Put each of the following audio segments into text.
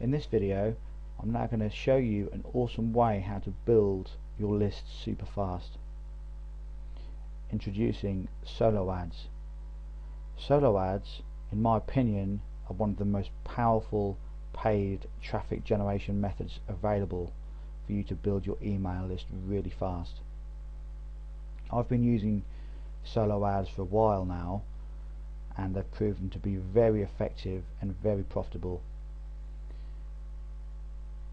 In this video I'm now going to show you an awesome way how to build your list super fast. Introducing solo ads. Solo ads, in my opinion, are one of the most powerful paid traffic generation methods available for you to build your email list really fast. I've been using solo ads for a while now, and they've proven to be very effective and very profitable.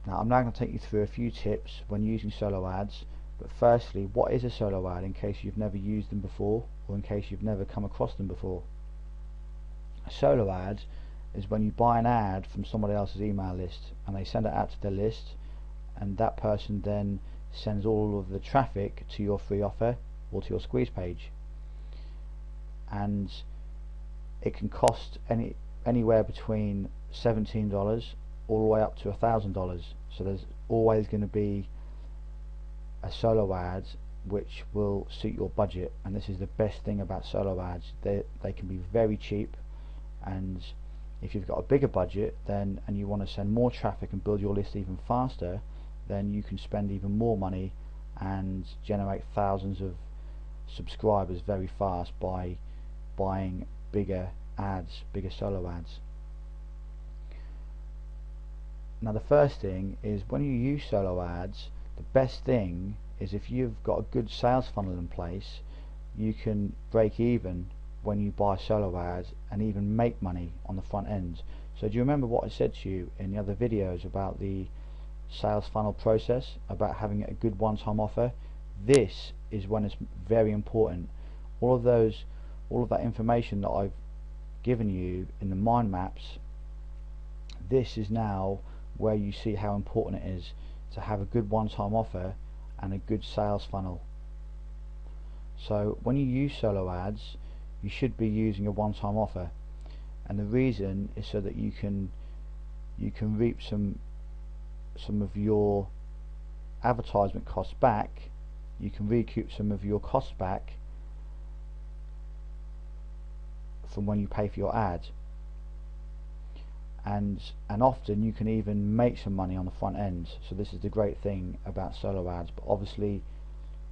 Now I'm now going to take you through a few tips when using solo ads, but firstly, what is a solo ad in case you've never used them before, or in case you've never come across them before. A solo ad is when you buy an ad from somebody else's email list and they send it out to their list, and that person then sends all of the traffic to your free offer or to your squeeze page, and it can cost anywhere between $17 all the way up to $1,000. So there's always going to be a solo ad which will suit your budget, and this is the best thing about solo ads. They can be very cheap, and if you've got a bigger budget and you want to send more traffic and build your list even faster, then you can spend even more money and generate thousands of subscribers very fast by buying bigger ads, bigger solo ads. Now the first thing is, when you use solo ads, the best thing is if you've got a good sales funnel in place, you can break even when you buy solo ads and even make money on the front end. So do you remember what I said to you in the other videos about the sales funnel process, about having a good one-time offer? This is when it's very important. All of that information that I've given you in the mind maps, this is now where you see how important it is to have a good one-time offer and a good sales funnel. So when you use solo ads, you should be using a one-time offer, and the reason is so that you can reap some of your advertisement costs back. You can recoup some of your costs back from when you pay for your ad, and often you can even make some money on the front end. So this is the great thing about solo ads, but obviously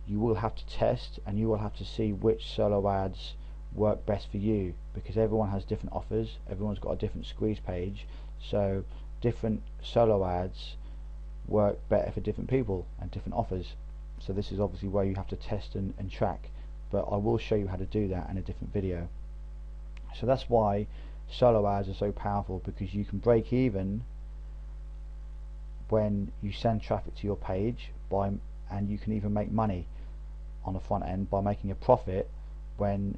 you will have to test and you will have to see which solo ads work best for you, because everyone has different offers, everyone's got a different squeeze page, so different solo ads work better for different people and different offers. So this is obviously where you have to test and track, but I will show you how to do that in a different video. So that's why solo ads are so powerful, because you can break even when you send traffic to your page and you can even make money on the front end by making a profit when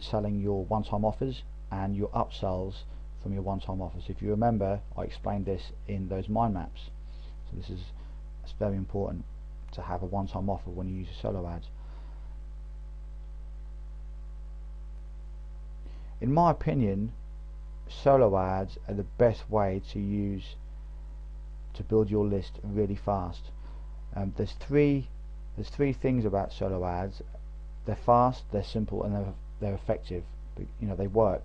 selling your one-time offers and your upsells from your one-time offers. If you remember, I explained this in those mind maps. So it's very important to have a one-time offer when you use a solo ad. In my opinion, solo ads are the best way to use to build your list really fast. There's three things about solo ads. They're fast, they're simple, and they're effective. They work.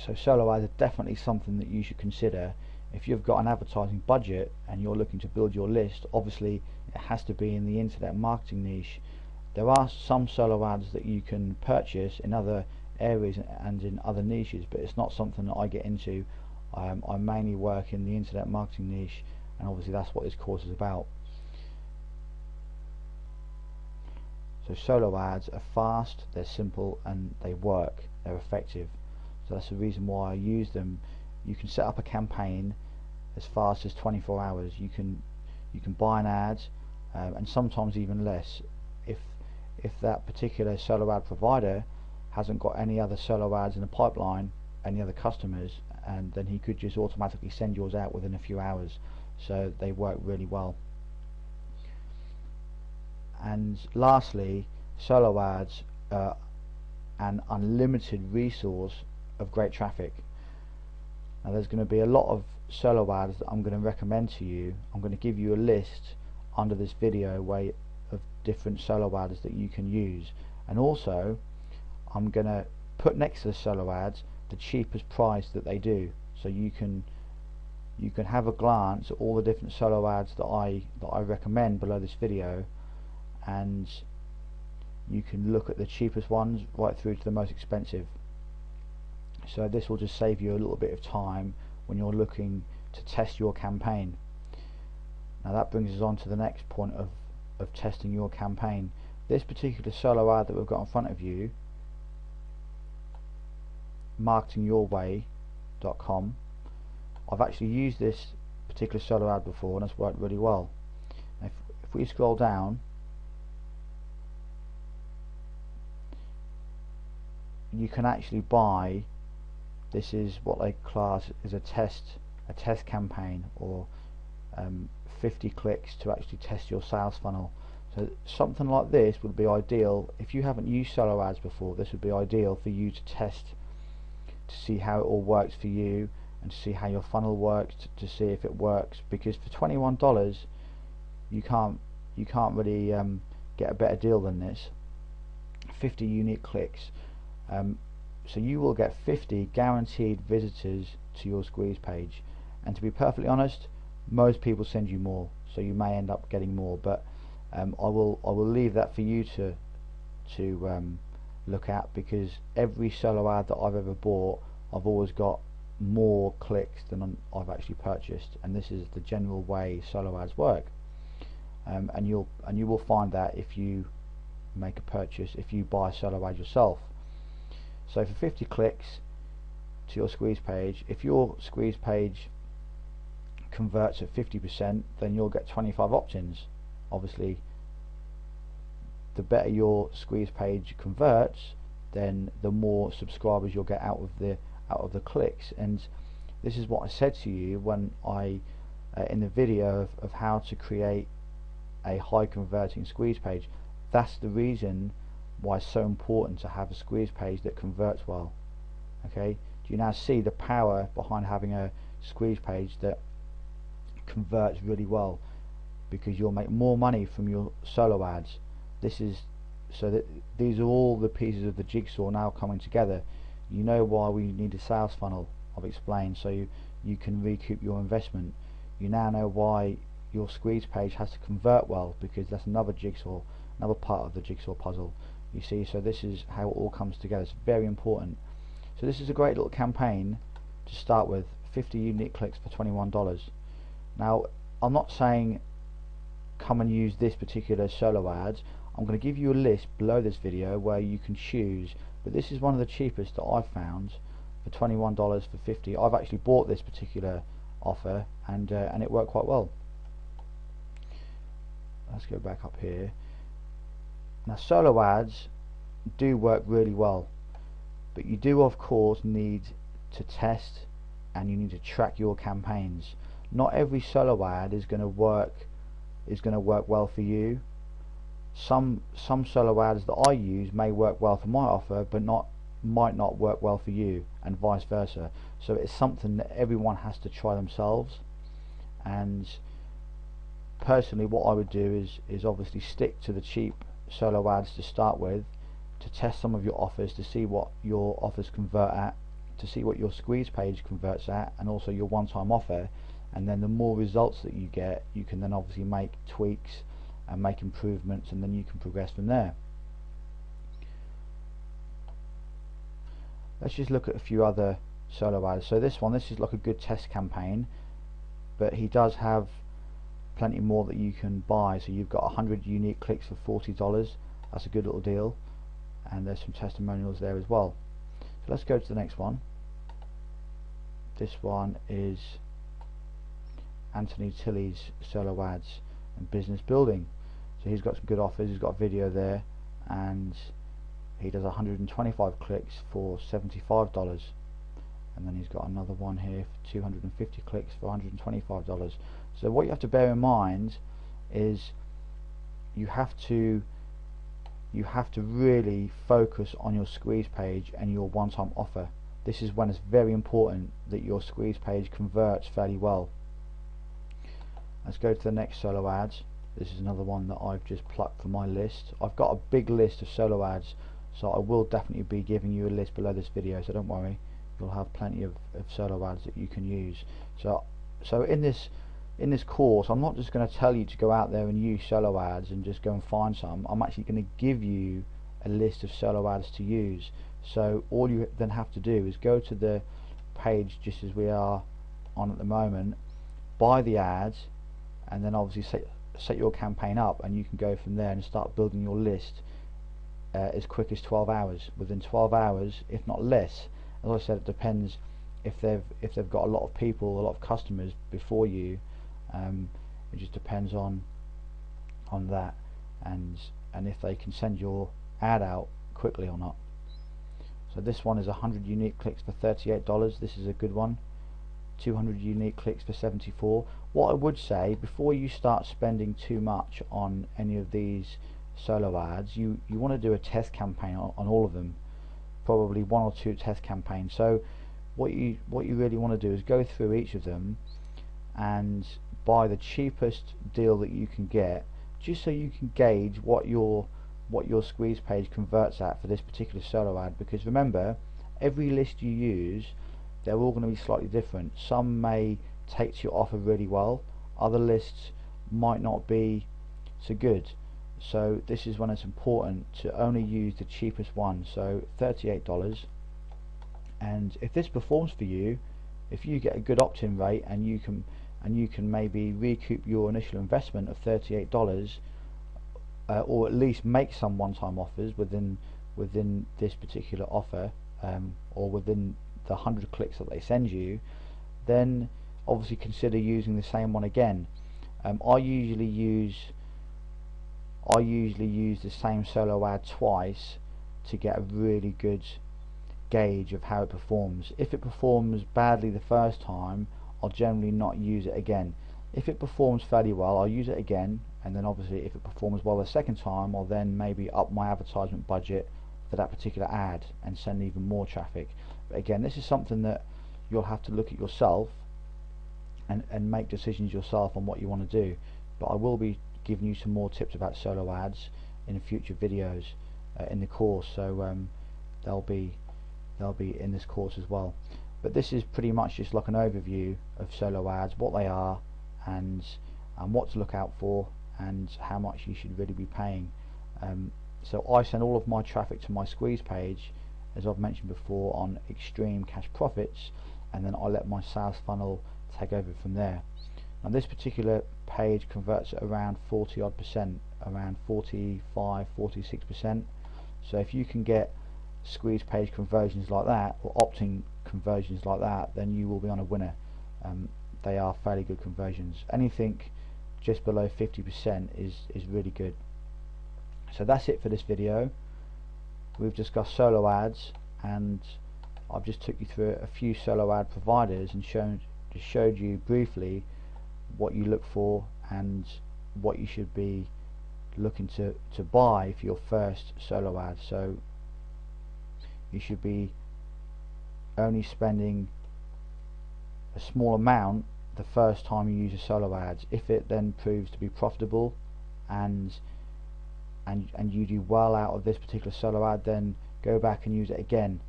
So solo ads are definitely something that you should consider if you've got an advertising budget and you're looking to build your list. Obviously it has to be in the internet marketing niche. There are some solo ads that you can purchase in other areas and in other niches, but it's not something that I get into. I mainly work in the internet marketing niche, and obviously that's what this course is about. So solo ads are fast, they're simple, and they work, they're effective. So that's the reason why I use them. You can set up a campaign as fast as 24 hours. You can buy an ad, and sometimes even less. If that particular solo ad provider hasn't got any other solo ads in the pipeline, any other customers, and then he could just automatically send yours out within a few hours. So they work really well. And lastly, solo ads are an unlimited resource of great traffic. Now there's going to be a lot of solo ads that I'm going to recommend to you. I'm going to give you a list under this video of different solo ads that you can use, and also I'm going to put next to the solo ads the cheapest price that they do. so you can have a glance at all the different solo ads that I recommend below this video, and you can look at the cheapest ones right through to the most expensive. So this will just save you a little bit of time when you're looking to test your campaign. Now that brings us on to the next point of testing your campaign. This particular solo ad that we've got in front of you, marketingyourway.com, I've actually used this particular solo ad before and it's worked really well. If we scroll down, you can actually buy, this is what they class as a test campaign, or 50 clicks to actually test your sales funnel. So something like this would be ideal if you haven't used solo ads before. This would be ideal for you to test, to see how it all works for you, and to see how your funnel works, to see if it works, because for $21 you can't really get a better deal than this. 50 unique clicks, so you will get 50 guaranteed visitors to your squeeze page, and to be perfectly honest, most people send you more, so you may end up getting more, but I will leave that for you to look at, because every solo ad that I've ever bought, I've always got more clicks than I've actually purchased, and this is the general way solo ads work. And you will find that if you make a purchase, if you buy a solo ad yourself. So for 50 clicks to your squeeze page, if your squeeze page converts at 50%, then you'll get 25 opt-ins. Obviously, the better your squeeze page converts, then the more subscribers you'll get out of the clicks. And this is what I said to you when I in the video of how to create a high converting squeeze page. That's the reason why it's so important to have a squeeze page that converts well. Okay, do you now see the power behind having a squeeze page that converts really well? Because you'll make more money from your solo ads. This is so that these are all the pieces of the jigsaw now coming together. You know why we need a sales funnel, I've explained, so you can recoup your investment. You now know why your squeeze page has to convert well, because that's another jigsaw, another part of the jigsaw puzzle. You see, so this is how it all comes together. It's very important. So this is a great little campaign to start with. 50 unique clicks for $21. Now, I'm not saying come and use this particular solo ads. I'm going to give you a list below this video where you can choose, but this is one of the cheapest that I've found for $21 for 50. I've actually bought this particular offer, and it worked quite well. Let's go back up here. Now, solo ads do work really well, but you do of course need to test, and you need to track your campaigns. Not every solo ad is going to work well for you. Some solo ads that I use may work well for my offer, but might not work well for you, and vice versa. So it's something that everyone has to try themselves. And personally, what I would do is obviously stick to the cheap solo ads to start with, to test some of your offers, to see what your offers convert at, to see what your squeeze page converts at, and also your one-time offer. And then the more results that you get, you can then obviously make tweaks and make improvements, and then you can progress from there. Let's just look at a few other solo ads. So this is like a good test campaign, but he does have plenty more that you can buy. So you've got 100 unique clicks for $40. That's a good little deal, and there's some testimonials there as well. So let's go to the next one. This one is Anthony Tilley's solo ads and business building. So he's got some good offers. He's got a video there, and he does 125 clicks for $75, and then he's got another one here for 250 clicks for $125. So what you have to bear in mind is you have to really focus on your squeeze page and your one-time offer. This is when it's very important that your squeeze page converts fairly well. Let's go to the next solo ads. This is another one that I've just plucked from my list. I've got a big list of solo ads, so I will definitely be giving you a list below this video, so don't worry. you'll have plenty of solo ads that you can use. So in this course, I'm not just going to tell you to go out there and use solo ads and just go and find some. I'm actually going to give you a list of solo ads to use. So all you then have to do is go to the page just as we are on at the moment, buy the ads, and then obviously set your campaign up, and you can go from there and start building your list as quick as 12 hours. Within 12 hours, if not less. As I said, it depends if they've got a lot of people, a lot of customers before you. It just depends on that, and if they can send your ad out quickly or not. So this one is 100 unique clicks for $38. This is a good one. 200 unique clicks for $74. What I would say, before you start spending too much on any of these solo ads, you want to do a test campaign on all of them, probably 1 or 2 test campaigns. So what you really want to do is go through each of them and buy the cheapest deal that you can get, just so you can gauge what your squeeze page converts at for this particular solo ad. Because remember, every list you use, they're all going to be slightly different. Some may take to your offer really well, other lists might not be so good. So this is when it's important to only use the cheapest one. So $38, and if this performs for you, if you get a good opt-in rate and you can maybe recoup your initial investment of $38, or at least make some one-time offers within this particular offer, or within the 100 clicks that they send you, then obviously consider using the same one again. I usually use the same solo ad twice to get a really good gauge of how it performs. If it performs badly the first time, I'll generally not use it again. If it performs fairly well, I'll use it again, and then obviously if it performs well the second time, I'll then maybe up my advertisement budget for that particular ad and send even more traffic. But again, this is something that you'll have to look at yourself and make decisions yourself on what you want to do. But I will be giving you some more tips about solo ads in future videos in the course, so they'll be in this course as well. But this is pretty much just like an overview of solo ads, what they are, and what to look out for, and how much you should really be paying. So I send all of my traffic to my squeeze page, as I've mentioned before, on Extreme Cash Profits, and then I let my sales funnel take over from there. Now this particular page converts at around 40% around 45-46%. So if you can get squeeze page conversions like that, or opt-in conversions like that, then you will be on a winner. They are fairly good conversions. Anything just below 50% is really good. So that's it for this video. We've discussed solo ads, and I've just took you through a few solo ad providers and showed you briefly what you look for and what you should be looking to buy for your first solo ad. So you should be only spending a small amount the first time you use a solo ads. If it then proves to be profitable and you do well out of this particular solo ad, then go back and use it again,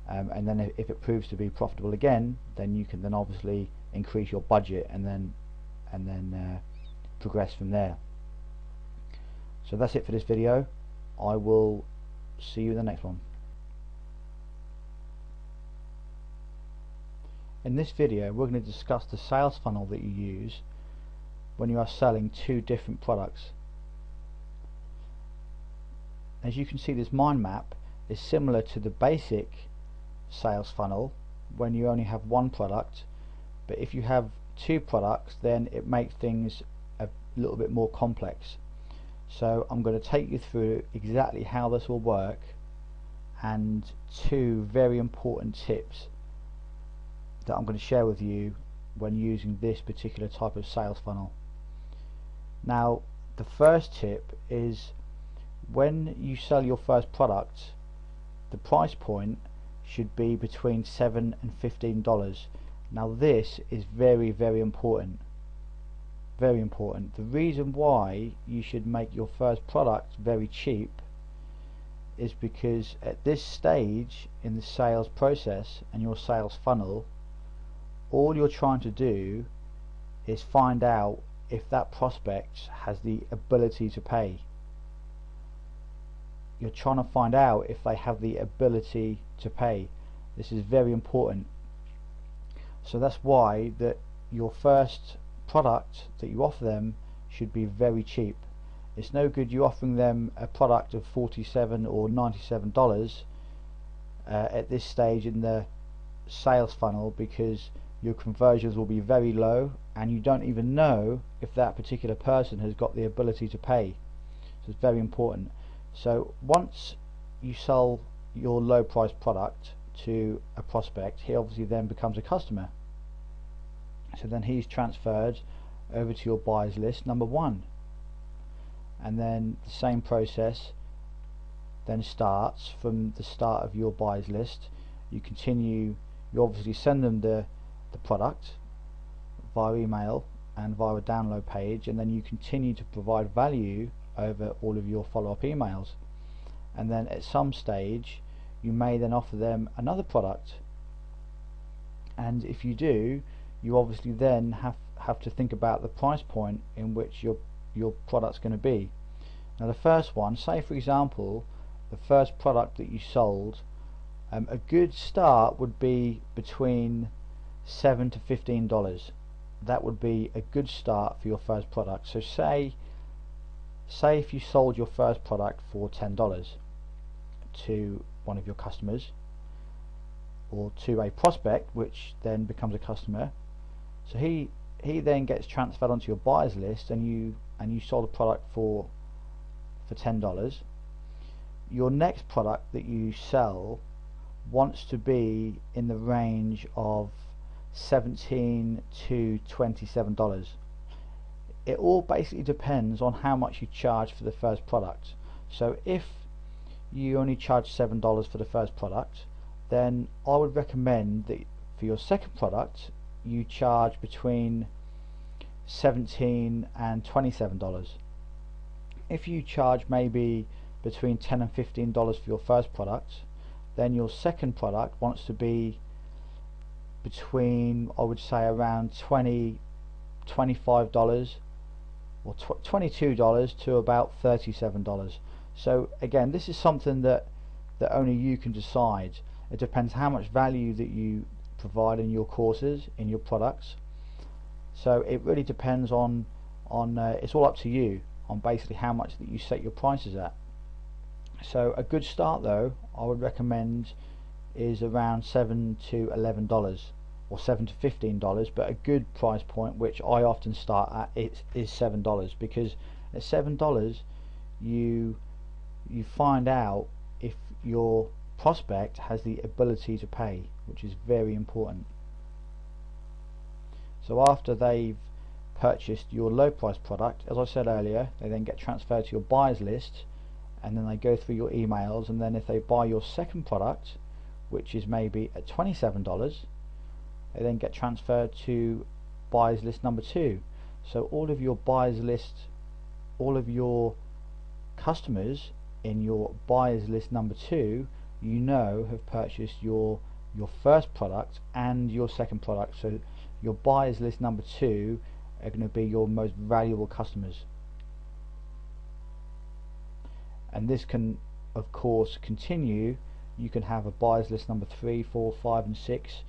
and then if it proves to be profitable again, then you can then obviously increase your budget and then progress from there. So that's it for this video. I will see you in the next one. In this video, we're going to discuss the sales funnel that you use when you are selling 2 different products. As you can see, this mind map is similar to the basic sales funnel when you only have 1 product, but if you have 2 products, then it makes things a little bit more complex. So I'm going to take you through exactly how this will work, and 2 very important tips that I'm going to share with you when using this particular type of sales funnel. Now, the first tip is, when you sell your first product, the price point should be between $7 and $15. Now this is very, very important. Very important. The reason why you should make your first product very cheap is because at this stage in the sales process and your sales funnel, all you're trying to do is find out if that prospect has the ability to pay. You're trying to find out if they have the ability to pay. This is very important. So that's why that your first product that you offer them should be very cheap. It's no good you offering them a product of $47 or $97 at this stage in the sales funnel, because your conversions will be very low and you don't even know if that particular person has got the ability to pay. So it's very important. So once you sell your low price product to a prospect, he obviously then becomes a customer. So then he's transferred over to your buyers list number 1, and then the same process then starts from the start of your buyers list. You continue, you obviously send them the product via email and via a download page, and then you continue to provide value over all of your follow-up emails, and then at some stage you may then offer them another product, and if you do, you obviously then have to think about the price point in which your product's going to be. Now the first one, say for example the first product that you sold, a good start would be between $7 to $15. That would be a good start for your first product. So say if you sold your first product for $10 to one of your customers, or to a prospect which then becomes a customer, so he then gets transferred onto your buyers list, and you sold a product for $10. Your next product that you sell wants to be in the range of $17 to $27. It all basically depends on how much you charge for the first product. So if you only charge $7 for the first product, then I would recommend that for your second product you charge between $17 and $27. If you charge maybe between $10 and $15 for your first product, then your second product wants to be between, I would say, around $20, $25 or $22 to about $37. So again, this is something that only you can decide. It depends how much value that you provide in your courses, in your products. So it really depends on it's all up to you on basically how much that you set your prices at. So a good start though, I would recommend, is around $7 to $11 or $7 to $15, but a good price point which I often start at is $7, because at $7 you find out if your prospect has the ability to pay, which is very important. So after they've purchased your low price product, as I said earlier, they then get transferred to your buyers list, and then they go through your emails, and then if they buy your second product, which is maybe at $27, they then get transferred to buyers list number 2. So all of your buyers list, all of your customers in your buyers list number 2, you know, have purchased your first product and your second product. So your buyers list number 2 are going to be your most valuable customers, and this can of course continue. You can have a buyers list number 3, 4, 5 and 6,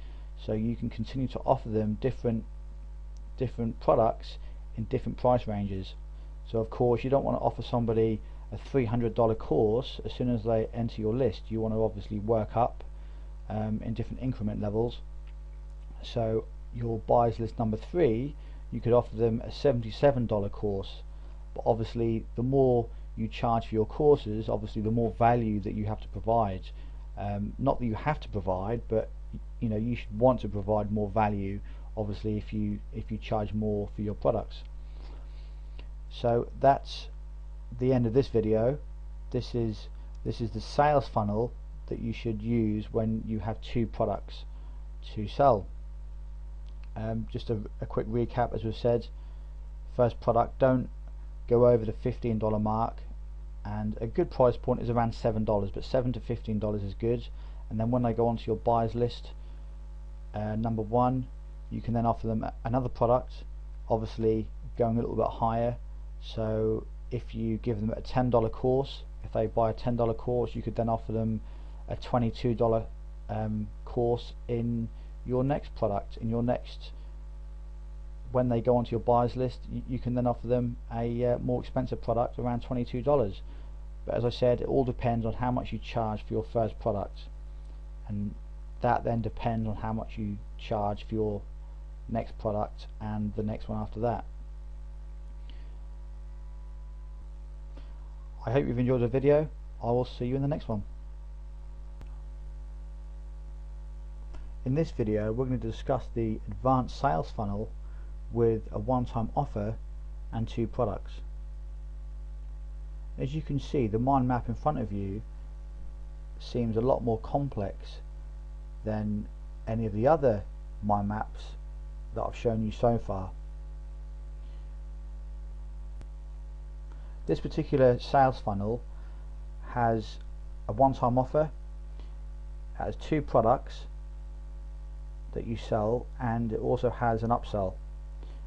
so you can continue to offer them different products in different price ranges. So of course you don't want to offer somebody a $300 course as soon as they enter your list. You want to obviously work up in different increment levels. So your buyers list number 3, you could offer them a $77 course, but obviously the more you charge for your courses, obviously the more value that you have to provide. Not that you have to provide, but you know, you should want to provide more value obviously if you charge more for your products. So that's the end of this video. This is the sales funnel that you should use when you have 2 products to sell. Just a quick recap, as we've said. First product, don't go over the $15 mark. and a good price point is around $7, but $7 to $15 is good. And then when they go onto your buyers list, number one, you can then offer them another product, obviously going a little bit higher. So if you give them a $10 course, if they buy a $10 course, you could then offer them a $22 course in your next product. In your next, when they go onto your buyers list, you can then offer them a more expensive product around $22. But as I said, it all depends on how much you charge for your first product, and that then depends on how much you charge for your next product and the next one after that. I hope you've enjoyed the video. I will see you in the next one. In this video, we're going to discuss the advanced sales funnel with a one-time offer and 2 products. As you can see, the mind map in front of you seems a lot more complex than any of the other mind maps that I've shown you so far. This particular sales funnel has a one-time offer, has 2 products that you sell, and it also has an upsell.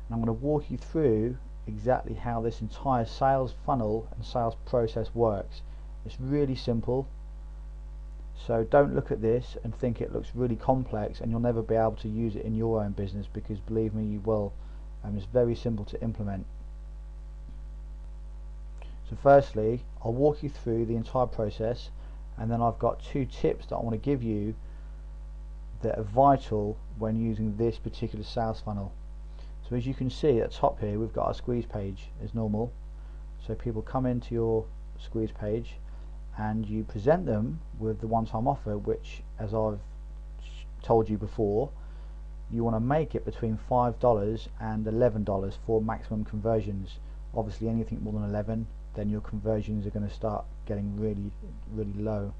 And I'm going to walk you through exactly how this entire sales funnel and sales process works. It's really simple, so don't look at this and think it looks really complex and you'll never be able to use it in your own business, because believe me, you will. It's very simple to implement. So firstly, I'll walk you through the entire process, and then I've got 2 tips that I want to give you that are vital when using this particular sales funnel. So as you can see at the top here, we've got our squeeze page as normal. So people come into your squeeze page and you present them with the one-time offer, which, as I've told you before, you want to make it between $5 and $11 for maximum conversions. Obviously anything more than 11, then your conversions are going to start getting really low.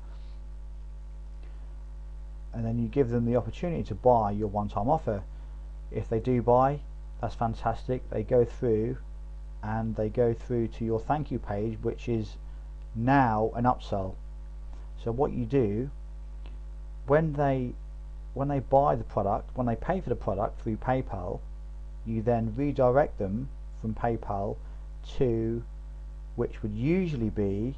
And then you give them the opportunity to buy your one-time offer. If they do buy, that's fantastic. They go through and they go through to your thank you page, which is now an upsell. So what you do when they buy the product, when they pay for the product through PayPal, you then redirect them from PayPal to, which would usually be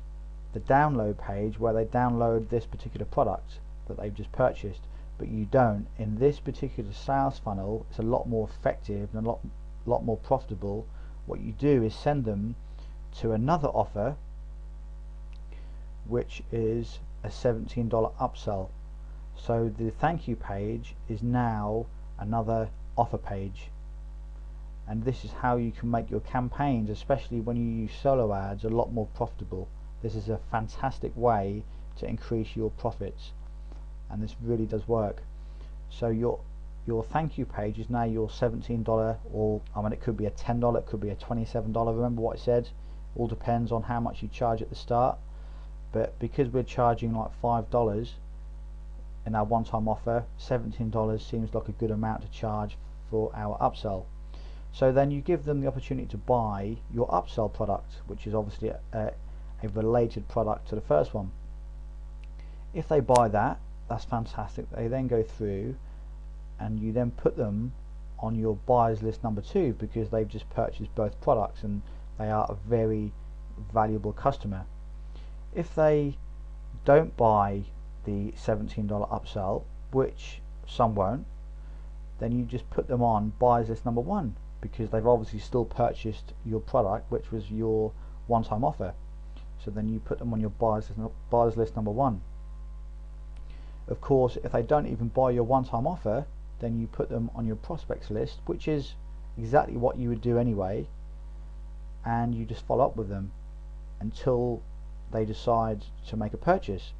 the download page where they download this particular product that they've just purchased. But you don't. In this particular sales funnel, it's a lot more effective and a lot more profitable. What you do is send them to another offer, which is a $17 upsell. So the thank you page is now another offer page, and this is how you can make your campaigns, especially when you use solo ads, a lot more profitable. This is a fantastic way to increase your profits, and this really does work. So your thank you page is now your $17, or I mean, it could be a $10, it could be a $27. Remember what I said, all depends on how much you charge at the start. But because we're charging like $5 in our one-time offer, $17 seems like a good amount to charge for our upsell. So then you give them the opportunity to buy your upsell product, which is obviously a related product to the first one. If they buy that, that's fantastic. They then go through and you then put them on your buyers list number 2, because they've just purchased both products and they are a very valuable customer. If they don't buy the $17 upsell, which some won't, then you just put them on buyers list number 1, because they've obviously still purchased your product, which was your one-time offer. So then you put them on your buyers list number 1. Of course, if they don't even buy your one-time offer, then you put them on your prospects list, which is exactly what you would do anyway, and you just follow up with them until they decide to make a purchase.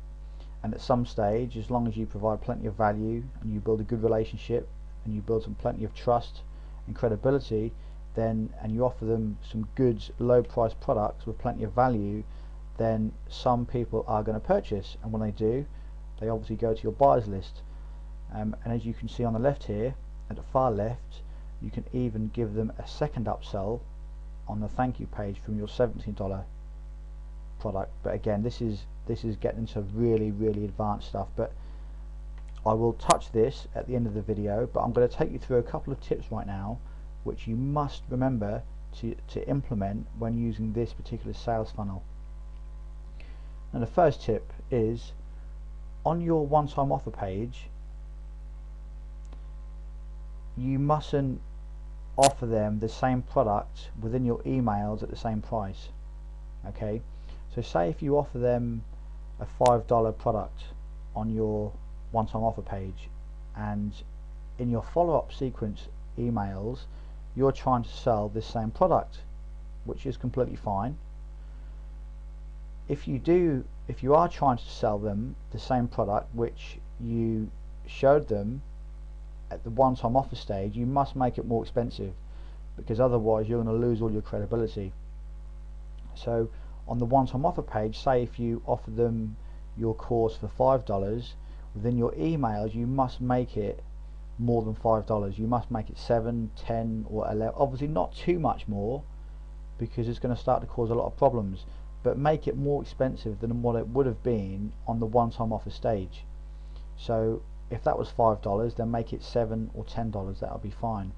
And at some stage, as long as you provide plenty of value and you build a good relationship and you build plenty of trust and credibility, then, and you offer them some good low price products with plenty of value, then some people are going to purchase. And when they do, they obviously go to your buyers list. And as you can see on the left here, at the far left, you can even give them a second upsell on the thank you page from your $17 product, but again, this is getting into really advanced stuff. But I will touch this at the end of the video, but I'm going to take you through a couple of tips right now which you must remember to implement when using this particular sales funnel. Now the first tip is, on your one-time offer page, you mustn't offer them the same product within your emails at the same price. Okay, so say if you offer them a $5 product on your one-time offer page, and in your follow-up sequence emails you're trying to sell this same product, which is completely fine. If you are trying to sell them the same product which you showed them at the one-time offer stage, you must make it more expensive, because otherwise you're going to lose all your credibility. So on the one-time offer page, say if you offer them your course for $5, within your emails you must make it more than $5. You must make it 7, 10 or 11. Obviously not too much more, because it's going to start to cause a lot of problems, but make it more expensive than what it would have been on the one-time offer stage. So if that was $5, then make it $7 or $10. That'll be fine.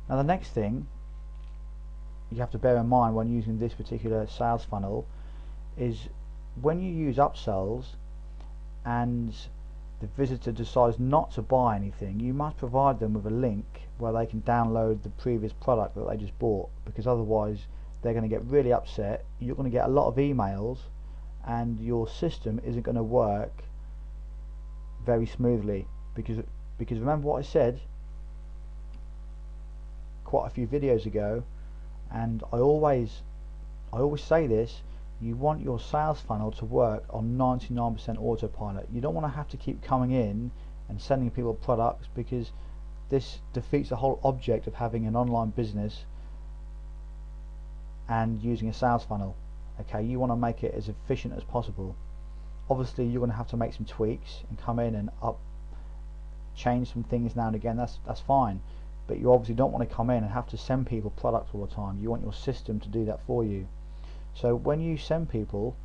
Now the next thing you have to bear in mind when using this particular sales funnel is, when you use upsells and the visitor decides not to buy anything, you must provide them with a link where they can download the previous product that they just bought, because otherwise they're going to get really upset. You're going to get a lot of emails and your system isn't going to work very smoothly, because remember what I said quite a few videos ago, and I always say this: you want your sales funnel to work on 99% autopilot. You don't want to have to keep coming in and sending people products, because this defeats the whole object of having an online business and using a sales funnel. Okay, you want to make it as efficient as possible. Obviously you're going to have to make some tweaks and come in and change some things now and again. That's fine, but you obviously don't want to come in and have to send people products all the time. You want your system to do that for you. So when you send people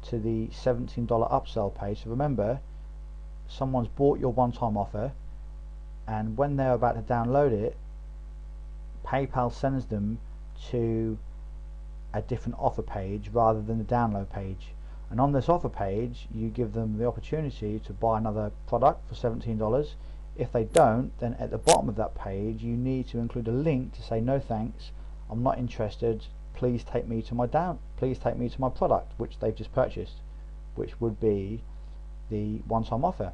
to the $17 upsell page, so remember, someone's bought your one-time offer, and when they're about to download it, PayPal sends them to a different offer page rather than the download page. And on this offer page you give them the opportunity to buy another product for $17. If they don't, then at the bottom of that page you need to include a link to say, no thanks, I'm not interested, please take me to my product which they've just purchased, which would be the one-time offer.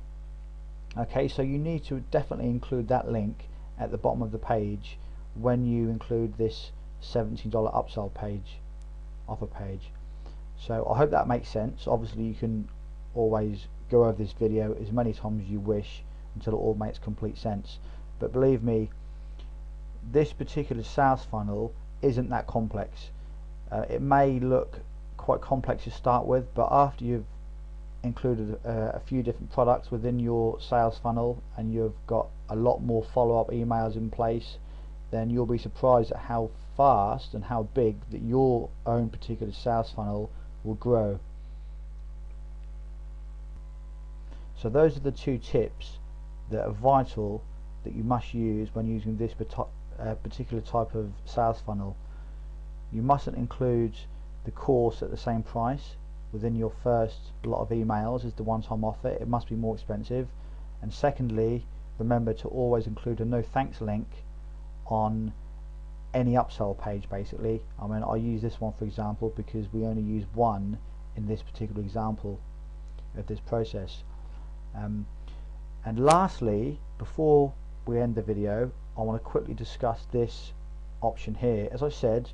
Okay, so you need to definitely include that link at the bottom of the page when you include this $17 upsell page, offer page. So I hope that makes sense. Obviously you can always go over this video as many times as you wish until it all makes complete sense, but believe me, this particular sales funnel isn't that complex. It may look quite complex to start with, but after you've included a few different products within your sales funnel and you've got a lot more follow-up emails in place, then you'll be surprised at how fast and how big that your own particular sales funnel will grow. So those are the two tips that are vital that you must use when using this particular type of sales funnel. You mustn't include the course at the same price within your first lot of emails as the one-time offer. It must be more expensive. And secondly, remember to always include a no thanks link on any upsell page. Basically, I mean, I use this one for example because we only use one in this particular example of this process. And lastly, before we end the video, I want to quickly discuss this option here. As I said,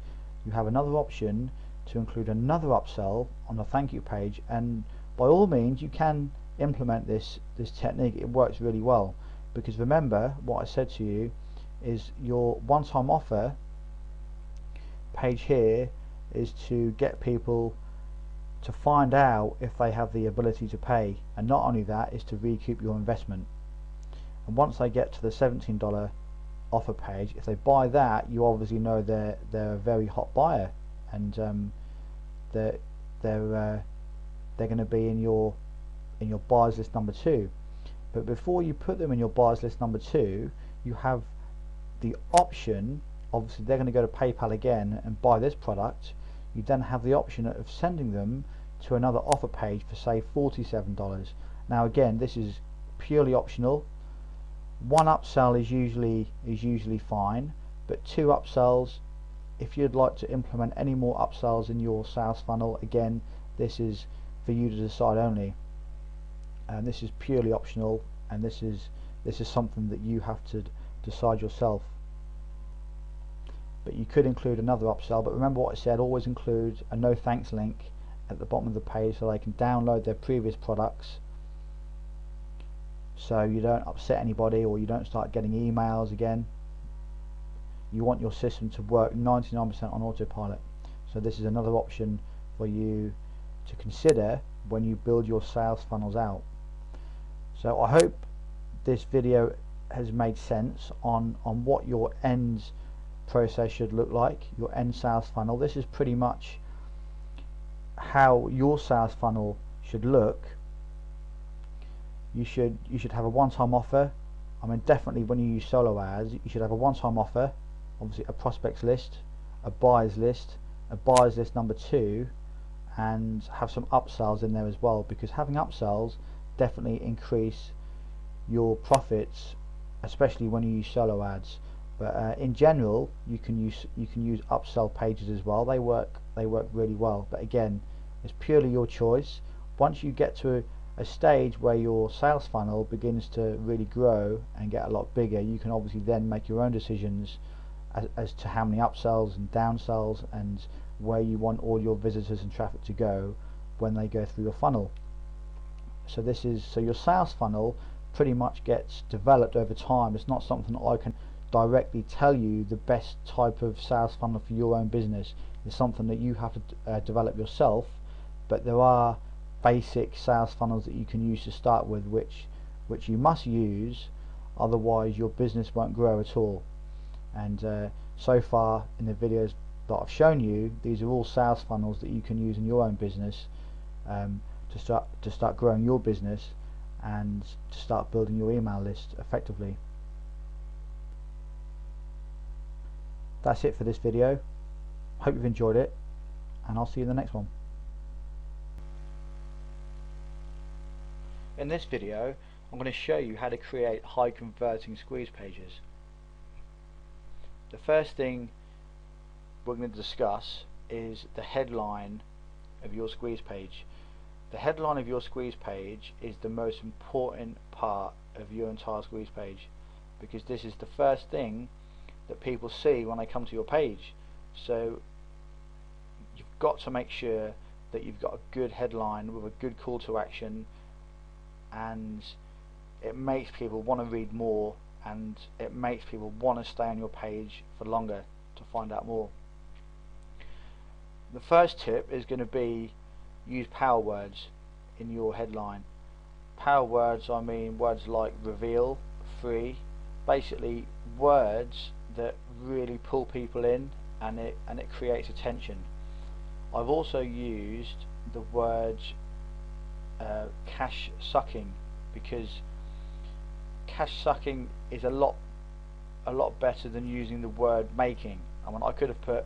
you have another option to include another upsell on the thank you page, and by all means you can implement this technique. It works really well, because remember what I said to you is your one-time offer page here is to get people to find out if they have the ability to pay, and not only that, is to recoup your investment. And once they get to the $17 offer page, if they buy that, you obviously know they're a very hot buyer, and they're going to be in your buyers list number 2. But before you put them in your buyers list number 2, you have the option, obviously they're going to go to PayPal again and buy this product. You then have the option of sending them to another offer page for say $47. Now again, this is purely optional. One upsell is usually fine, but 2 upsells, if you'd like to implement any more upsells in your sales funnel, again, this is for you to decide only. And this is purely optional, and this is something that you have to decide yourself. But you could include another upsell, but remember what I said, always include a no thanks link at the bottom of the page so they can download their previous products, so you don't upset anybody or you don't start getting emails again. You want your system to work 99% on autopilot. So this is another option for you to consider when you build your sales funnels out. So I hope this video has made sense on what your end process should look like, your end sales funnel. This is pretty much how your sales funnel should look. You should have a one-time offer. I mean, definitely when you use solo ads, you should have a one-time offer, obviously a prospects list, a buyers list, a buyers list number 2, and have some upsells in there as well, because having upsells definitely increase your profits, especially when you use solo ads. But in general, you can use upsell pages as well. They work really well. But again, it's purely your choice. Once you get to a stage where your sales funnel begins to really grow and get a lot bigger, you can obviously then make your own decisions as to how many upsells and downsells and where you want all your visitors and traffic to go when they go through your funnel. So your sales funnel pretty much gets developed over time. It's not something that I can directly tell you the best type of sales funnel for your own business. It's something that you have to develop yourself, but there are basic sales funnels that you can use to start with, which you must use, otherwise your business won't grow at all. And so far in the videos that I've shown you, these are all sales funnels that you can use in your own business to start growing your business and to start building your email list effectively. That's it for this video. Hope you've enjoyed it, and I'll see you in the next one. In this video, I'm going to show you how to create high converting squeeze pages. The first thing we're going to discuss is the headline of your squeeze page. The headline of your squeeze page is the most important part of your entire squeeze page, because this is the first thing that people see when they come to your page. So you've got to make sure that you've got a good headline with a good call to action, and it makes people want to read more, and it makes people want to stay on your page for longer to find out more. The first tip is going to be use power words in your headline. Power words, I mean words like reveal, free, basically words that really pull people in, and it creates attention. I've also used the word cash sucking, because cash sucking is a lot better than using the word making. I mean, I could have put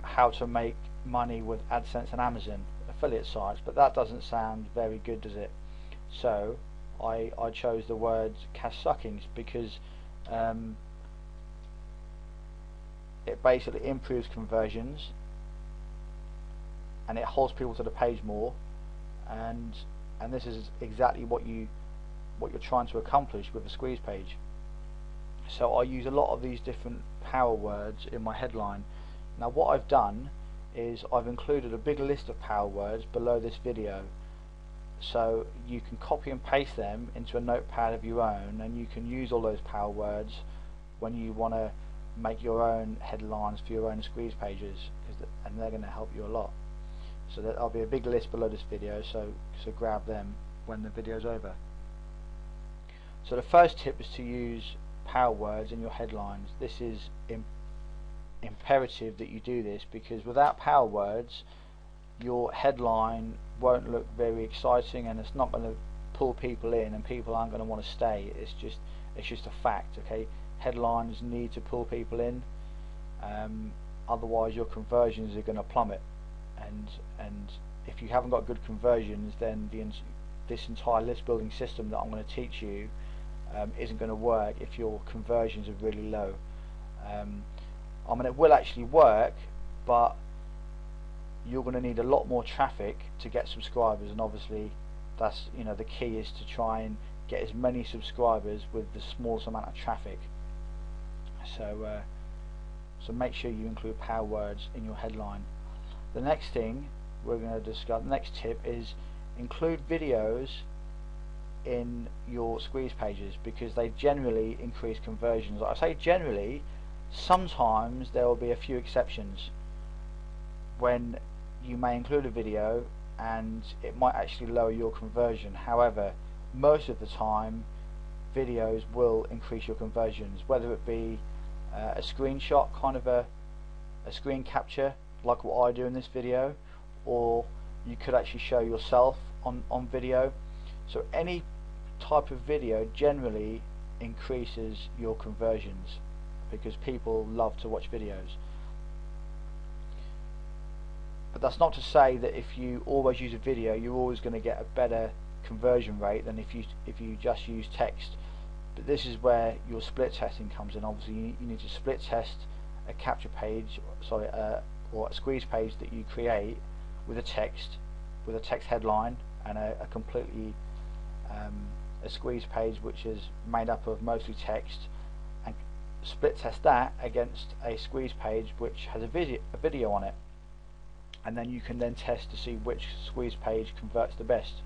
how to make money with AdSense and Amazon affiliate sites, but that doesn't sound very good, does it? So I chose the word cash suckings because it basically improves conversions and it holds people to the page more, and this is exactly what you're trying to accomplish with a squeeze page. So I use a lot of these different power words in my headline. Now what I've done is I've included a big list of power words below this video, so you can copy and paste them into a notepad of your own, and you can use all those power words when you want to make your own headlines for your own squeeze pages, and they're going to help you a lot. So there'll be a big list below this video, so grab them when the video's over. So the first tip is to use power words in your headlines. This is imperative that you do this, because without power words your headline won't look very exciting, and it's not going to pull people in, and people aren't going to want to stay. It's just a fact. Okay, headlines need to pull people in, otherwise your conversions are going to plummet, and if you haven't got good conversions, then this entire list building system that I'm going to teach you isn't going to work if your conversions are really low. I mean, it will actually work, but you're going to need a lot more traffic to get subscribers, and obviously that's, you know, the key is to try and get as many subscribers with the smallest amount of traffic. So so make sure you include power words in your headline. The next thing we're going to discuss, the next tip, is include videos in your squeeze pages, because they generally increase conversions. I say generally, sometimes there will be a few exceptions when you may include a video and it might actually lower your conversion. However, most of the time videos will increase your conversions, whether it be a screenshot, kind of a screen capture like what I do in this video, or you could actually show yourself on video. So any type of video generally increases your conversions, because people love to watch videos. But that's not to say that if you always use a video, you're always going to get a better conversion rate than if you just use text. But this is where your split testing comes in. Obviously, you need to split test a capture page, or a squeeze page that you create with a text headline, and a completely a squeeze page which is made up of mostly text, and split test that against a squeeze page which has a video on it, and then you can then test to see which squeeze page converts the best.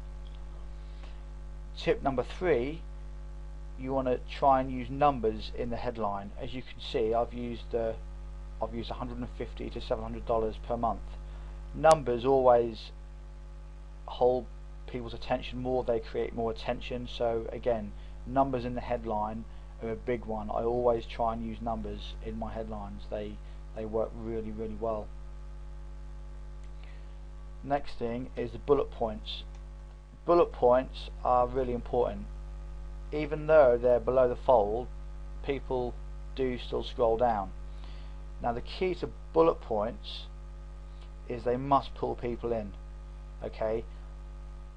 Tip number 3, you want to try and use numbers in the headline. As you can see, I've used $150 to $700 per month. Numbers always hold people's attention more, they create more attention. So again, numbers in the headline are a big one. I always try and use numbers in my headlines. They work really, really well. Next thing is the bullet points. Bullet points are really important. Even though they're below the fold, people do still scroll down. Now the key to bullet points is they must pull people in. Okay,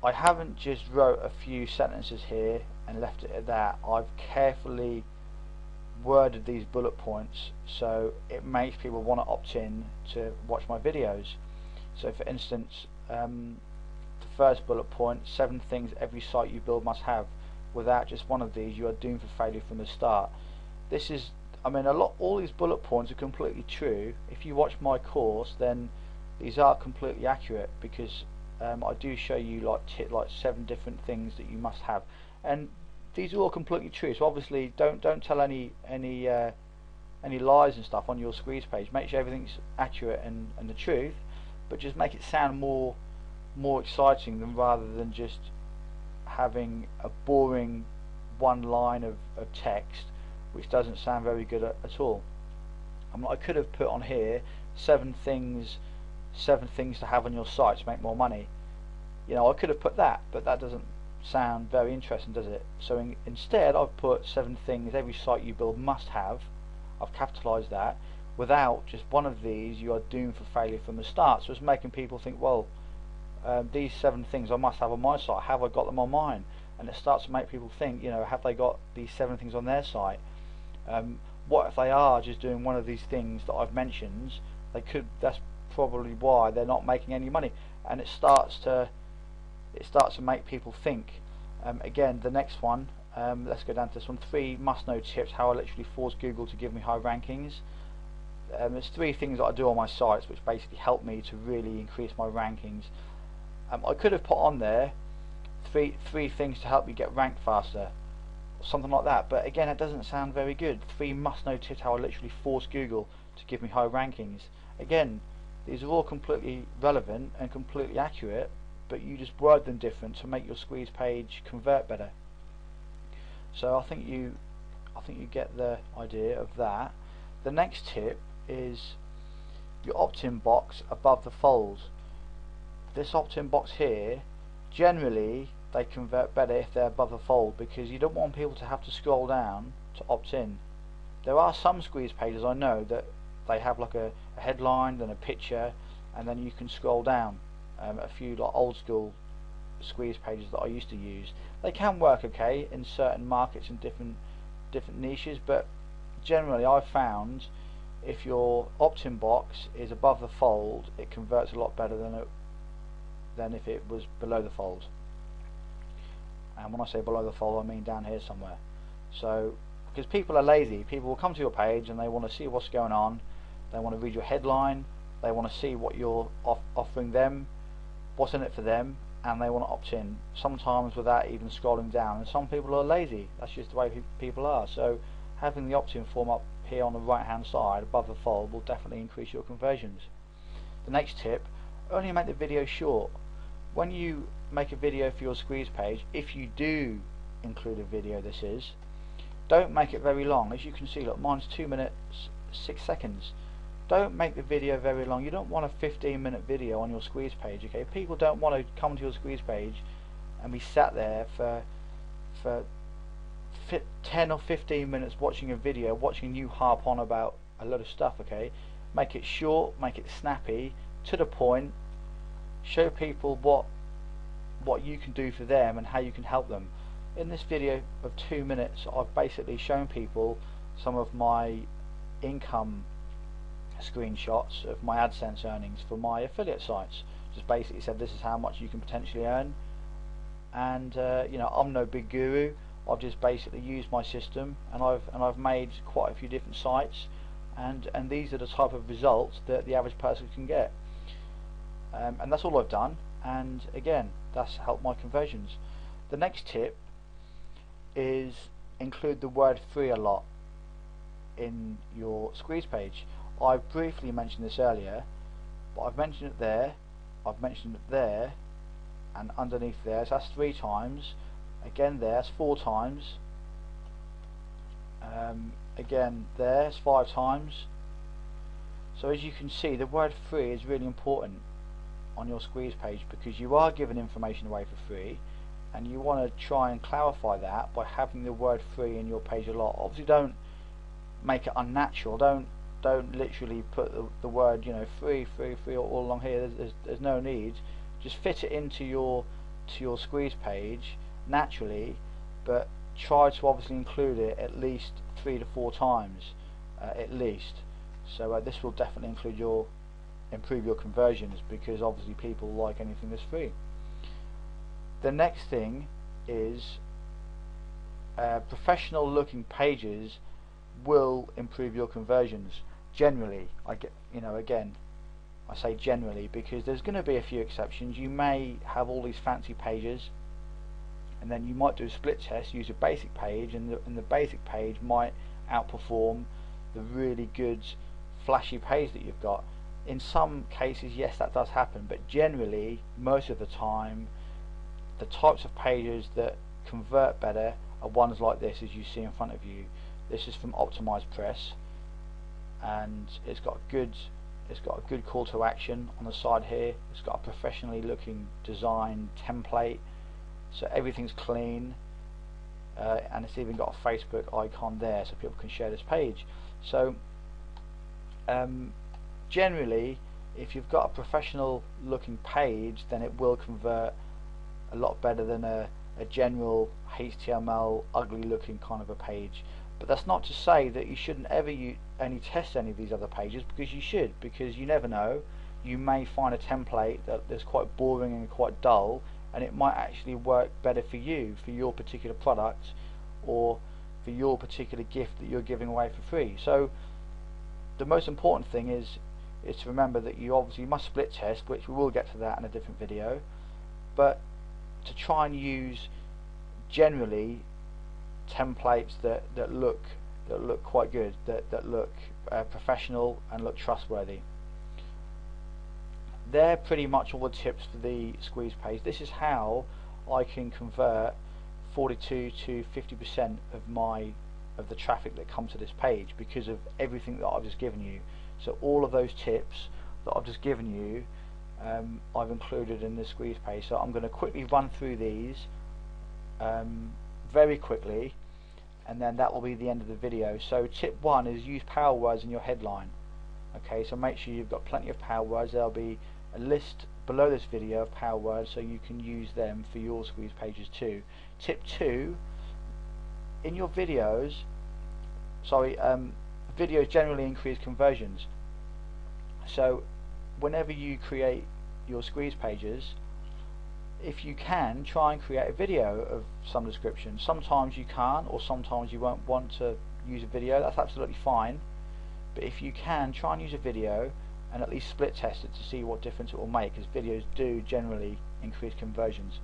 I haven't just wrote a few sentences here and left it at that. I've carefully worded these bullet points so it makes people want to opt in to watch my videos. So for instance, the first bullet point, 7 things every site you build must have. Without just one of these, you are doomed for failure from the start. This is, I mean, all these bullet points are completely true. If you watch my course, then these are completely accurate, because I do show you like 7 different things that you must have, and these are all completely true. So obviously, don't tell any lies and stuff on your squeeze page. Make sure everything's accurate and the truth, but just make it sound more exciting rather than just having a boring one line of text which doesn't sound very good at all. I could have put on here 7 things to have on your site to make more money. You know, I could have put that, but that doesn't sound very interesting, does it? So instead I've put 7 things every site you build must have. I've capitalized that. Without just one of these, you are doomed for failure from the start. So it's making people think, well, these 7 things I must have on my site, have I got them on mine? And it starts to make people think, you know, have they got these 7 things on their site? What if they are just doing one of these things that I've mentioned? That's probably why they're not making any money. And it starts to make people think. Again, the next one, let's go down to this one, 3 must-know tips, how I literally force Google to give me high rankings. There's 3 things that I do on my sites which basically help me to really increase my rankings. I could have put on there three things to help you get ranked faster, or something like that, but again, it doesn't sound very good. 3 must-know tips, how I literally force Google to give me high rankings. Again, these are all completely relevant and completely accurate, but you just word them different to make your squeeze page convert better. So I think you get the idea of that. The next tip is your opt-in box above the fold. this opt-in box here, generally they convert better if they're above the fold, because you don't want people to have to scroll down to opt in. There are some squeeze pages I know that they have like a headline, then a picture, and then you can scroll down. A few like old school squeeze pages that I used to use, they can work okay in certain markets and different niches, but generally I've found if your opt-in box is above the fold, it converts a lot better than if it was below the fold. And when I say below the fold, I mean down here somewhere. So, because people are lazy, people will come to your page and they want to see what's going on, they want to read your headline, they want to see what you're offering them, what's in it for them, and they want to opt in, sometimes without even scrolling down. And some people are lazy, that's just the way people are. So having the opt-in form up here on the right hand side above the fold will definitely increase your conversions. The next tip, only make the video short. When you make a video for your squeeze page, if you do include a video, don't make it very long. As you can see, look, mine's 2 minutes 6 seconds. Don't make the video very long. You don't want a 15-minute video on your squeeze page, okay? People don't want to come to your squeeze page and be sat there for 10 or 15 minutes watching a video, watching you harp on about a lot of stuff, okay? Make it short, make it snappy, to the point, show people what you can do for them and how you can help them. In this video of 2 minutes, I've basically shown people some of my income screenshots of my AdSense earnings for my affiliate sites. Just basically said this is how much you can potentially earn, and you know, I'm no big guru. I've just basically used my system, and I've made quite a few different sites, and these are the type of results that the average person can get. And that's all I've done, and again, that's helped my conversions. The next tip is include the word free a lot in your squeeze page. I briefly mentioned this earlier, but I've mentioned it there, I've mentioned it there, and underneath there, so that's 3 times. Again there, that's 4 times. Again there, it's 5 times. So as you can see, the word free is really important on your squeeze page, because you are giving information away for free, and you want to try and clarify that by having the word free in your page a lot. Obviously don't make it unnatural, don't literally put the word, you know, free all along here. There's no need. Just fit it into your squeeze page naturally, but try to obviously include it at least 3 to 4 times at least. So this will definitely improve your conversions, because obviously people like anything that's free. The next thing is professional looking pages will improve your conversions. Generally, again, I say generally because there's going to be a few exceptions. You may have all these fancy pages, and then you might do a split test, use a basic page, and the basic page might outperform the really good flashy page that you've got. In some cases, yes, that does happen, but generally, most of the time, the types of pages that convert better are ones like this, as you see in front of you. This is from Optimized Press, and it's got a good call to action on the side here. It's got a professionally looking design template, so everything's clean, and it's even got a Facebook icon there, so people can share this page. So generally, if you've got a professional looking page, then it will convert a lot better than a general HTML ugly looking kind of a page. But that's not to say that you shouldn't ever only test any of these other pages, because you should, because you never know, you may find a template that's quite boring and quite dull, and it might actually work better for you, for your particular product, or for your particular gift that you're giving away for free. So the most important thing is to remember that you obviously must split test, which we will get to that in a different video, but to try and use generally templates that look quite good, that look professional and look trustworthy. They're pretty much all the tips for the squeeze page. This is how I can convert 42 to 50% of the traffic that comes to this page, because of everything that I've just given you. So all of those tips that I've just given you I've included in the squeeze page. So I'm going to quickly run through these very quickly, and then that will be the end of the video. So tip 1 is use power words in your headline. Okay, so make sure you've got plenty of power words. There'll be a list below this video of power words, so you can use them for your squeeze pages too. Tip 2, in your videos, videos generally increase conversions. So whenever you create your squeeze pages, if you can, try and create a video of some description. Sometimes you can't, or sometimes you won't want to use a video. That's absolutely fine. But if you can, try and use a video and at least split test it to see what difference it will make, because videos do generally increase conversions.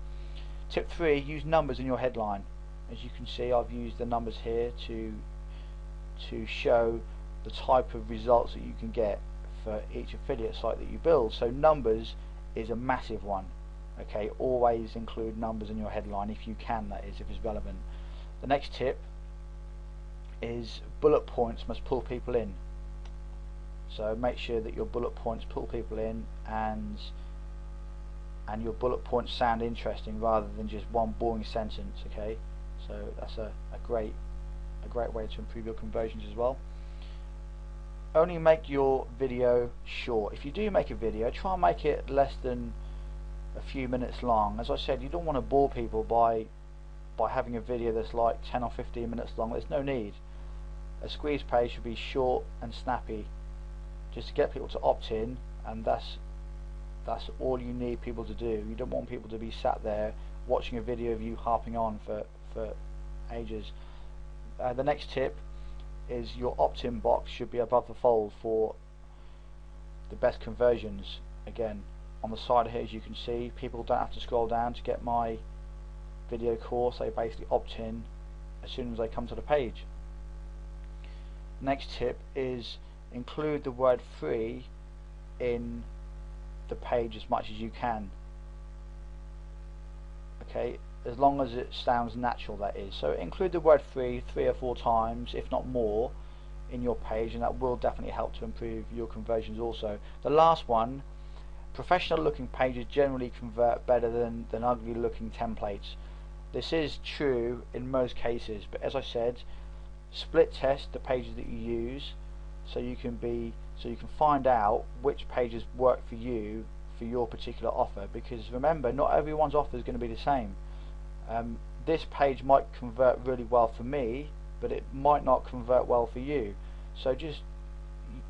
Tip 3, use numbers in your headline. As you can see, I've used the numbers here to show the type of results that you can get for each affiliate site that you build. So numbers is a massive one. Okay, always include numbers in your headline if you can, that is, if it's relevant. The next tip is bullet points must pull people in. So make sure that your bullet points pull people in, and your bullet points sound interesting rather than just one boring sentence. Okay, so that's a great way to improve your conversions as well. Only make your video short. If you do make a video, try and make it less than a few minutes long. As I said, you don't want to bore people by having a video that's like 10 or 15 minutes long. There's no need. A squeeze page should be short and snappy, just to get people to opt in, and that's all you need people to do. You don't want people to be sat there watching a video of you harping on for ages. The next tip is your opt-in box should be above the fold for the best conversions. Again, on the side here, as you can see, people don't have to scroll down to get my video course. They basically opt in as soon as they come to the page. Next tip is include the word free in the page as much as you can. Okay, as long as it sounds natural, that is. So include the word free 3 or 4 times, if not more, in your page, and that will definitely help to improve your conversions also. The last one, professional looking pages generally convert better than ugly looking templates. This is true in most cases, but as I said, split test the pages that you use so you can find out which pages work for you for your particular offer, because remember, not everyone's offer is going to be the same. This page might convert really well for me, but it might not convert well for you. So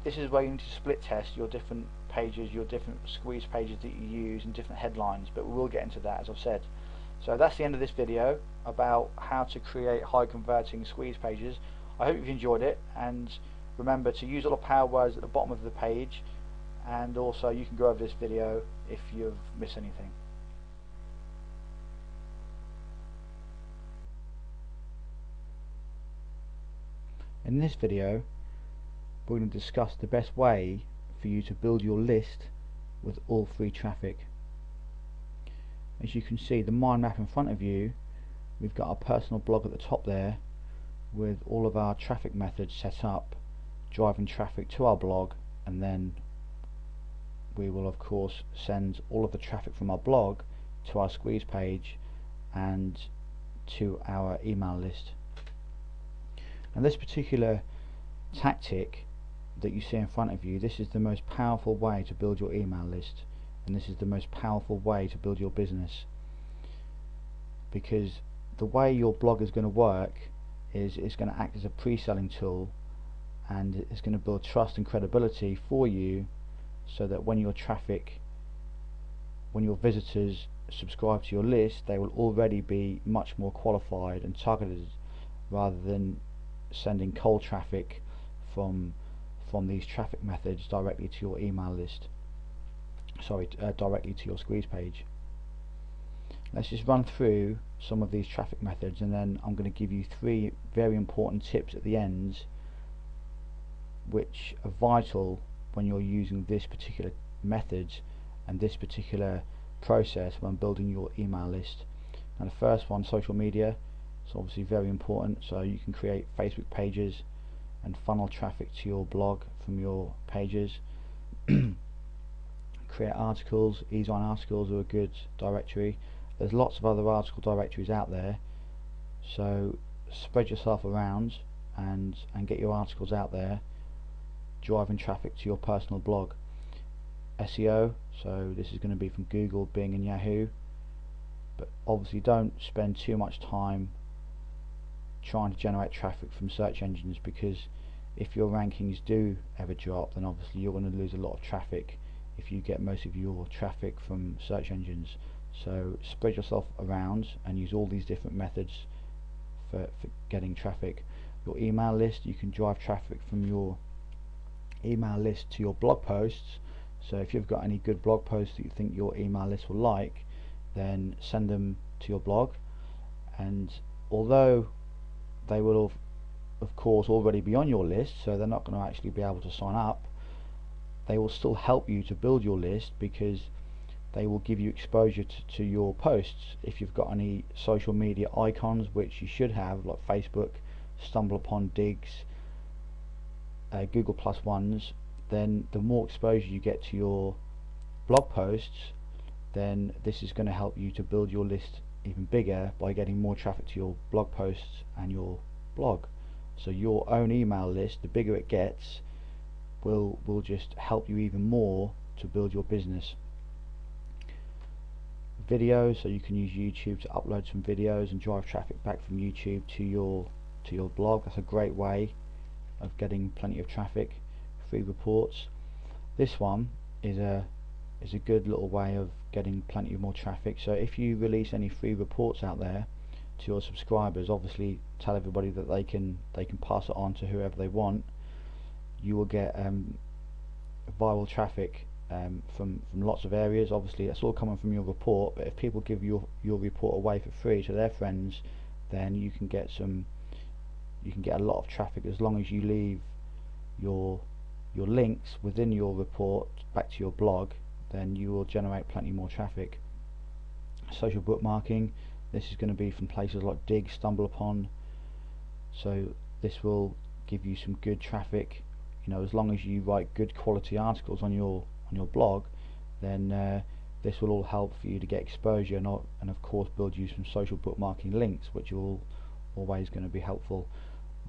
this is where you need to split test your different pages, your different squeeze pages that you use, and different headlines, but we will get into that, as I've said. So that's the end of this video about how to create high converting squeeze pages. I hope you've enjoyed it, and remember to use all the power words at the bottom of the page, and also you can go over this video if you've missed anything. In this video, we're going to discuss the best way for you to build your list with all free traffic. As you can see, the mind map in front of you, we've got our personal blog at the top there with all of our traffic methods set up, driving traffic to our blog, and then we will of course send all of the traffic from our blog to our squeeze page and to our email list. And this particular tactic that you see in front of you, this is the most powerful way to build your email list, and this is the most powerful way to build your business, because the way your blog is going to work is it's going to act as a pre-selling tool, and it's going to build trust and credibility for you, so that when your visitors subscribe to your list, they will already be much more qualified and targeted, rather than sending cold traffic from these traffic methods directly to your email list, directly to your squeeze page. Let's just run through some of these traffic methods, and then I'm going to give you 3 very important tips at the end which are vital when you're using this particular method and this particular process when building your email list. Now the first one, social media. It's obviously very important, so you can create Facebook pages and funnel traffic to your blog from your pages. create articles. Easyline articles are a good directory. There's lots of other article directories out there, so spread yourself around and get your articles out there, driving traffic to your personal blog. SEO, so this is going to be from Google, Bing and Yahoo, but obviously don't spend too much time trying to generate traffic from search engines, because if your rankings do ever drop, then obviously you're going to lose a lot of traffic if you get most of your traffic from search engines. So spread yourself around and use all these different methods for getting traffic. Your email list, you can drive traffic from your email list to your blog posts. So if you've got any good blog posts that you think your email list will like, then send them to your blog, and although they will of course already be on your list, so they're not going to actually be able to sign up, they will still help you to build your list, because they will give you exposure to your posts. If you've got any social media icons, which you should have, like Facebook, StumbleUpon, Digs, Google Plus ones, then the more exposure you get to your blog posts, then this is going to help you to build your list even bigger by getting more traffic to your blog posts and your blog. So your own email list, the bigger it gets, will just help you even more to build your business. Videos, so you can use YouTube to upload some videos and drive traffic back from YouTube to your blog. That's a great way of getting plenty of traffic. Free reports. This one is a good little way of getting plenty more traffic. So if you release any free reports out there to your subscribers, obviously tell everybody that they can pass it on to whoever they want. You will get viral traffic from lots of areas. Obviously that's all coming from your report, but if people give your report away for free to their friends, then you can get a lot of traffic, as long as you leave your links within your report back to your blog, then you will generate plenty more traffic. Social bookmarking, this is going to be from places like Dig, StumbleUpon, so this will give you some good traffic. You know, as long as you write good quality articles on your blog, then this will all help for you to get exposure, and of course build you some social bookmarking links, which are always going to be helpful.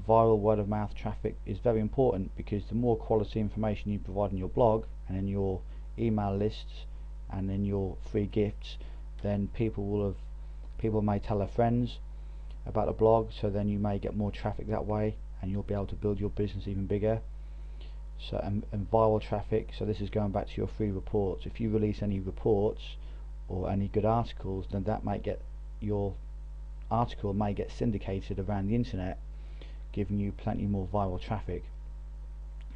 Viral word of mouth traffic is very important, because the more quality information you provide in your blog and in your email lists and in your free gifts, then people may tell their friends about the blog, so then you may get more traffic that way, and you'll be able to build your business even bigger. So and viral traffic, so this is going back to your free reports. If you release any reports or any good articles, then that might get your article may get syndicated around the internet, giving you plenty more viral traffic.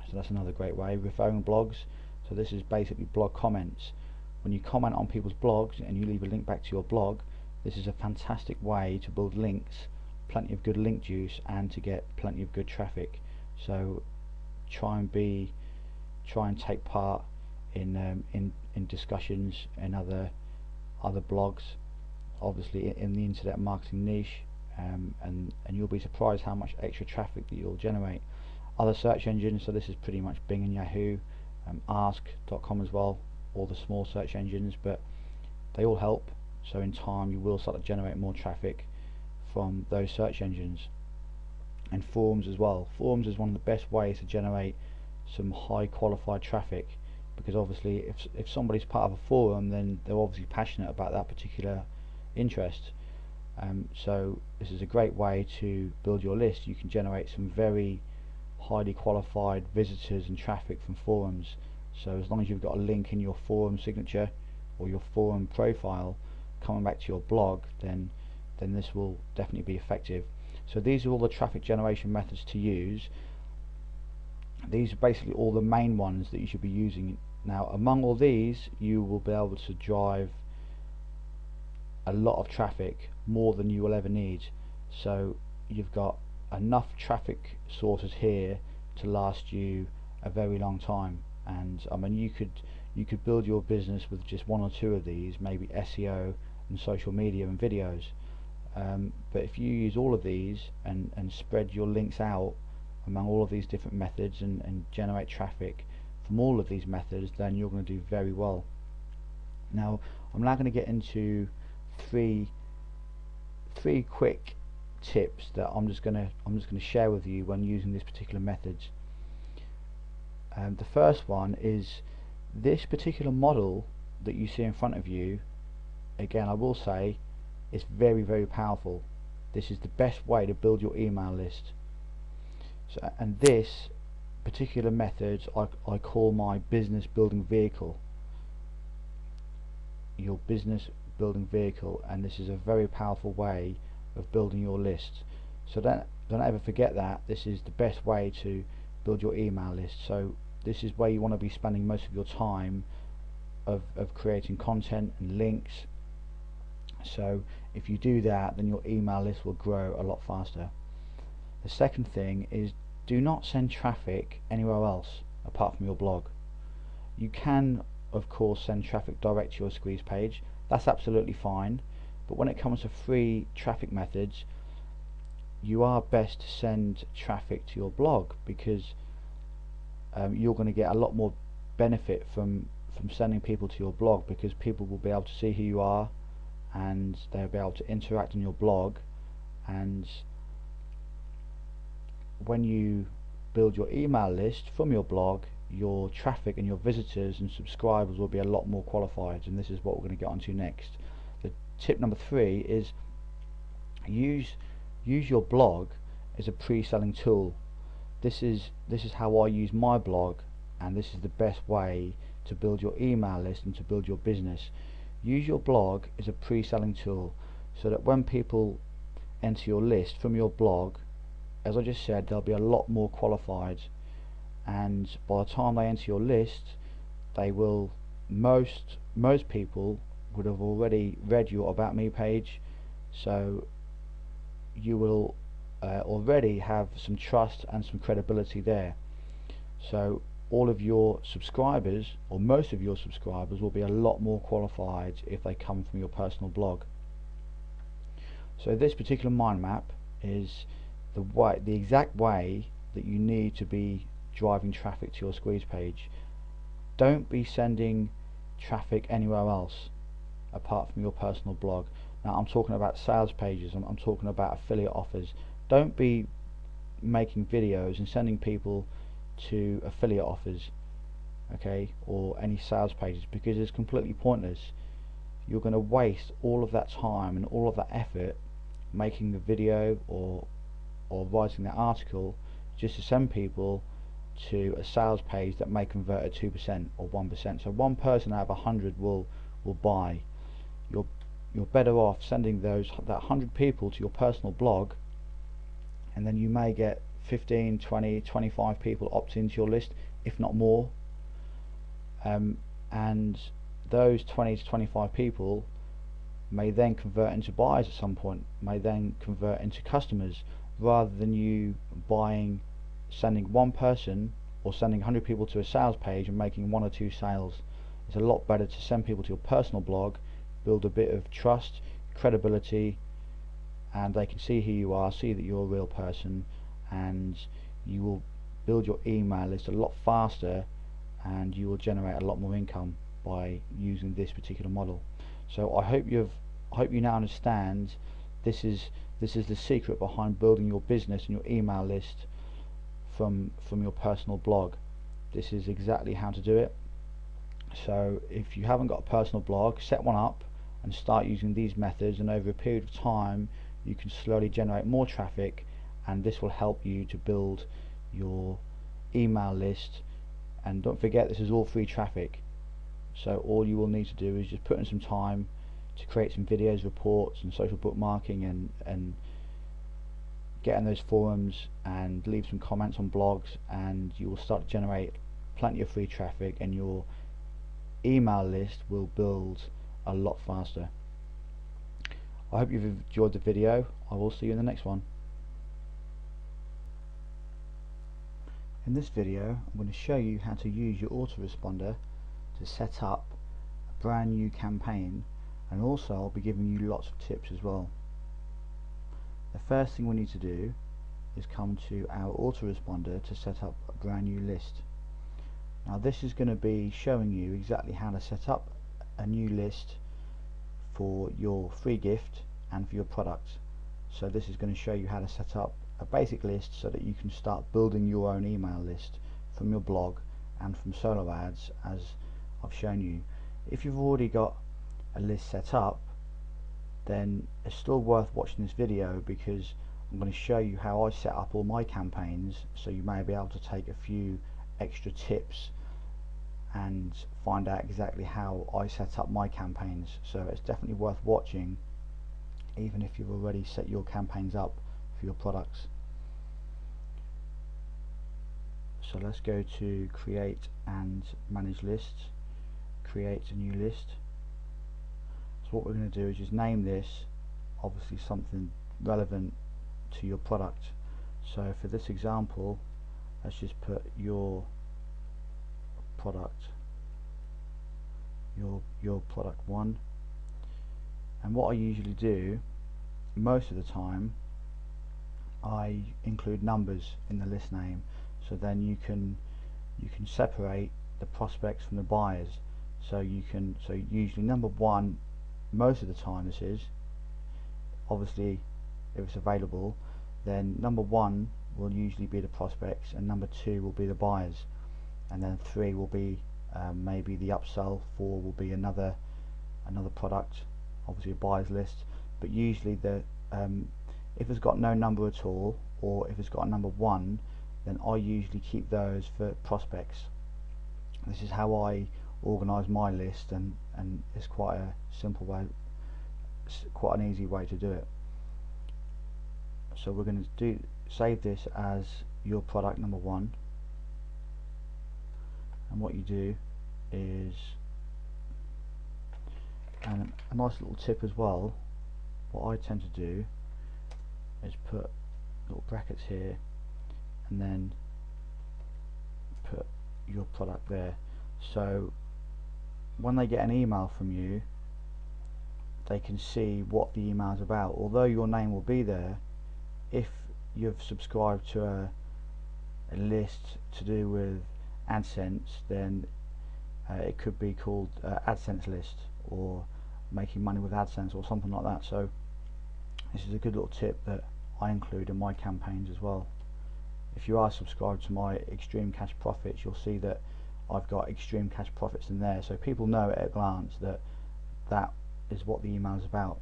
So that's another great way. Referring blogs, so this is basically blog comments. When you comment on people's blogs and you leave a link back to your blog, this is a fantastic way to build links, plenty of good link juice, and to get plenty of good traffic. So try and take part in discussions and other blogs, obviously in the internet marketing niche, and you'll be surprised how much extra traffic that you'll generate. Other search engines, so this is pretty much Bing and Yahoo, ask.com as well, all the small search engines, but they all help. So in time you will start to generate more traffic from those search engines. And forums as well. Forums is one of the best ways to generate some high qualified traffic, because obviously if somebody's part of a forum, then they're obviously passionate about that particular interest. So this is a great way to build your list. You can generate some very highly qualified visitors and traffic from forums. So as long as you've got a link in your forum signature or your forum profile coming back to your blog, then this will definitely be effective. So these are all the traffic generation methods to use. These are basically all the main ones that you should be using. Now among all these, you will be able to drive a lot of traffic, more than you will ever need. So you've got enough traffic sources here to last you a very long time. And I mean, you could build your business with just one or two of these, maybe SEO and social media and videos. But if you use all of these and spread your links out among all of these different methods and generate traffic from all of these methods, then you're going to do very well. Now I'm now going to get into three quick tips that I'm just going to share with you when using this particular methods. The first one is this particular model that you see in front of you. Again, I will say it's very, very powerful. This is the best way to build your email list. So, and this particular method I call my business building vehicle. Your business building vehicle, and this is a very powerful way of building your list. So don't ever forget that this is the best way to build your email list. So this is where you want to be spending most of your time of creating content and links. So if you do that, then your email list will grow a lot faster. The second thing is, do not send traffic anywhere else apart from your blog. You can of course send traffic direct to your squeeze page, that's absolutely fine, but when it comes to free traffic methods, you are best to send traffic to your blog, because you're going to get a lot more benefit from sending people to your blog, because people will be able to see who you are and they'll be able to interact in your blog. And when you build your email list from your blog, your traffic and your visitors and subscribers will be a lot more qualified, and this is what we're going to get onto next. The tip number 3 is use your blog as a pre-selling tool. This is how I use my blog, and this is the best way to build your email list and to build your business. Use your blog as a pre-selling tool, so that when people enter your list from your blog, as I just said, they'll be a lot more qualified, and by the time they enter your list, they will most people would have already read your About Me page, so you will already have some trust and some credibility there. So all of your subscribers, or most of your subscribers, will be a lot more qualified if they come from your personal blog. So this particular mind map is the exact way that you need to be driving traffic to your squeeze page. Don't be sending traffic anywhere else apart from your personal blog. Now I'm talking about sales pages, I'm talking about affiliate offers. Don't be making videos and sending people to affiliate offers, okay, or any sales pages, because it's completely pointless. You're going to waste all of that time and all of that effort making the video or writing that article just to send people to a sales page that may convert at 2% or 1%. So one person out of 100 will buy. You're better off sending that 100 people to your personal blog, and then you may get 15, 20, 25 people opt into your list, if not more, and those 20 to 25 people may then convert into buyers at some point, may then convert into customers, rather than you sending one person or sending 100 people to a sales page and making 1 or 2 sales. It's a lot better to send people to your personal blog, build a bit of trust, credibility, and they can see who you are, see that you're a real person, and you will build your email list a lot faster, and you will generate a lot more income by using this particular model. So I hope you now understand this is the secret behind building your business and your email list from your personal blog. This is exactly how to do it. So if you haven't got a personal blog, set one up and start using these methods, and over a period of time you can slowly generate more traffic, and this will help you to build your email list. And don't forget, this is all free traffic, so all you will need to do is just put in some time to create some videos, reports and social bookmarking, and get in those forums and leave some comments on blogs, and you will start to generate plenty of free traffic, and your email list will build a lot faster. I hope you've enjoyed the video. I will see you in the next one. In this video I'm going to show you how to use your autoresponder to set up a brand new campaign, and also I'll be giving you lots of tips as well. The first thing we need to do is come to our autoresponder to set up a brand new list. Now this is going to be showing you exactly how to set up a new list for your free gift and for your product. So this is going to show you how to set up a basic list so that you can start building your own email list from your blog and from solo ads, as I've shown you. If you've already got a list set up, then it's still worth watching this video, because I'm going to show you how I set up all my campaigns, so you may be able to take a few extra tips and find out exactly how I set up my campaigns. So it's definitely worth watching, even if you've already set your campaigns up for your products. So let's go to create and manage lists, create a new list. So what we're going to do is just name this obviously something relevant to your product. So for this example, let's just put your product, your product 1. And what I usually do most of the time, I include numbers in the list name, so then you can separate the prospects from the buyers. So usually number 1, most of the time this is, obviously if it's available, then number 1 will usually be the prospects, and number 2 will be the buyers, and then 3 will be maybe the upsell, 4 will be another product, obviously a buyers list. But usually if it's got no number at all, or if it's got a number 1, then I usually keep those for prospects. This is how I organise my list, and it's quite a simple way, quite an easy way to do it. So we're going to save this as your product number 1, and what you do is, and a nice little tip as well, what I tend to do is put little brackets here and then put your product there, so when they get an email from you, they can see what the email is about. Although your name will be there, if you've subscribed to a list to do with AdSense, then it could be called AdSense list, or making money with AdSense, or something like that. So this is a good little tip that I include in my campaigns as well. If you are subscribed to my Extreme Cash Profits, you'll see that I've got Extreme Cash Profits in there, so people know at a glance that that is what the email is about.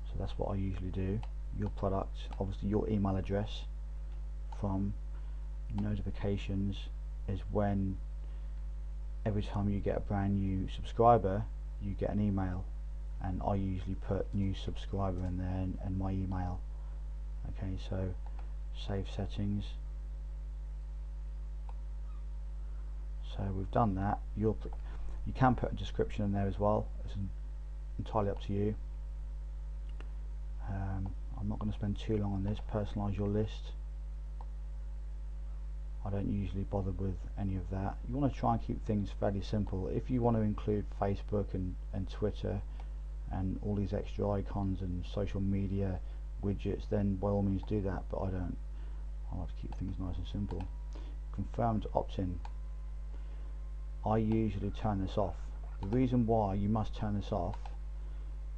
So that's what I usually do. Your product, obviously your email address from notifications is when every time you get a brand new subscriber, you get an email, and I usually put new subscriber in there and my email. Okay, so save settings. So we've done that. You can put a description in there as well. It's entirely up to you. I'm not going to spend too long on this. Personalise your list. I don't usually bother with any of that. You want to try and keep things fairly simple. If you want to include Facebook and Twitter and all these extra icons and social media widgets, then by all means do that, but I don't. I like to keep things nice and simple. Confirmed opt-in. I usually turn this off. The reason why you must turn this off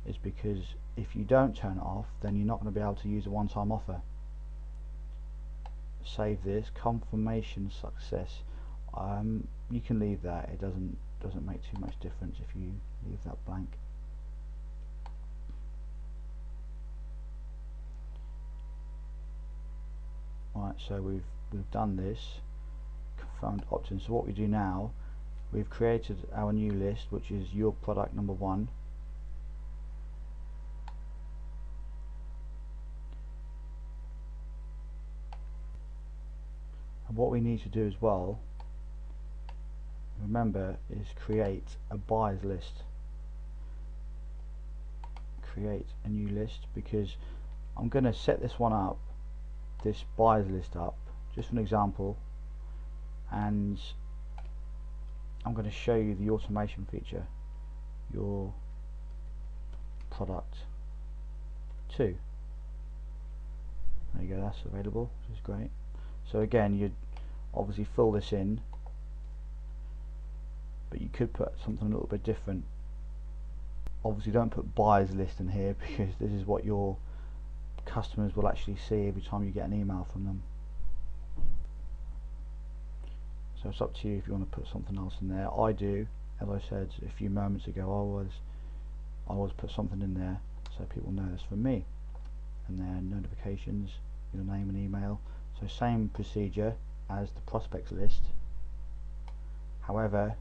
is because if you don't turn it off, then you're not going to be able to use a one-time offer. Save this. Confirmation success. You can leave that. It doesn't make too much difference if you leave that blank. Right, so we've done this. Confirmed opt-in. So what we do now, we've created our new list, which is your product number 1. And what we need to do as well, remember, is create a buyers list. Create a new list, because I'm going to set this one up, this buyers list up, just for an example, and I'm going to show you the automation feature. Your product 2. There you go, that's available, which is great. So again, you'd obviously fill this in but you could put something a little bit different. Obviously don't put buyers list in here because this is what your customers will actually see every time you get an email from them. So it's up to you if you want to put something else in there. I do, as I said a few moments ago, I always put something in there so people know it's from me. And then notifications, your name and email. So same procedure as the prospects list. However,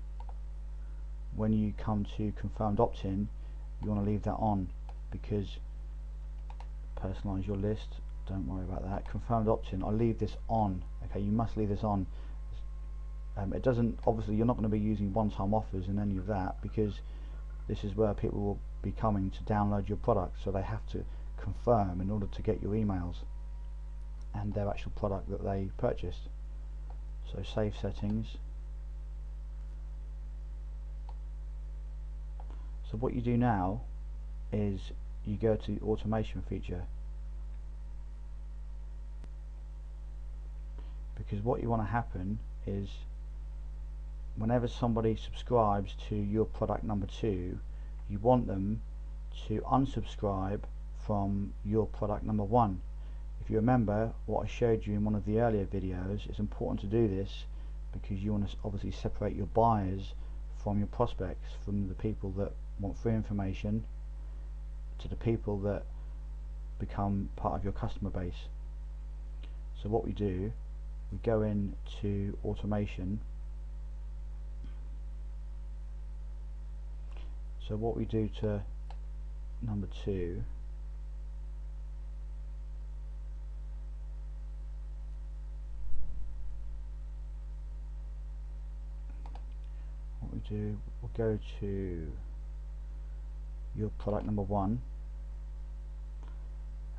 when you come to confirmed opt-in, you want to leave that on, because personalize your list, don't worry about that. Confirmed opt-in, I'll leave this on. Okay, you must leave this on. It doesn't, obviously you're not going to be using one-time offers and any of that, because this is where people will be coming to download your product, so they have to confirm in order to get your emails and their actual product that they purchased. So save settings. So what you do now is you go to the automation feature, because what you want to happen is whenever somebody subscribes to your product number 2, you want them to unsubscribe from your product number 1. If you remember what I showed you in one of the earlier videos, it's important to do this because you want to obviously separate your buyers from your prospects, from the people that want free information to the people that become part of your customer base. So what we do, we go into automation. So what we do to number 2, we'll go to your product number 1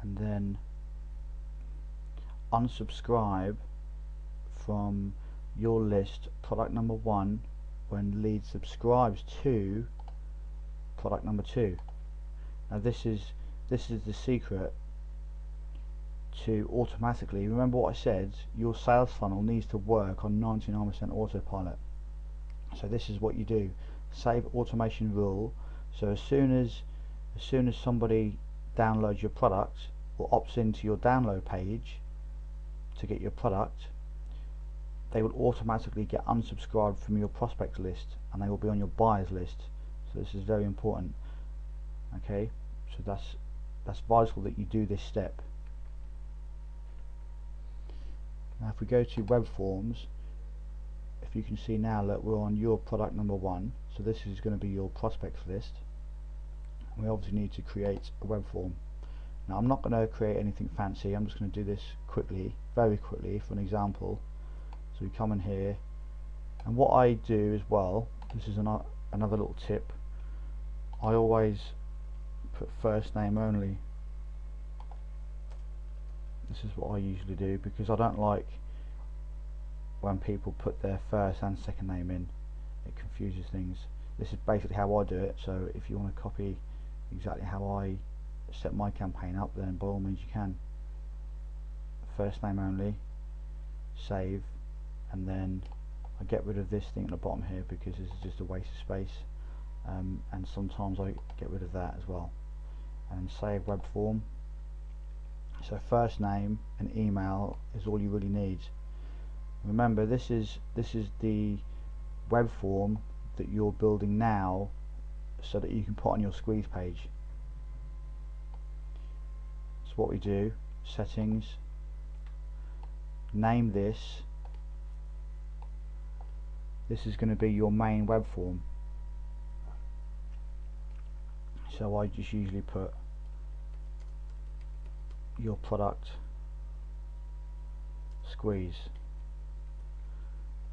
and then unsubscribe from your list product number 1 when lead subscribes to product number 2. Now this is the secret to automatically, remember what I said, your sales funnel needs to work on 99% autopilot. So this is what you do, save automation rule. So as soon as somebody downloads your product or opts into your download page to get your product, they will automatically get unsubscribed from your prospect list and they will be on your buyers list. So this is very important. Okay, so that's vital that you do this step. Now if we go to web forms, if you can see now that we're on your product number 1, so this is going to be your prospects list. We obviously need to create a web form. Now I'm not going to create anything fancy, I'm just going to do this quickly, very quickly, for an example. So we come in here, and what I do as well, this is another little tip, I always put first name only. This is what I usually do because I don't like when people put their first and second name in. It confuses things. This is basically how I do it, so if you want to copy exactly how I set my campaign up, then by all means you can. First name only, save, and then I get rid of this thing at the bottom here because this is just a waste of space, and sometimes I get rid of that as well. And save web form. So first name and email is all you really need. Remember, this is the web form that you're building now so that you can put on your squeeze page. So what we do, settings, name this is going to be your main web form. So I just usually put your product squeeze,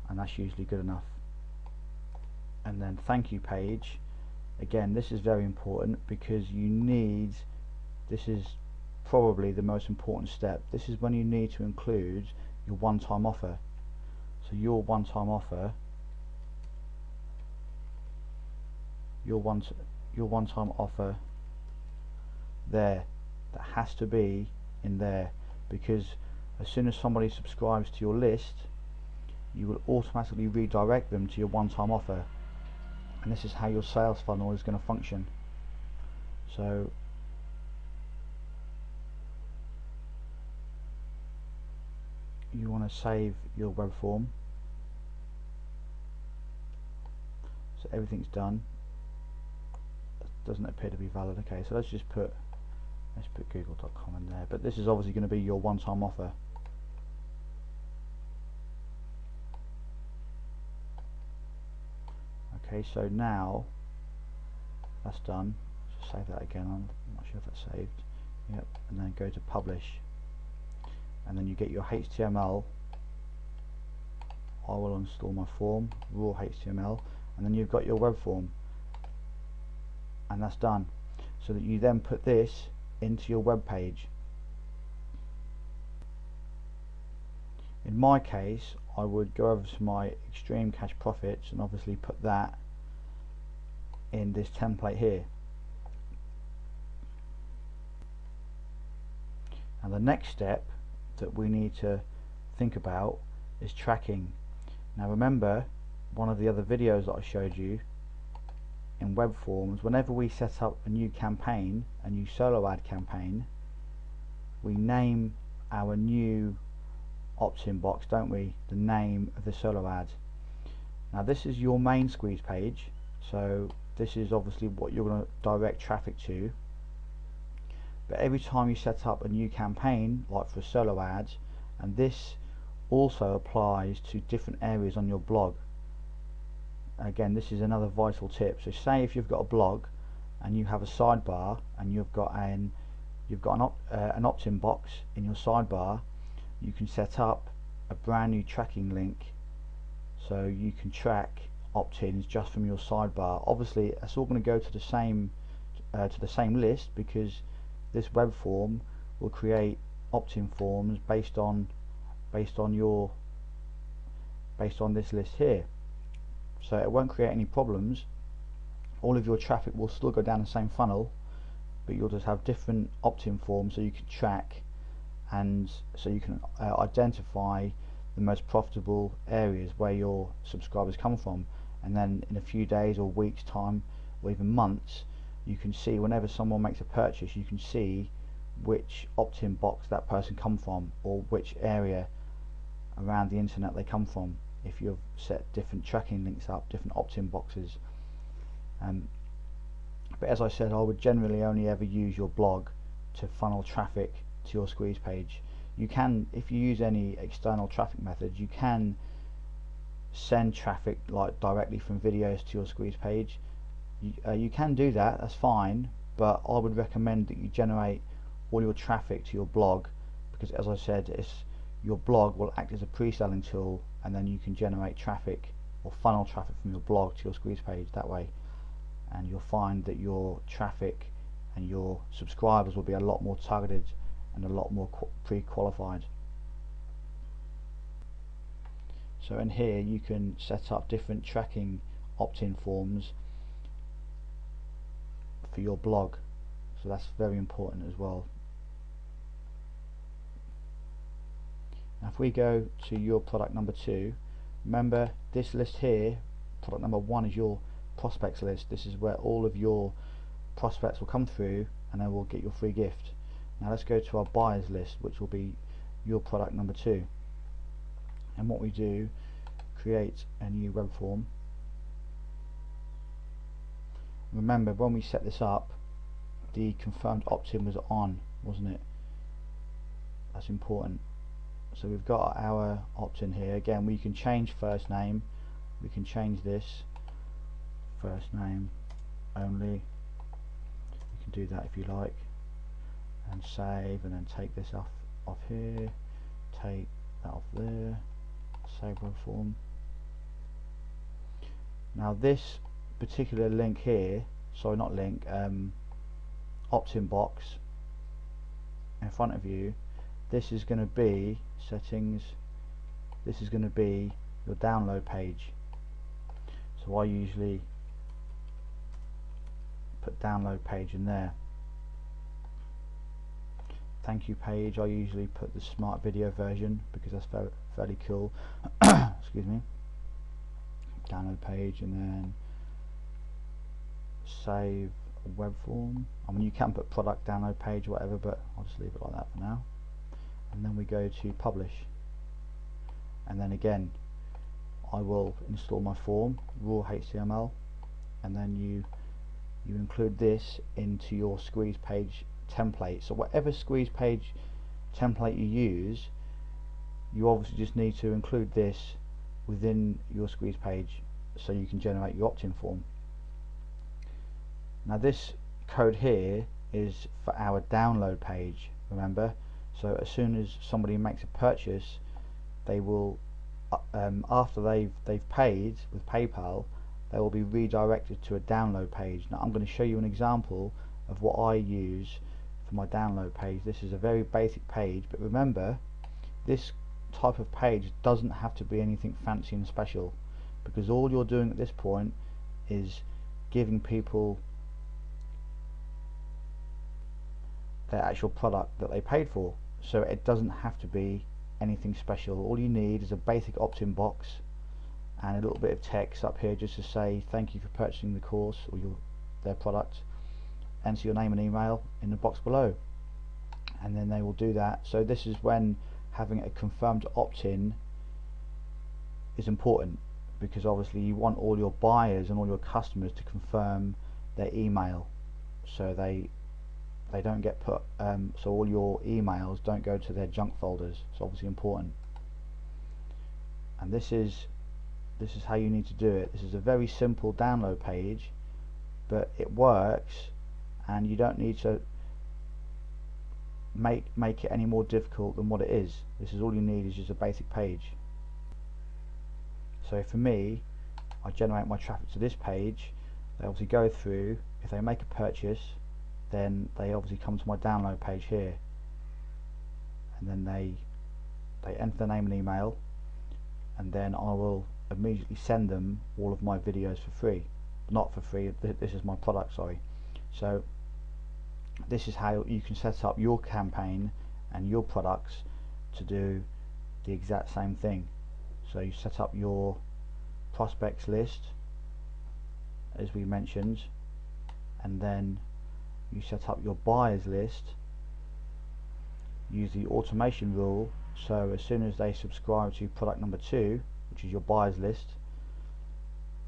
and that's usually good enough. And then thank you page, again this is very important because you need, this is probably the most important step, this is when you need to include your one-time offer. So your one-time offer, your one-time offer there, that has to be in there, because as soon as somebody subscribes to your list you will automatically redirect them to your one-time offer. and this is how your sales funnel is going to function. So you want to save your web form. So everything's done. It doesn't appear to be valid. Okay, so let's put google.com in there, but this is obviously going to be your one-time offer. Okay, so now that's done. Just save that again. I'm not sure if that's saved. Yep, and then go to publish, and then you get your HTML. I will install my form, raw HTML, and then you've got your web form, and that's done. So that you then put this into your web page. In my case, I would go over to my Extreme Cash Profits and obviously put that in this template here. And the next step that we need to think about is tracking. Now remember, one of the other videos that I showed you, in web forms, whenever we set up a new campaign, a new solo ad campaign, we name our new opt-in box, don't we? The name of the solo ad. Now this is your main squeeze page, so this is obviously what you're going to direct traffic to. But every time you set up a new campaign, like for solo ads, and this also applies to different areas on your blog. Again, this is another vital tip. So say if you've got a blog and you have a sidebar and you've got an opt-in box in your sidebar, you can set up a brand new tracking link so you can track opt-ins just from your sidebar. Obviously it's all going to go to the same list, because this web form will create opt-in forms based on this list here. So it won't create any problems. All of your traffic will still go down the same funnel, but you'll just have different opt-in forms so you can track, and so you can identify the most profitable areas where your subscribers come from. And then in a few days or weeks time, or even months, you can see whenever someone makes a purchase, you can see which opt-in box that person come from, or which area around the internet they come from, if you've set different tracking links up, different opt-in boxes. But as I said, I would generally only ever use your blog to funnel traffic to your squeeze page. You can, if you use any external traffic methods, you can send traffic like directly from videos to your squeeze page. You can do that, that's fine, but I would recommend that you generate all your traffic to your blog, because as I said, your blog will act as a pre-selling tool, and then you can generate traffic or funnel traffic from your blog to your squeeze page that way, and you'll find that your traffic and your subscribers will be a lot more targeted and a lot more pre-qualified. So in here you can set up different tracking opt-in forms for your blog, so that's very important as well. Now if we go to your product number 2, remember this list here, product number 1 is your prospects list. This is where all of your prospects will come through, and then we'll get your free gift. Now let's go to our buyers list, which will be your product number 2. And what we do, create a new web form. Remember, when we set this up, the confirmed opt-in was on, wasn't it? That's important. So we've got our opt-in here. Again, we can change first name. We can change this first name only. You can do that if you like, and save, and then take this off here, take that off there, save web form. Now this particular link here, sorry, not link, opt-in box in front of you, this is going to be settings, this is going to be your download page. So I usually put download page in there. Thank you page, I usually put the smart video version because that's fairly cool. Excuse me. Download page, and then save a web form. I mean, you can put product download page or whatever, but I'll just leave it like that for now. And then we go to publish, and then again I will install my form, raw HTML, and then you include this into your squeeze page template. So whatever squeeze page template you use, you obviously just need to include this within your squeeze page so you can generate your opt-in form. Now this code here is for our download page, remember. So as soon as somebody makes a purchase, they will after they've paid with PayPal, they will be redirected to a download page. Now I'm going to show you an example of what I use for my download page. This is a very basic page, but remember, this type of page doesn't have to be anything fancy and special, because all you're doing at this point is giving people their actual product that they paid for. So it doesn't have to be anything special. All you need is a basic opt-in box and a little bit of text up here just to say thank you for purchasing the course or their product. Enter your name and email in the box below, and then they will do that. So this is when having a confirmed opt-in is important, because obviously you want all your buyers and all your customers to confirm their email, so they don't get put so all your emails don't go to their junk folders. It's obviously important, and this is how you need to do it. This is a very simple download page, but it works, and you don't need to make it any more difficult than what it is. This is all you need, is just a basic page. So for me, I generate my traffic to this page. They obviously go through. If they make a purchase, then they obviously come to my download page here, and then they enter their name and email, and then I will immediately send them all of my videos for free. Not for free, this is my product, sorry. So this is how you can set up your campaign and your products to do the exact same thing. So you set up your prospects list, as we mentioned, and then you set up your buyers list. Use the automation rule, so as soon as they subscribe to product number 2, which is your buyers list,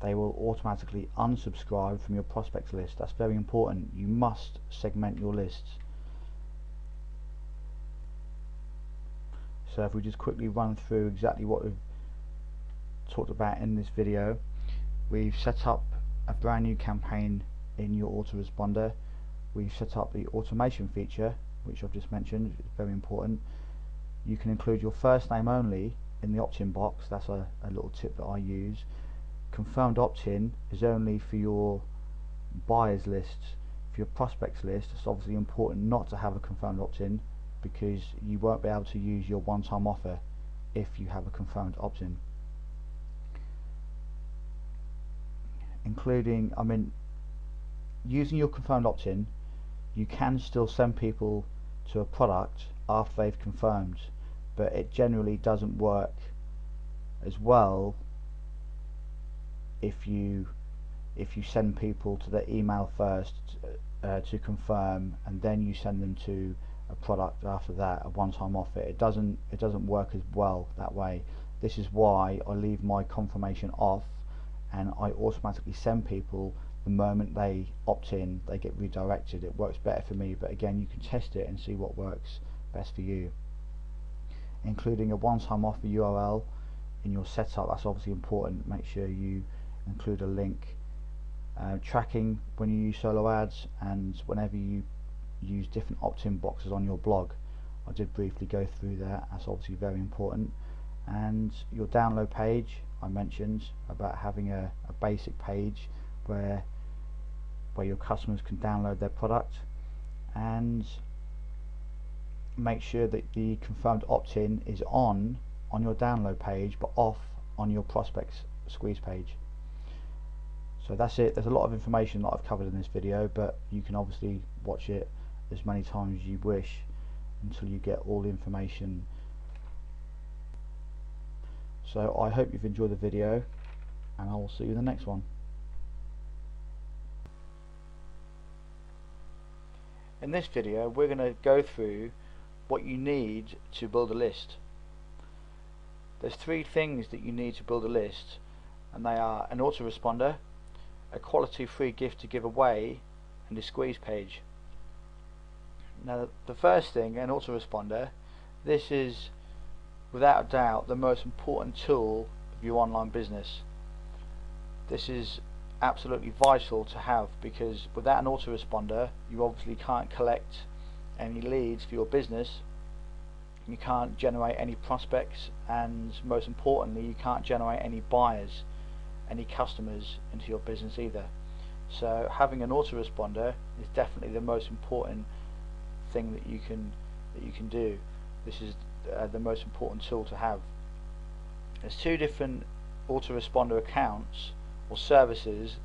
they will automatically unsubscribe from your prospects list. That's very important. You must segment your lists. So if we just quickly run through exactly what we've talked about in this video, we've set up a brand new campaign in your autoresponder. We've set up the automation feature, which I've just mentioned, is very important. You can include your first name only in the opt-in box. That's a little tip that I use. Confirmed opt-in is only for your buyers lists. For your prospects list, it's obviously important not to have a confirmed opt-in, because you won't be able to use your one-time offer if you have a confirmed opt-in. Including, I mean, using your confirmed opt-in, you can still send people to a product after they've confirmed, but it generally doesn't work as well if you send people to their email first to confirm, and then you send them to a product after that, a one-time offer. It doesn't work as well that way. This is why I leave my confirmation off, and I automatically send people the moment they opt in. They get redirected. It works better for me, but again, you can test it and see what works best for you. Including a one-time offer URL in your setup, that's obviously important. Make sure you include a link. Tracking when you use solo ads, and whenever you use different opt-in boxes on your blog. I did briefly go through that. That's obviously very important. And your download page, I mentioned about having a basic page where your customers can download their product, and make sure that the confirmed opt-in is on your download page but off on your prospects squeeze page. So that's it. There's a lot of information that I've covered in this video, but you can obviously watch it as many times as you wish until you get all the information. So I hope you've enjoyed the video, and I will see you in the next one. In this video we're going to go through what you need to build a list. There's three things that you need to build a list, and they are an autoresponder, a quality free gift to give away, and a squeeze page. Now the first thing, an autoresponder, this is without a doubt the most important tool of your online business. This is absolutely vital to have, because without an autoresponder you obviously can't collect any leads for your business, you can't generate any prospects, and most importantly you can't generate any buyers, any customers into your business either. So having an autoresponder is definitely the most important thing that you can do. This is the most important tool to have. There's two different autoresponder accounts or services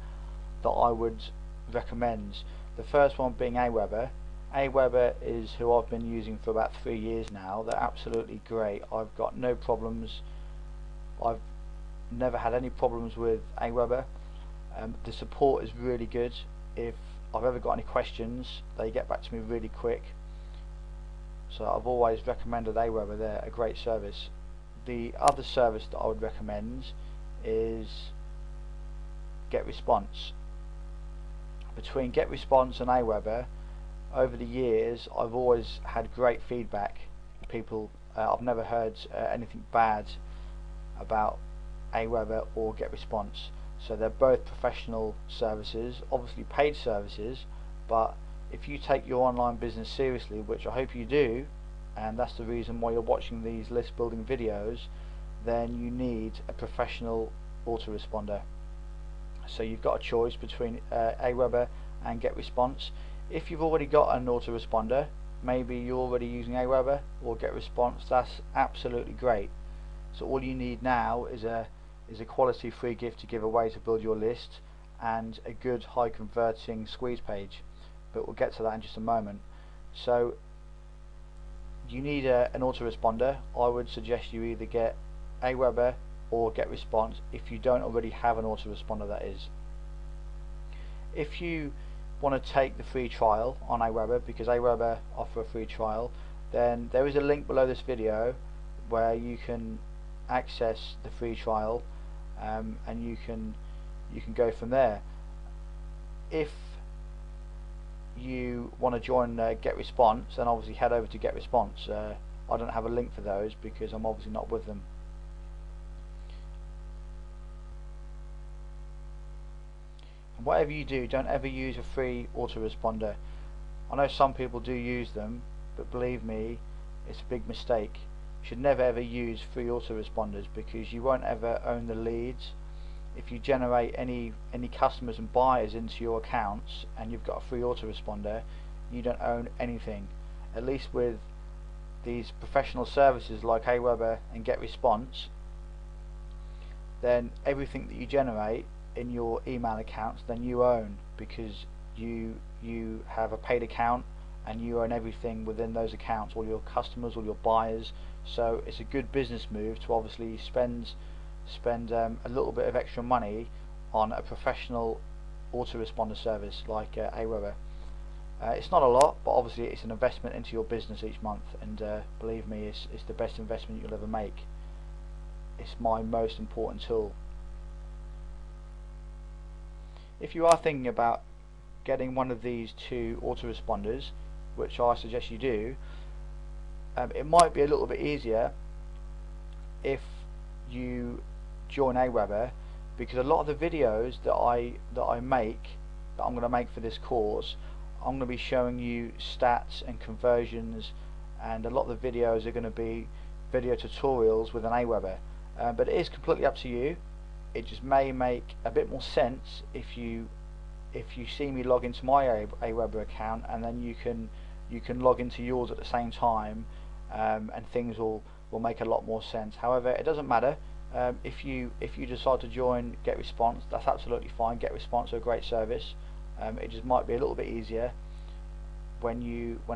that I would recommend. The first one being Aweber. Aweber is who I've been using for about 3 years now. They're absolutely great. I've got no problems. I've never had any problems with Aweber. The support is really good. If I've ever got any questions, they get back to me really quick. So I've always recommended Aweber. They're a great service. The other service that I would recommend is GetResponse. Between GetResponse and Aweber, over the years I've always had great feedback. People, I've never heard anything bad about Aweber or GetResponse. So they're both professional services, obviously paid services, but if you take your online business seriously, which I hope you do, and that's the reason why you're watching these list building videos, then you need a professional autoresponder. So you've got a choice between Aweber and GetResponse. If you've already got an autoresponder, maybe you're already using Aweber or GetResponse, that's absolutely great. So all you need now is a quality free gift to give away to build your list, and a good high converting squeeze page, but we'll get to that in just a moment. So you need an autoresponder. I would suggest you either get Aweber or GetResponse if you don't already have an autoresponder, that is. If you want to take the free trial on Aweber, because Aweber offer a free trial, then there is a link below this video where you can access the free trial, and you can go from there. If you want to join GetResponse, then obviously head over to GetResponse. I don't have a link for those because I'm obviously not with them. And whatever you do, don't ever use a free autoresponder. I know some people do use them, but believe me, it's a big mistake. You should never ever use free autoresponders, because you won't ever own the leads. If you generate any customers and buyers into your accounts and you've got a free autoresponder, you don't own anything. At least with these professional services like Aweber and GetResponse, then everything that you generate in your email accounts, then you own, because you have a paid account and you own everything within those accounts, all your customers, all your buyers. So it's a good business move to obviously spend a little bit of extra money on a professional autoresponder service like Aweber. It's not a lot, but obviously it's an investment into your business each month, and believe me, it's the best investment you'll ever make. It's my most important tool. If you are thinking about getting one of these two autoresponders, which I suggest you do, it might be a little bit easier if you join Aweber, because a lot of the videos that I make, that I'm going to make for this course, I'm going to be showing you stats and conversions, and a lot of the videos are going to be video tutorials with an Aweber. But it is completely up to you. It just may make a bit more sense if you see me log into my Aweber account, and then you can log into yours at the same time, and things will make a lot more sense. However, it doesn't matter. If you decide to join GetResponse, that's absolutely fine. GetResponse are a great service. It just might be a little bit easier when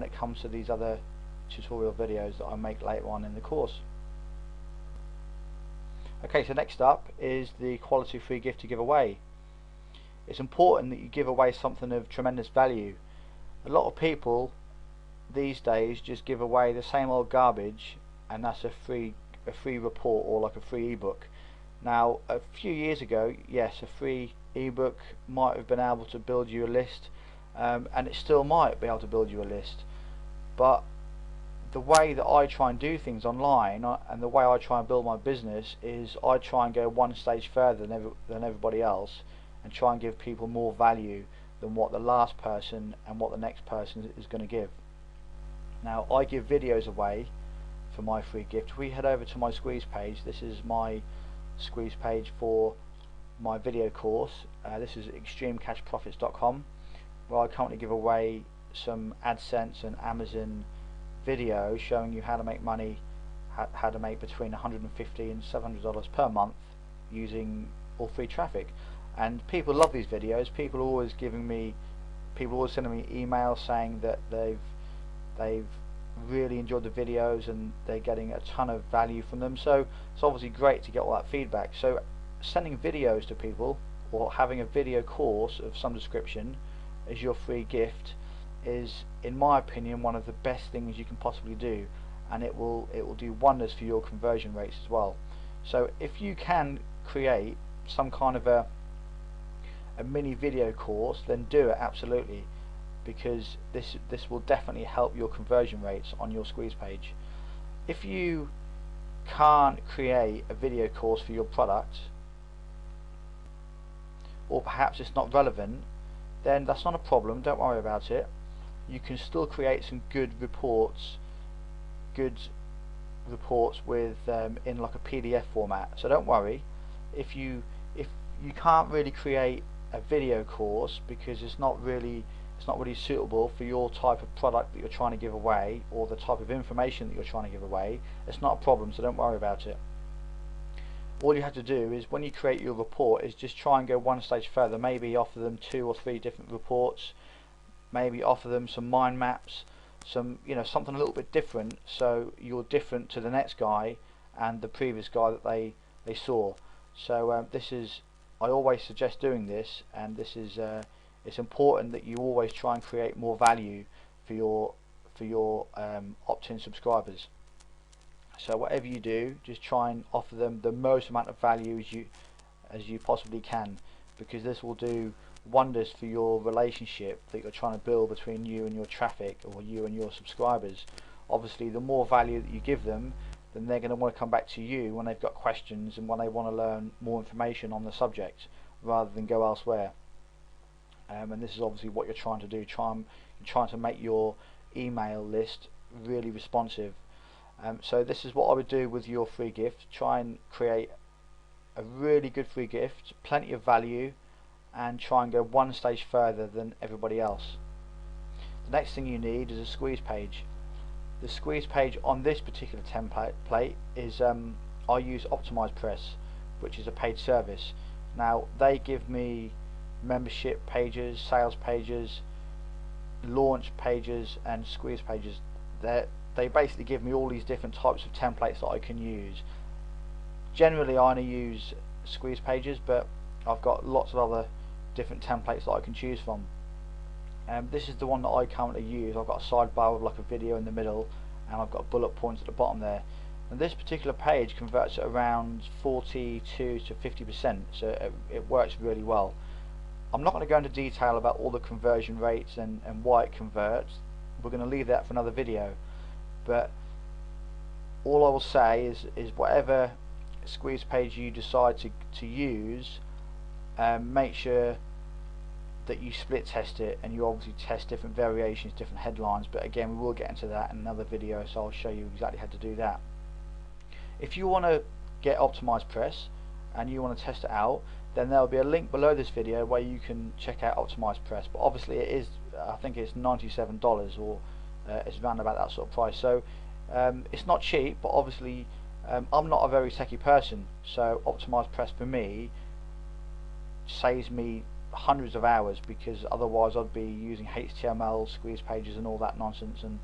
it comes to these other tutorial videos that I make later on in the course. Okay, so next up is the quality free gift to give away. It's important that you give away something of tremendous value. A lot of people these days just give away the same old garbage, and that's a free report or like a free ebook. Now, a few years ago, yes, a free ebook might have been able to build you a list, and it still might be able to build you a list, but the way that I try and do things online, and the way I try and build my business, is I try and go one stage further than everybody else, and try and give people more value than what the last person and what the next person is going to give. Now, I give videos away for my free gift. If we head over to my squeeze page, this is my squeeze page for my video course. This is extremecashprofits.com, where I currently give away some AdSense and Amazon videos showing you how to make money, how to make between $150 and $700 per month using all free traffic. And people love these videos. People are always sending me emails saying that they've really enjoyed the videos and they're getting a ton of value from them. So it's obviously great to get all that feedback. So sending videos to people, or having a video course of some description as your free gift, is, in my opinion, one of the best things you can possibly do, and it will do wonders for your conversion rates as well. So if you can create some kind of a mini video course, then do it, absolutely, because this will definitely help your conversion rates on your squeeze page. If you can't create a video course for your product, or perhaps it's not relevant, then that's not a problem, don't worry about it. You can still create some good reports with in like a PDF format. So don't worry if you can't really create a video course because it's not really suitable for your type of product that you're trying to give away, or the type of information that you're trying to give away. It's not a problem, so don't worry about it. All you have to do is, when you create your report, is just try and go one stage further. Maybe offer them 2 or 3 different reports. Maybe offer them some mind maps, something a little bit different, so you're different to the next guy and the previous guy that they saw. So I always suggest doing this, and this is it's important that you always try and create more value for your opt-in subscribers. So whatever you do, just try and offer them the most amount of value as you possibly can, because this will do wonders for your relationship that you're trying to build between you and your traffic, or you and your subscribers. Obviously, the more value that you give them, then they're going to want to come back to you when they've got questions and when they want to learn more information on the subject, rather than go elsewhere. And this is obviously what you're trying to do. You're trying to make your email list really responsive. So this is what I would do with your free gift. Try and create a really good free gift, plenty of value, and try and go one stage further than everybody else. The next thing you need is a squeeze page. The squeeze page on this particular template is I use OptimizePress, which is a paid service. Now, they give me membership pages, sales pages, launch pages, and squeeze pages. They basically give me all these different types of templates that I can use. Generally, I only use squeeze pages, but I've got lots of other different templates that I can choose from. This is the one that I currently use. I've got a sidebar with like a video in the middle, and I've got bullet points at the bottom there. And this particular page converts at around 42 to 50%, so it works really well. I'm not going to go into detail about all the conversion rates and why it converts. We're going to leave that for another video. But all I will say is whatever squeeze page you decide to use, make sure that you split test it, and you obviously test different variations, different headlines. But again, we will get into that in another video, so I'll show you exactly how to do that. If you want to get OptimizePress and you want to test it out, then there will be a link below this video where you can check out OptimizePress. But obviously it is, I think it's $97, or it's around about that sort of price. So it's not cheap, but obviously I'm not a very techie person, so OptimizePress for me saves me hundreds of hours, because otherwise I'd be using HTML, squeeze pages and all that nonsense, and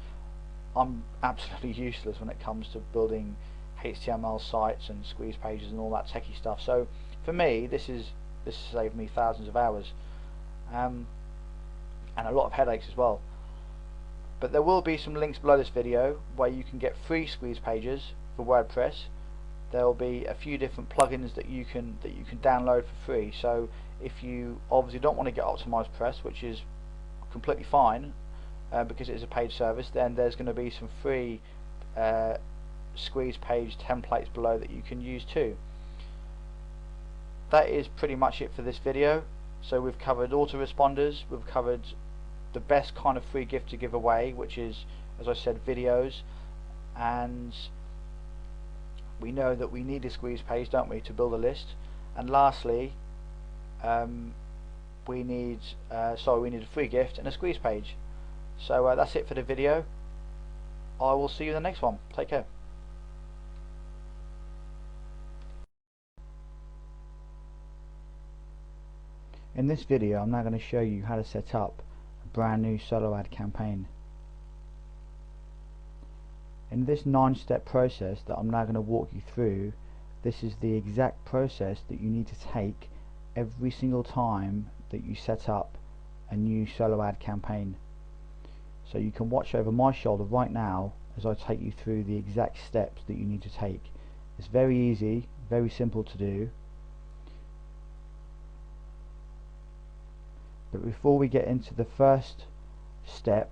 I'm absolutely useless when it comes to building HTML sites and squeeze pages and all that techie stuff. So for me, this saved me thousands of hours, and a lot of headaches as well. But there will be some links below this video where you can get free squeeze pages for WordPress. There will be a few different plugins that you can download for free. So if you obviously don't want to get Optimize Press, which is completely fine because it is a paid service, then there's going to be some free squeeze page templates below that you can use too. That is pretty much it for this video. So we've covered autoresponders, we've covered the best kind of free gift to give away, which is, as I said, videos, and we know that we need a squeeze page, don't we, to build a list. And lastly, we need a free gift and a squeeze page. So that's it for the video. I will see you in the next one. Take care. In this video I'm now going to show you how to set up a brand new solo ad campaign. In this 9-step process that I'm now going to walk you through, this is the exact process that you need to take every single time that you set up a new solo ad campaign. So you can watch over my shoulder right now as I take you through the exact steps that you need to take. It's very easy, very simple to do. But before we get into the first step,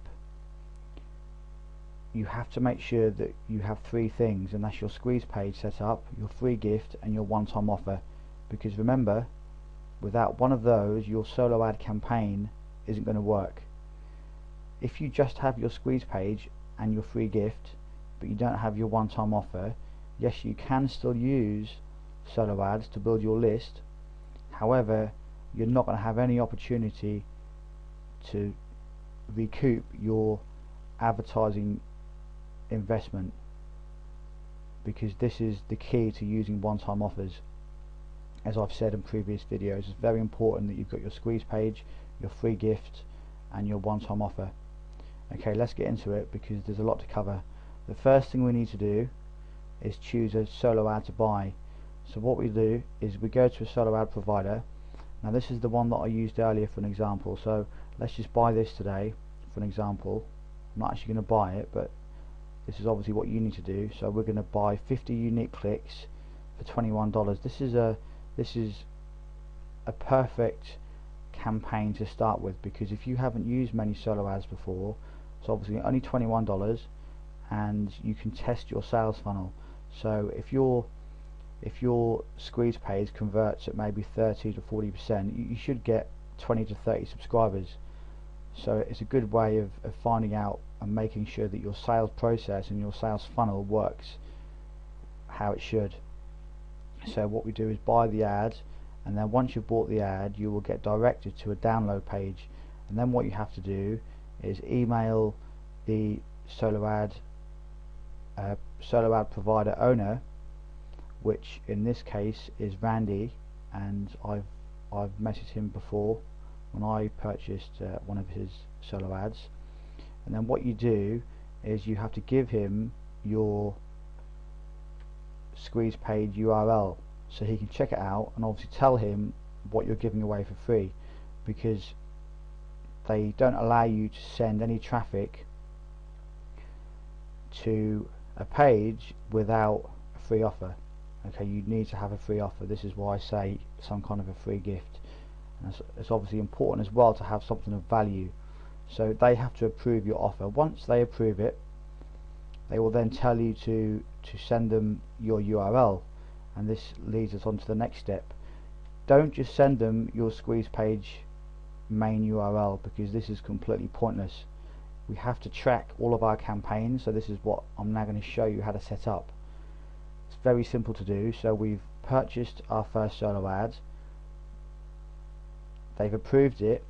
you have to make sure that you have 3 things, and that's your squeeze page set up, your free gift, and your one-time offer. Because remember, without one of those, your solo ad campaign isn't going to work. If you just have your squeeze page and your free gift, but you don't have your one-time offer, yes, you can still use solo ads to build your list. However, you're not going to have any opportunity to recoup your advertising investment, because this is the key to using one-time offers. As I've said in previous videos, it's very important that you've got your squeeze page, your free gift, and your one-time offer. Okay, let's get into it because there's a lot to cover. The first thing we need to do is choose a solo ad to buy. So what we do is we go to a solo ad provider. Now this is the one that I used earlier for an example, so let's just buy this today for an example. I'm not actually going to buy it, but this is obviously what you need to do. So we're going to buy 50 unique clicks for $21. This is a perfect campaign to start with, because if you haven't used many solo ads before, it's obviously only $21 and you can test your sales funnel. So if your squeeze page converts at maybe 30 to 40%, you should get 20 to 30 subscribers. So it's a good way of finding out and making sure that your sales process and your sales funnel works how it should. So what we do is buy the ad, and then once you've bought the ad, you will get directed to a download page, and then what you have to do is email the solo ad provider owner, which in this case is Randy, and I've messaged him before when I purchased one of his solo ads. And then what you do is you have to give him your squeeze page URL so he can check it out, and obviously tell him what you're giving away for free, because they don't allow you to send any traffic to a page without a free offer. Okay, you need to have a free offer. This is why I say some kind of a free gift. And it's obviously important as well to have something of value. So they have to approve your offer. Once they approve it, they will then tell you to send them your URL, and this leads us on to the next step. Don't just send them your squeeze page main URL, because this is completely pointless. We have to track all of our campaigns, so this is what I'm now going to show you how to set up. It's very simple to do. So we've purchased our first solo ad, they've approved it.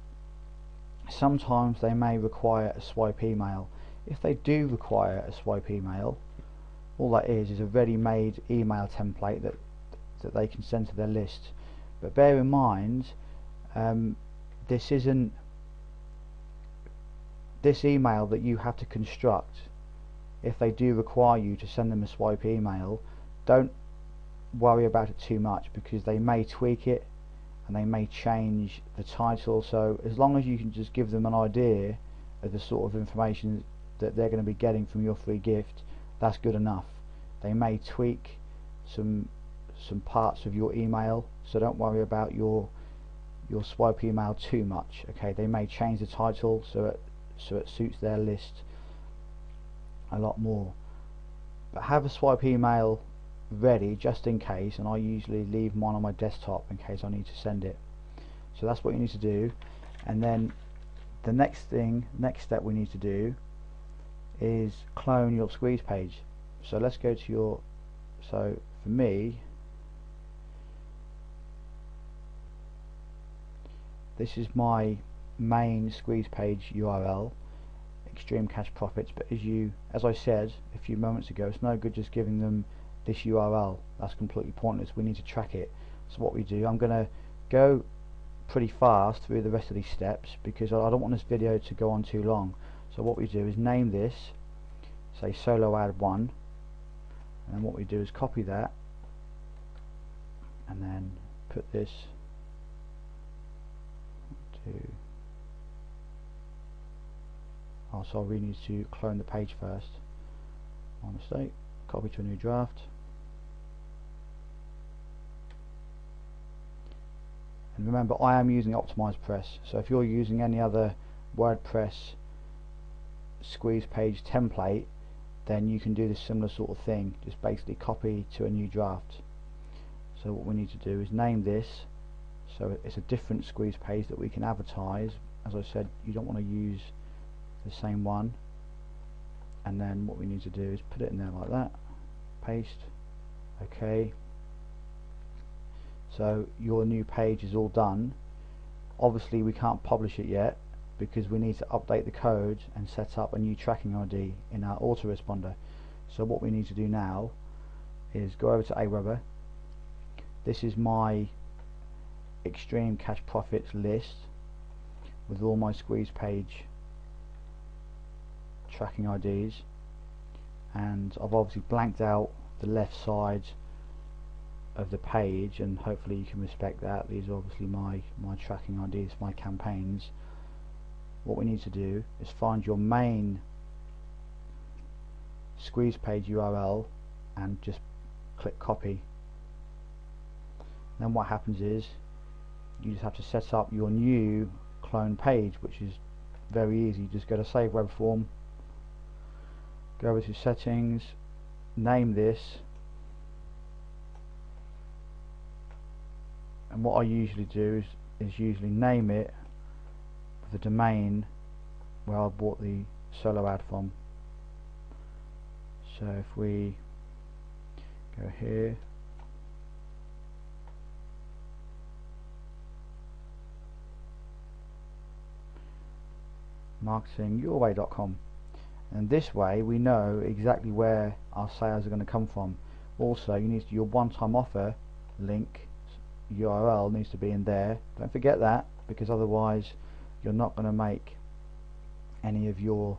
Sometimes they may require a swipe email. If they do require a swipe email, all that is a ready-made email template that they can send to their list. But bear in mind, this email that you have to construct, if they do require you to send them a swipe email, don't worry about it too much, because they may tweak it and they may change the title. So as long as you can just give them an idea of the sort of information that they're going to be getting from your free gift, that's good enough. They may tweak some parts of your email, so don't worry about your swipe email too much. Okay, they may change the title so it suits their list a lot more, but have a swipe email ready just in case, and I usually leave mine on my desktop in case I need to send it. So that's what you need to do. And then the next step we need to do is clone your squeeze page. So let's go to your, so for me, this is my main squeeze page URL, Extreme Cash Profits, but as I said a few moments ago, it's no good just giving them this URL. That's completely pointless. We need to track it. So what we do, I'm going to go pretty fast through the rest of these steps because I don't want this video to go on too long. So what we do is name this, say Solo Ad 1, and what we do is copy that and then put this to, so we need to clone the page first. My mistake. Copy to a new draft, and remember I am using OptimizePress, so if you're using any other WordPress squeeze page template, then you can do this similar sort of thing, just basically copy to a new draft. So what we need to do is name this so it's a different squeeze page that we can advertise. As I said, you don't want to use the same one, and then what we need to do is put it in there like that, paste, okay. So your new page is all done. Obviously we can't publish it yet because we need to update the code and set up a new tracking ID in our autoresponder. So what we need to do now is go over to Aweber. This is my Extreme Cash Profits list with all my squeeze page tracking IDs, and I've obviously blanked out the left side of the page, and hopefully you can respect that. These are obviously my tracking IDs, my campaigns. What we need to do is find your main squeeze page URL and just click copy. Then what happens is you just have to set up your new clone page, which is very easy. Just go to Save Web Form, go over to Settings, name this, and what I usually do is usually name it with the domain where I bought the Solo Ad from. So if we go here, marketingyourway.com, and this way we know exactly where our sales are going to come from. Also, you need your one-time offer link URL needs to be in there. Don't forget that, because otherwise you're not going to make any of your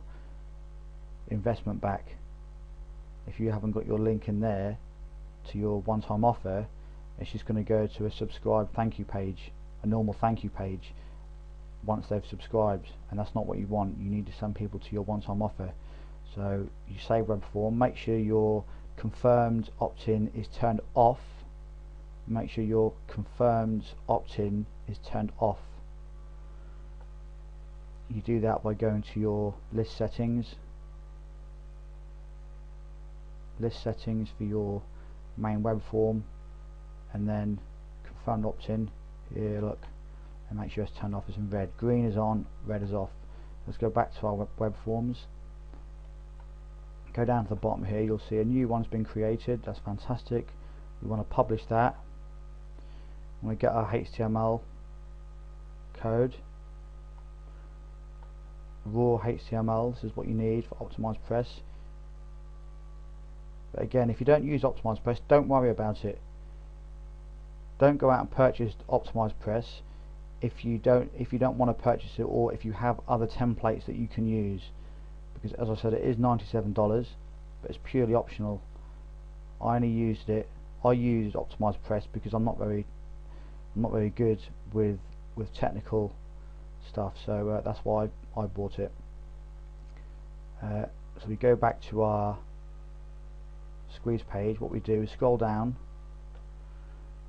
investment back. If you haven't got your link in there to your one-time offer, it's just going to go to a subscribe thank you page, a normal thank you page, once they've subscribed, and that's not what you want. You need to send people to your one-time offer. So you save web form, make sure your confirmed opt-in is turned off. Make sure your confirmed opt-in is turned off. You do that by going to your list settings for your main web form, and then confirmed opt-in here, look, and make sure it's turned off. It's in red. Green is on, red is off. Let's go back to our web forms. Go down to the bottom here, you'll see a new one's been created. That's fantastic. We want to publish that. And we get our HTML code, raw HTML. This is what you need for OptimizePress. But again, if you don't use OptimizePress, don't worry about it. Don't go out and purchase OptimizePress if you don't want to purchase it, or if you have other templates that you can use, because as I said, it is $97, but it's purely optional. I used OptimizePress because I'm not very good with technical stuff, so that's why I bought it. So we go back to our squeeze page. What we do is scroll down,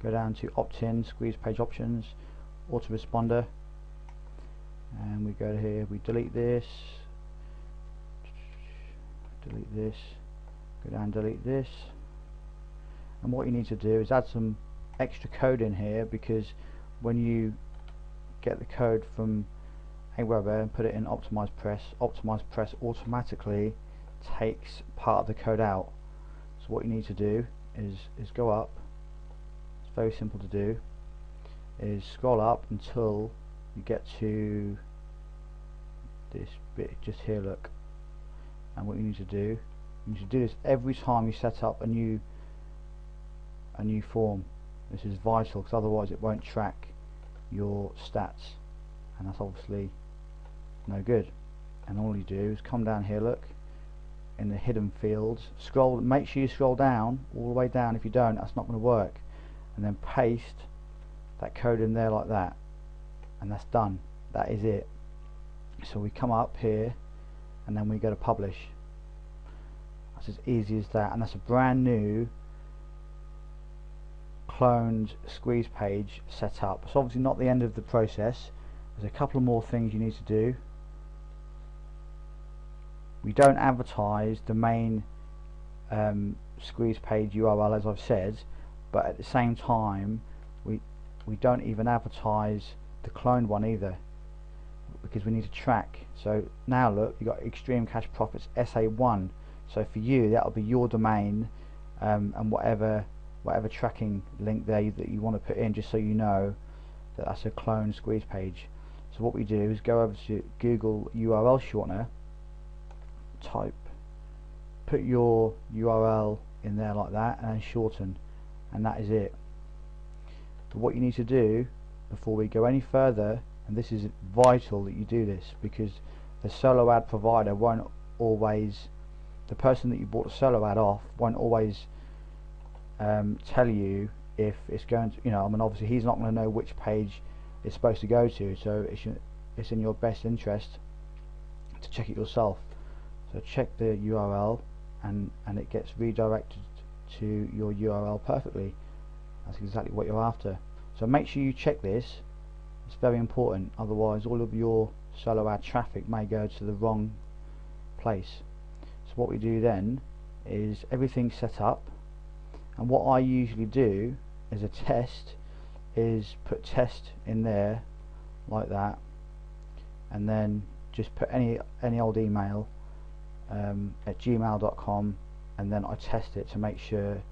go down to opt-in, squeeze page options, autoresponder, and we go here, we delete this, go down, delete this, and what you need to do is add some extra code in here, because when you get the code from Aweber and put it in Optimize Press automatically takes part of the code out. So what you need to do is go up. It's very simple to do. Is scroll up until you get to this bit just here, look. And what you need to do, this every time you set up a new form. This is vital, because otherwise it won't track your stats, and that's obviously no good. And all you do is come down here, look, in the hidden fields, scroll, make sure you scroll down all the way down. If you don't, that's not going to work, and then paste that code in there like that, and that's done. That is it. So we come up here and then we go to publish. That's as easy as that, and that's a brand new cloned squeeze page set up. It's obviously not the end of the process. There's a couple of more things you need to do. We don't advertise the main squeeze page URL, as I've said, but at the same time we don't even advertise the cloned one either, because we need to track. So now look, you got Extreme Cash Profits SA1. So for you, that'll be your domain, and whatever tracking link there that you want to put in, just so you know that that's a clone squeeze page. So what we do is go over to Google URL shortener, put your URL in there like that, and then shorten, and that is it. But what you need to do before we go any further, and this is vital that you do this, because the solo ad provider won't always, the person that you bought the solo ad off won't always tell you if it's going to, I mean, obviously he's not going to know which page it's supposed to go to, so it's in your best interest to check it yourself. So check the URL, and it gets redirected to your URL perfectly. That's exactly what you're after. So make sure you check this. It's very important, otherwise all of your solo ad traffic may go to the wrong place. So what we do then is everything's set up, and what I usually do as a test is put test in there like that, and then just put any old email at gmail.com, and then I test it to make sure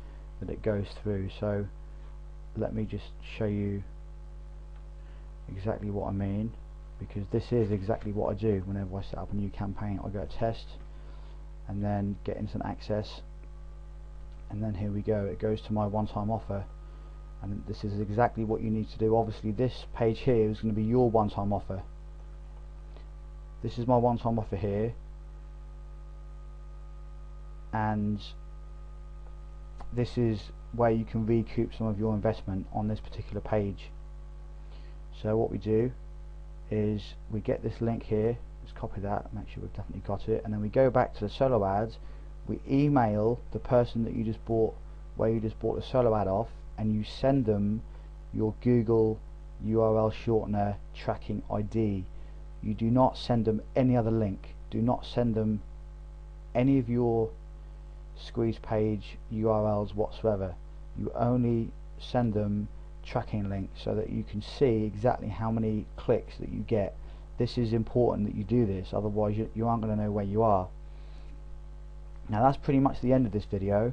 that it goes through. So let me just show you exactly what I mean, because this is exactly what I do whenever I set up a new campaign. I go to test and then get instant access, and then here we go, it goes to my one-time offer, and this is exactly what you need to do. Obviously this page here is going to be your one-time offer. This is my one-time offer here, and this is where you can recoup some of your investment on this particular page. So what we do is we get this link here, let's copy that, make sure we've definitely got it, and then we go back to the solo ads, we email the person that you just bought, where you just bought the solo ad off, and you send them your Google URL shortener tracking ID. You do not send them any other link. Do not send them any of your squeeze page URLs whatsoever. You only send them tracking links so that you can see exactly how many clicks that you get. This is important that you do this, otherwise you aren't going to know where you are. Now that's pretty much the end of this video.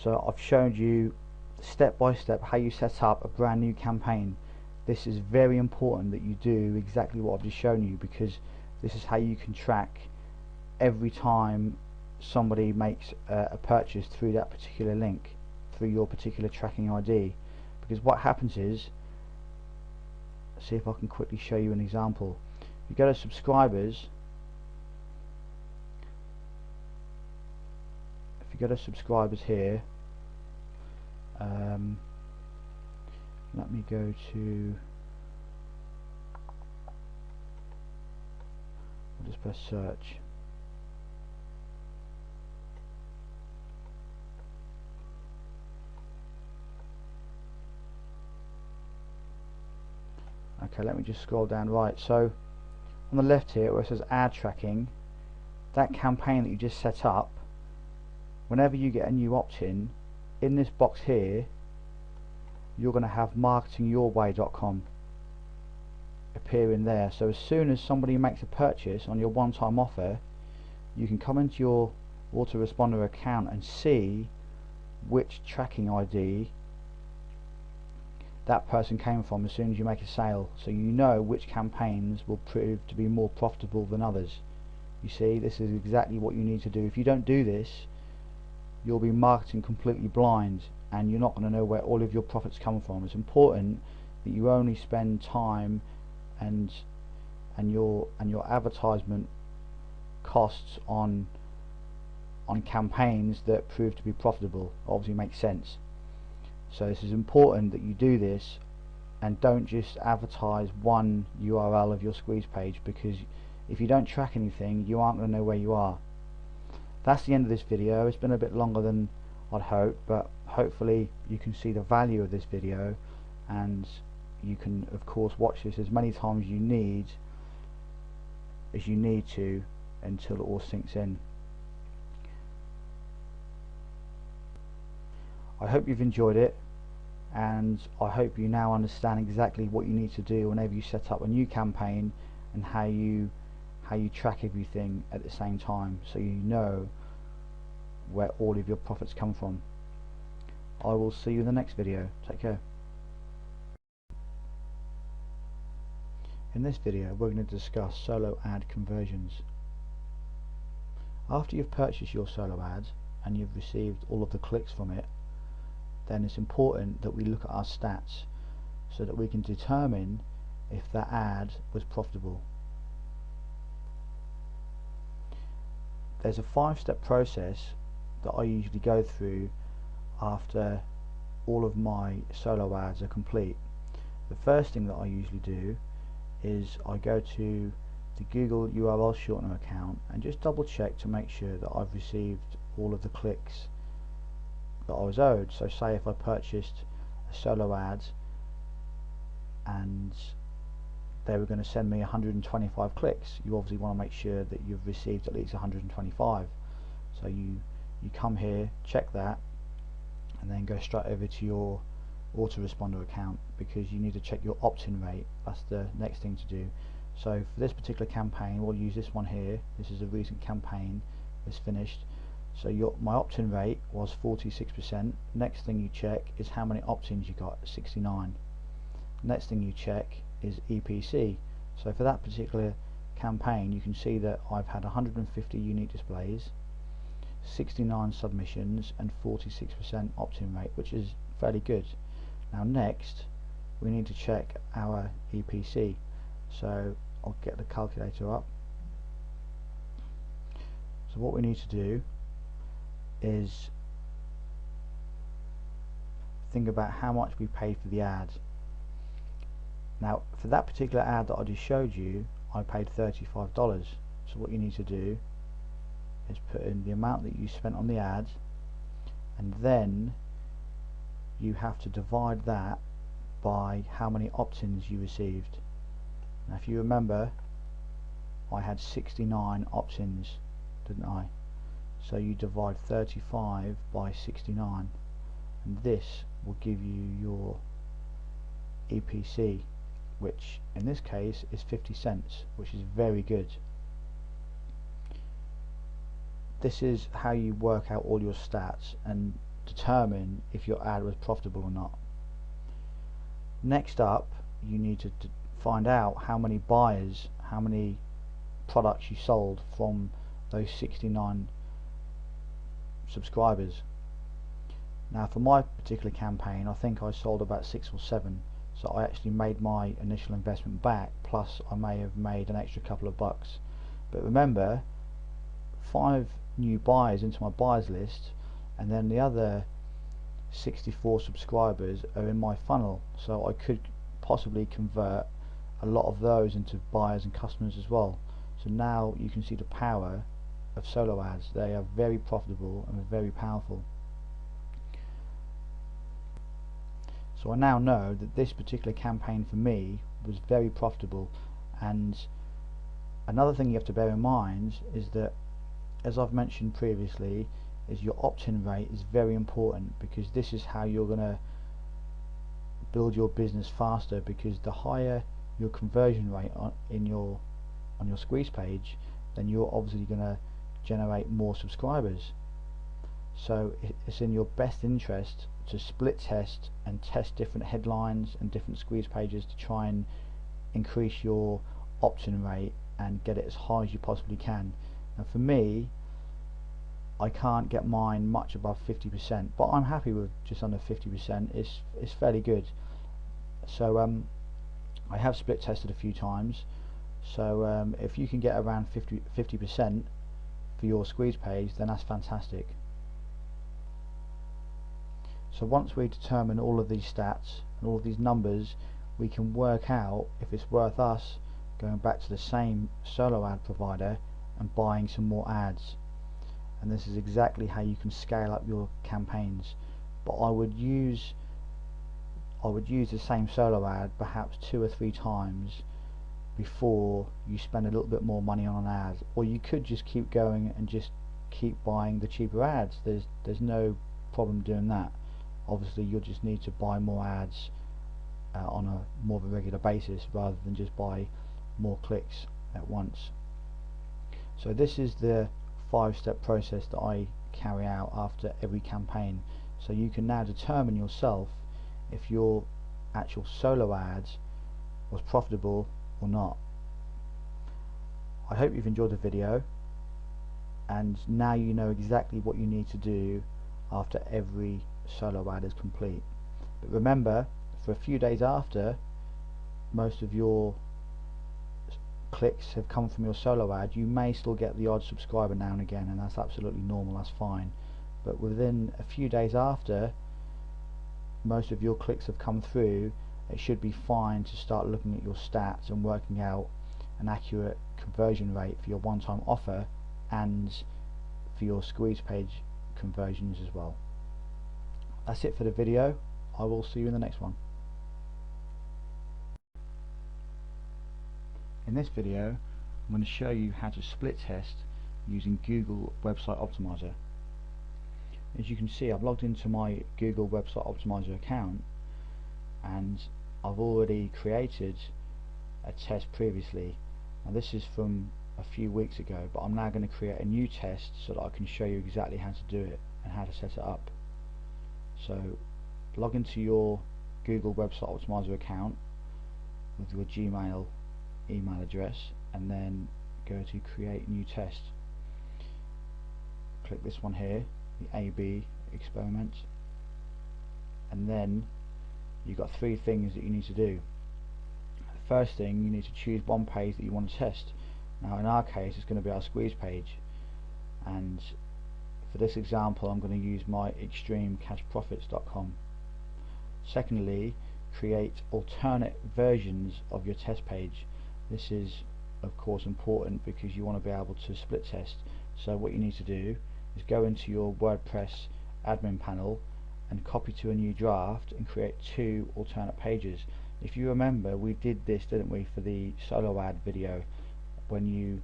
So I've shown you step by step how you set up a brand new campaign. This is very important that you do exactly what I've just shown you, because this is how you can track every time somebody makes a purchase through that particular link, through your particular tracking ID. Because what happens is, see if I can quickly show you an example. You go to subscribers, if you go to subscribers here, let me go to, I'll just press search. Okay, let me just scroll down. Right, so on the left here where it says ad tracking, that campaign that you just set up, whenever you get a new opt-in, in this box here you're going to have marketingyourway.com appear in there. So as soon as somebody makes a purchase on your one-time offer, you can come into your autoresponder account and see which tracking ID that person came from as soon as you make a sale, so you know which campaigns will prove to be more profitable than others. You see, this is exactly what you need to do. If you don't do this, you'll be marketing completely blind and you're not going to know where all of your profits come from. It's important that you only spend time and your advertisement costs on campaigns that prove to be profitable. Obviously makes sense. So this is important that you do this and don't just advertise one URL of your squeeze page, because if you don't track anything you aren't going to know where you are. That's the end of this video. It's been a bit longer than I'd hoped, but hopefully you can see the value of this video, and you can of course watch this as many times as you need to until it all sinks in. I hope you've enjoyed it, and I hope you now understand exactly what you need to do whenever you set up a new campaign and how you track everything at the same time, so you know where all of your profits come from. I will see you in the next video. Take care. In this video we're going to discuss solo ad conversions. After you've purchased your solo ad and you've received all of the clicks from it, then it's important that we look at our stats so that we can determine if that ad was profitable. There's a 5-step process that I usually go through after all of my solo ads are complete. The first thing that I usually do is I go to the Google URL shortener account and just double check to make sure that I've received all of the clicks that I was owed. So say if I purchased a solo ad and they were going to send me 125 clicks, you obviously want to make sure that you've received at least 125. So you come here, check that, and then go straight over to your autoresponder account, because you need to check your opt-in rate. That's the next thing to do. So for this particular campaign we'll use this one here. This is a recent campaign that's finished. So my opt-in rate was 46%. Next thing you check is how many opt-ins you got, 69. Next thing you check is EPC. So for that particular campaign you can see that I've had 150 unique displays, 69 submissions and 46% opt-in rate, which is fairly good. Now next we need to check our EPC. So I'll get the calculator up. So what we need to do is think about how much we paid for the ad. Now for that particular ad that I just showed you, I paid $35. So what you need to do is put in the amount that you spent on the ad, and then you have to divide that by how many opt-ins you received. Now if you remember, I had 69 opt-ins, didn't I? So you divide 35 by 69 and this will give you your EPC, which in this case is 50 cents, which is very good. This is how you work out all your stats and determine if your ad was profitable or not. Next up, you need to find out how many buyers, how many products you sold from those 69 subscribers. Now for my particular campaign I think I sold about 6 or 7, so I actually made my initial investment back, plus I may have made an extra couple of bucks. But remember, 5 new buyers into my buyers list, and then the other 64 subscribers are in my funnel, so I could possibly convert a lot of those into buyers and customers as well. So now you can see the power of solo ads. They are very profitable and very powerful. So So I now know that this particular campaign for me was very profitable. And another thing you have to bear in mind is that, as I've mentioned previously, is your opt-in rate is very important, because this is how you're going to build your business faster, because the higher your conversion rate on your squeeze page, then you're obviously going to generate more subscribers. So it's in your best interest to split test and test different headlines and different squeeze pages to try and increase your opt-in rate and get it as high as you possibly can. And for me, I can't get mine much above 50%, but I'm happy with just under 50%. It's fairly good. So I have split tested a few times. So if you can get around 50% for your squeeze page, then that's fantastic. So once we determine all of these stats and all of these numbers, we can work out if it's worth us going back to the same solo ad provider and buying some more ads. And this is exactly how you can scale up your campaigns. But I would use the same solo ad perhaps 2 or 3 times before you spend a little bit more money on an ad. Or you could just keep going and just keep buying the cheaper ads. There's no problem doing that. Obviously you'll just need to buy more ads on a more of a regular basis, rather than just buy more clicks at once. So this is the 5-step process that I carry out after every campaign. So you can now determine yourself if your actual solo ads was profitable or not. I hope you've enjoyed the video, and now you know exactly what you need to do after every solo ad is complete. But remember, for a few days after most of your clicks have come from your solo ad, you may still get the odd subscriber now and again, and that's absolutely normal, that's fine. But within a few days after most of your clicks have come through, it should be fine to start looking at your stats and working out an accurate conversion rate for your one-time offer and for your squeeze page conversions as well. That's it for the video. I will see you in the next one. In this video, I'm going to show you how to split test using Google Website Optimizer. As you can see, I've logged into my Google Website Optimizer account, and I've already created a test previously. Now this is from a few weeks ago, but I'm now going to create a new test so that I can show you exactly how to do it and how to set it up. So log into your Google Website Optimizer account with your Gmail email address, and then go to create new test. Click this one here, the A/B experiment, and then you've got 3 things that you need to do. The first thing, you need to choose one page that you want to test. Now in our case it's going to be our squeeze page, and for this example I'm going to use my extremecashprofits.com. Secondly, create alternate versions of your test page. This is of course important because you want to be able to split test. So what you need to do is go into your WordPress admin panel and copy to a new draft and create 2 alternate pages. If you remember, we did this, didn't we, for the solo ad video. When you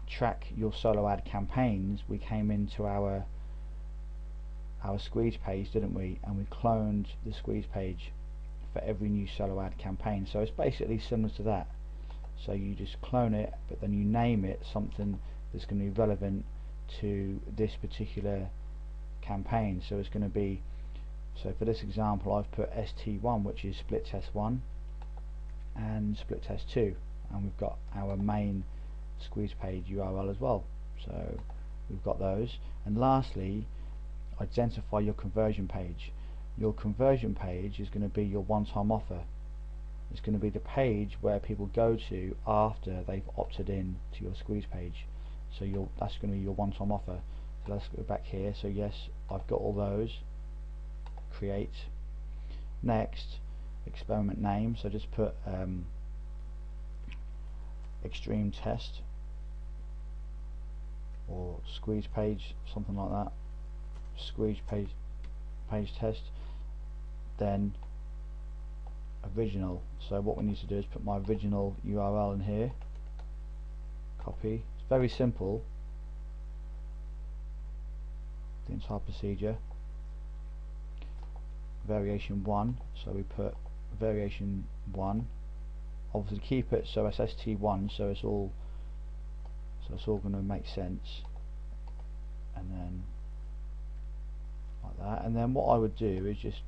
track your solo ad campaigns, we came into our squeeze page, didn't we, and we cloned the squeeze page for every new solo ad campaign. So it's basically similar to that. So you just clone it, but then you name it something that's going to be relevant to this particular campaign. So it's going to be, so for this example I've put ST1, which is split test 1 and split test 2, and we've got our main squeeze page URL as well. So we've got those. And lastly, identify your conversion page. Your conversion page is going to be your one-time offer. It's going to be the page where people go to after they've opted in to your squeeze page. So that's going to be your one-time offer. So let's go back here. So yes, I've got all those. Create. Next, experiment name. So just put extreme test or squeeze page, something like that. Squeeze page test. then original. So what we need to do is put my original URL in here, copy. It's very simple, the entire procedure. Variation 1, so we put variation 1, obviously keep it so it's ST1, so it's all going to make sense, and then like that. And then what I would do is just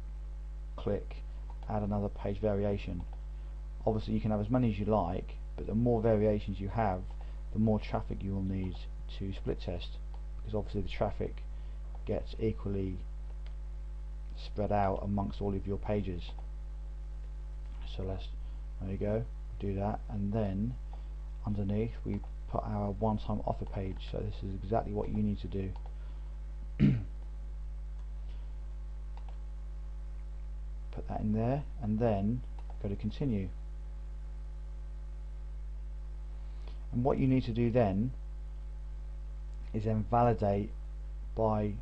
click add another page variation. Obviously you can have as many as you like, but the more variations you have, the more traffic you will need to split test, because obviously the traffic gets equally spread out amongst all of your pages. So there you go, do that, and then underneath we put our one-time offer page. So this is exactly what you need to do. Put that in there, and then go to continue. And what you need to do then is then validate by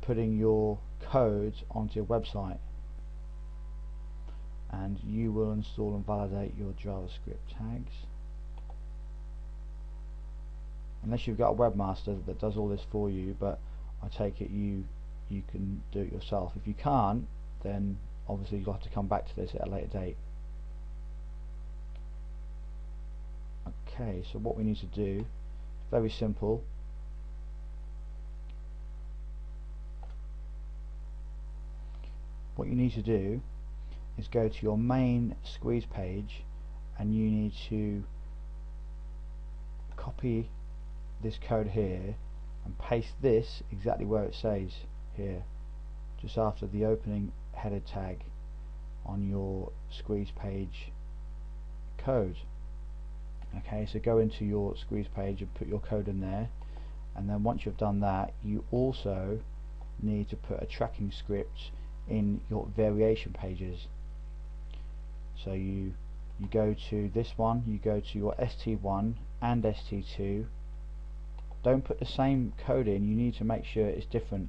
putting your code onto your website, and you will install and validate your JavaScript tags. Unless you've got a webmaster that does all this for you, but I take it you can do it yourself. If you can't, then obviously you'll have to come back to this at a later date. Okay, so what we need to do, very simple. What you need to do is go to your main squeeze page, and you need to copy this code here and paste this exactly where it says here, just after the opening header tag on your squeeze page code. Okay, so go into your squeeze page and put your code in there, and then once you've done that, you also need to put a tracking script in your variation pages. So you go to this one, you go to your ST1 and ST2. Don't put the same code in, you need to make sure it's different,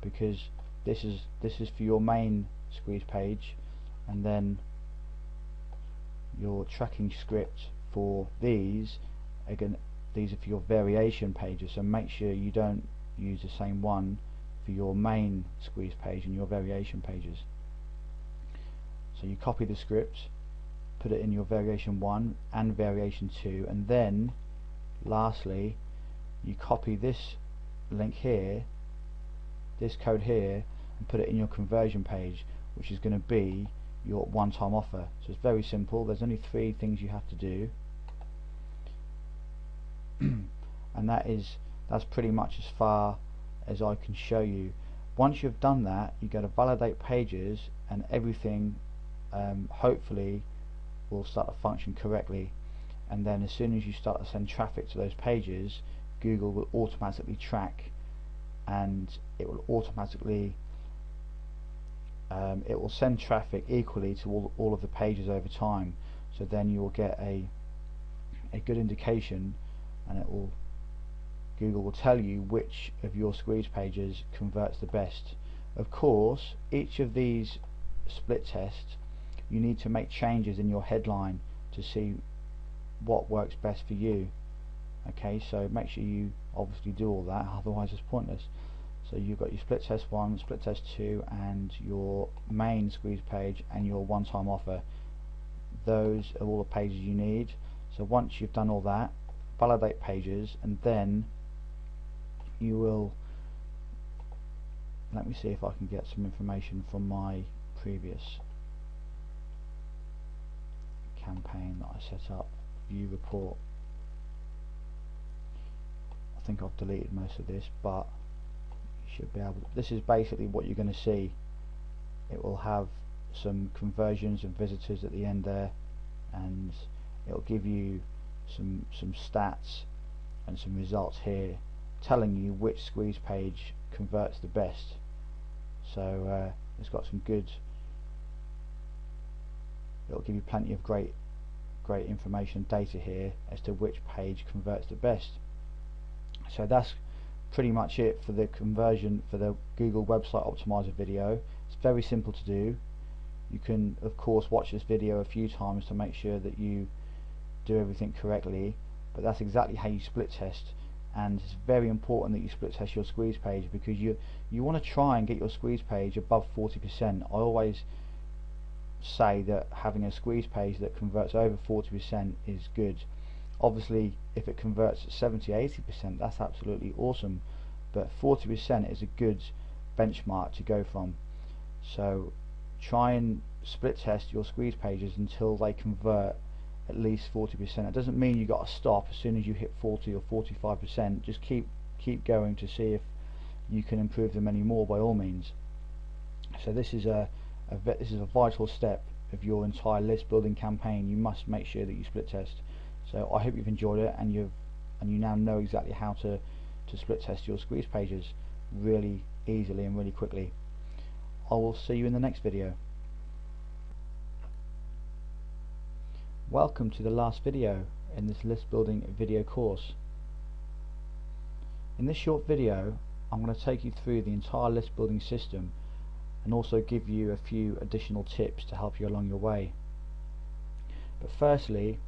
because this is for your main squeeze page, and then your tracking script for these, again, these are for your variation pages, so make sure you don't use the same one for your main squeeze page and your variation pages. So you copy the script, put it in your variation 1 and variation 2, and then lastly you copy this link here, this code here, and put it in your conversion page, which is going to be your one-time offer. So it's very simple, there's only 3 things you have to do, and that's pretty much as far as I can show you. Once you've done that, you go to validate pages, and everything hopefully will start to function correctly, and then as soon as you start to send traffic to those pages, Google will automatically track, and it will automatically it will send traffic equally to all of the pages over time. So then you will get a good indication, and Google will tell you which of your squeeze pages converts the best. Of course, each of these split tests, you need to make changes in your headline to see what works best for you. Okay, so make sure you obviously do all that, otherwise it's pointless. So you've got your split test 1, split test 2, and your main squeeze page and your one-time offer. Those are all the pages you need. So once you've done all that, validate pages, and then you will, let me see if I can get some information from my previous campaign that I set up, view report. I think I've deleted most of this, but you should be able to, this is basically what you're going to see. It will have some conversions and visitors at the end there, and it'll give you some stats and some results here telling you which squeeze page converts the best. So it's got some good, it'll give you plenty of great information data here as to which page converts the best. So that's pretty much it for the conversion for the Google Website Optimizer video. It's very simple to do. You can of course watch this video a few times to make sure that you do everything correctly, but that's exactly how you split test. And it's very important that you split test your squeeze page, because you want to try and get your squeeze page above 40%. I always say that having a squeeze page that converts over 40% is good. Obviously if it converts 70-80%, that's absolutely awesome, but 40% is a good benchmark to go from. So try and split test your squeeze pages until they convert at least 40%. It doesn't mean you got to stop as soon as you hit 40 or 45%. Just keep going to see if you can improve them any more, by all means. So this is a vital step of your entire list building campaign. You must make sure that you split test. So I hope you've enjoyed it, and you now know exactly how to split test your squeeze pages really easily and really quickly. I will see you in the next video. Welcome to the last video in this list building video course. In this short video I'm going to take you through the entire list building system and also give you a few additional tips to help you along your way. But firstly,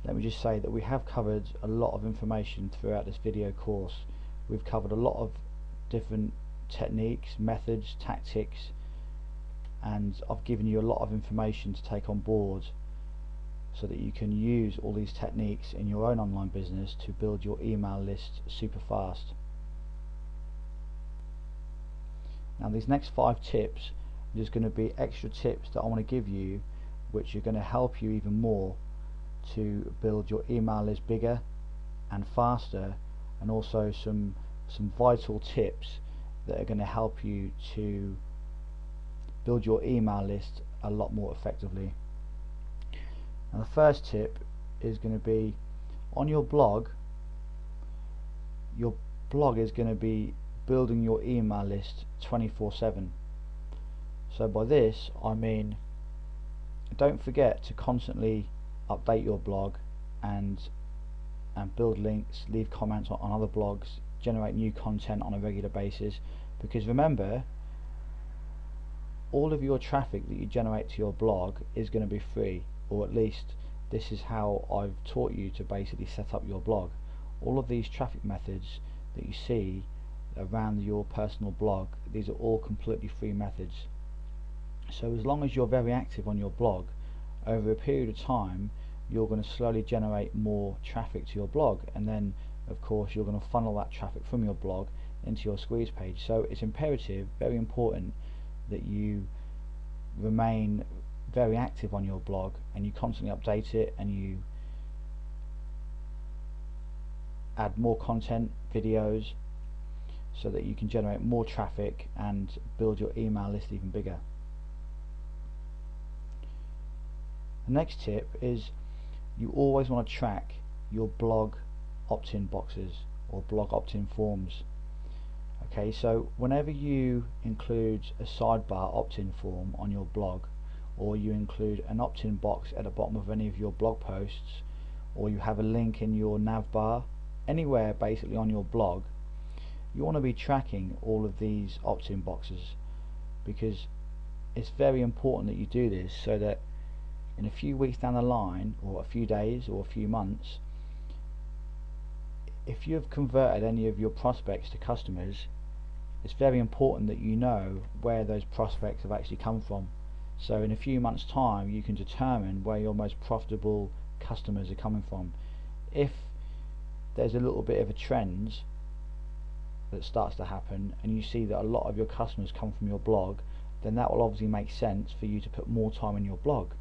let me just say that we have covered a lot of information throughout this video course. We've covered a lot of different techniques, methods, tactics, and I've given you a lot of information to take on board so that you can use all these techniques in your own online business to build your email list super fast. Now these next 5 tips, there's going to be extra tips that I want to give you which are going to help you even more to build your email list bigger and faster, and also some vital tips that are going to help you to build your email list a lot more effectively. Now the first tip is going to be on your blog. Your blog is going to be building your email list 24/7. So by this I mean, don't forget to constantly update your blog and build links, leave comments on other blogs, generate new content on a regular basis, because remember, all of your traffic that you generate to your blog is going to be free, or at least this is how I've taught you to basically set up your blog. All of these traffic methods that you see around your personal blog, these are all completely free methods. So as long as you're very active on your blog, over a period of time you're going to slowly generate more traffic to your blog, and then of course you're going to funnel that traffic from your blog into your squeeze page. So it's imperative, very important, that you remain very active on your blog and you constantly update it and you add more content, videos, so that you can generate more traffic and build your email list even bigger. The next tip is you always want to track your blog opt-in boxes or blog opt-in forms. Okay, so whenever you include a sidebar opt-in form on your blog, or you include an opt-in box at the bottom of any of your blog posts, or you have a link in your nav bar, anywhere basically on your blog, you want to be tracking all of these opt-in boxes, because it's very important that you do this so that in a few weeks down the line, or a few days or a few months, if you've converted any of your prospects to customers, it's very important that you know where those prospects have actually come from. So in a few months time you can determine where your most profitable customers are coming from. If there's a little bit of a trend that starts to happen and you see that a lot of your customers come from your blog, then that will obviously make sense for you to put more time in your blog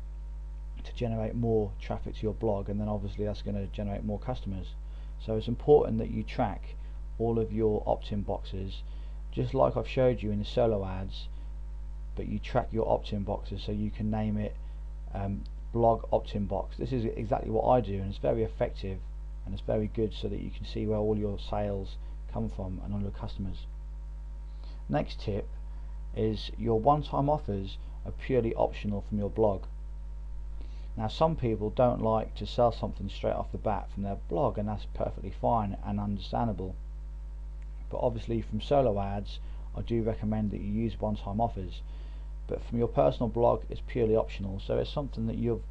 to generate more traffic to your blog, and then obviously that's going to generate more customers. So it's important that you track all of your opt-in boxes, just like I've showed you in the solo ads, but you track your opt-in boxes so you can name it blog opt-in box. This is exactly what I do, and it's very effective and it's very good so that you can see where all your sales come from and all your customers. Next tip is your one-time offers are purely optional from your blog. Now some people don't like to sell something straight off the bat from their blog, and that's perfectly fine and understandable, but obviously from solo ads I do recommend that you use one-time offers. But from your personal blog, it's purely optional, so it's something that you've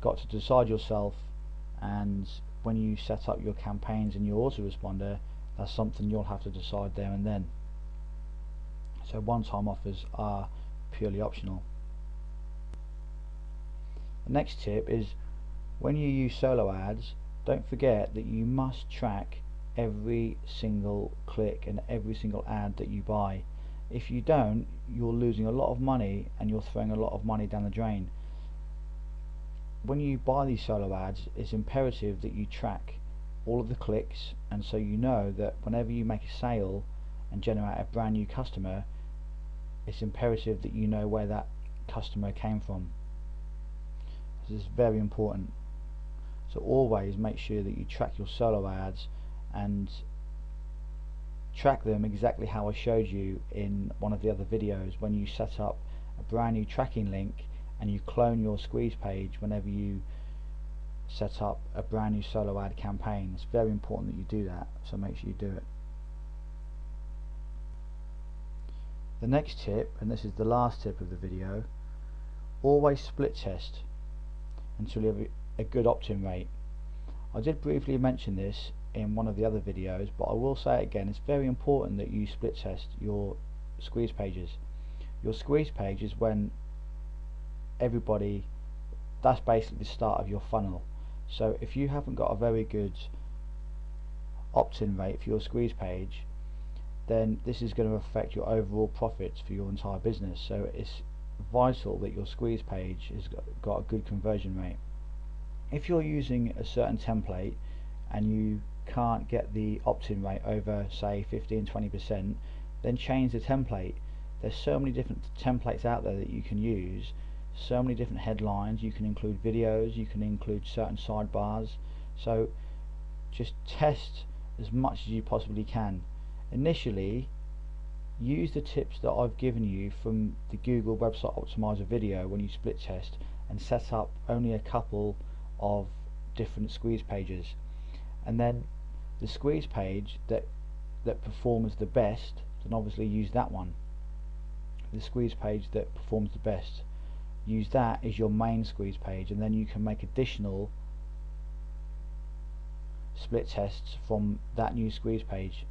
got to decide yourself, and when you set up your campaigns and your autoresponder, that's something you'll have to decide there and then. So one-time offers are purely optional. The next tip is, when you use solo ads, don't forget that you must track every single click and every single ad that you buy. If you don't, you're losing a lot of money and you're throwing a lot of money down the drain. When you buy these solo ads, it's imperative that you track all of the clicks, and so you know that whenever you make a sale and generate a brand new customer, it's imperative that you know where that customer came from. This is very important. So always make sure that you track your solo ads and track them exactly how I showed you in one of the other videos, when you set up a brand new tracking link and you clone your squeeze page whenever you set up a brand new solo ad campaign. It's very important that you do that, so make sure you do it. The next tip, and this is the last tip of the video, always split test until you have a good opt-in rate. I did briefly mention this in one of the other videos, but I will say it again. It's very important that you split test your squeeze pages. Your squeeze page is when that's basically the start of your funnel. So if you haven't got a very good opt-in rate for your squeeze page, then this is going to affect your overall profits for your entire business. So it's vital that your squeeze page has got a good conversion rate. If you're using a certain template and you can't get the opt-in rate over, say, 15-20%, then change the template. There's so many different templates out there that you can use, so many different headlines. You can include videos, you can include certain sidebars, so just test as much as you possibly can. Initially, use the tips that I've given you from the Google Website Optimizer video when you split test, and set up only a couple of different squeeze pages, and then the squeeze page that performs the best, then obviously use that one. The squeeze page that performs the best, use that as your main squeeze page, and then you can make additional split tests from that new squeeze page.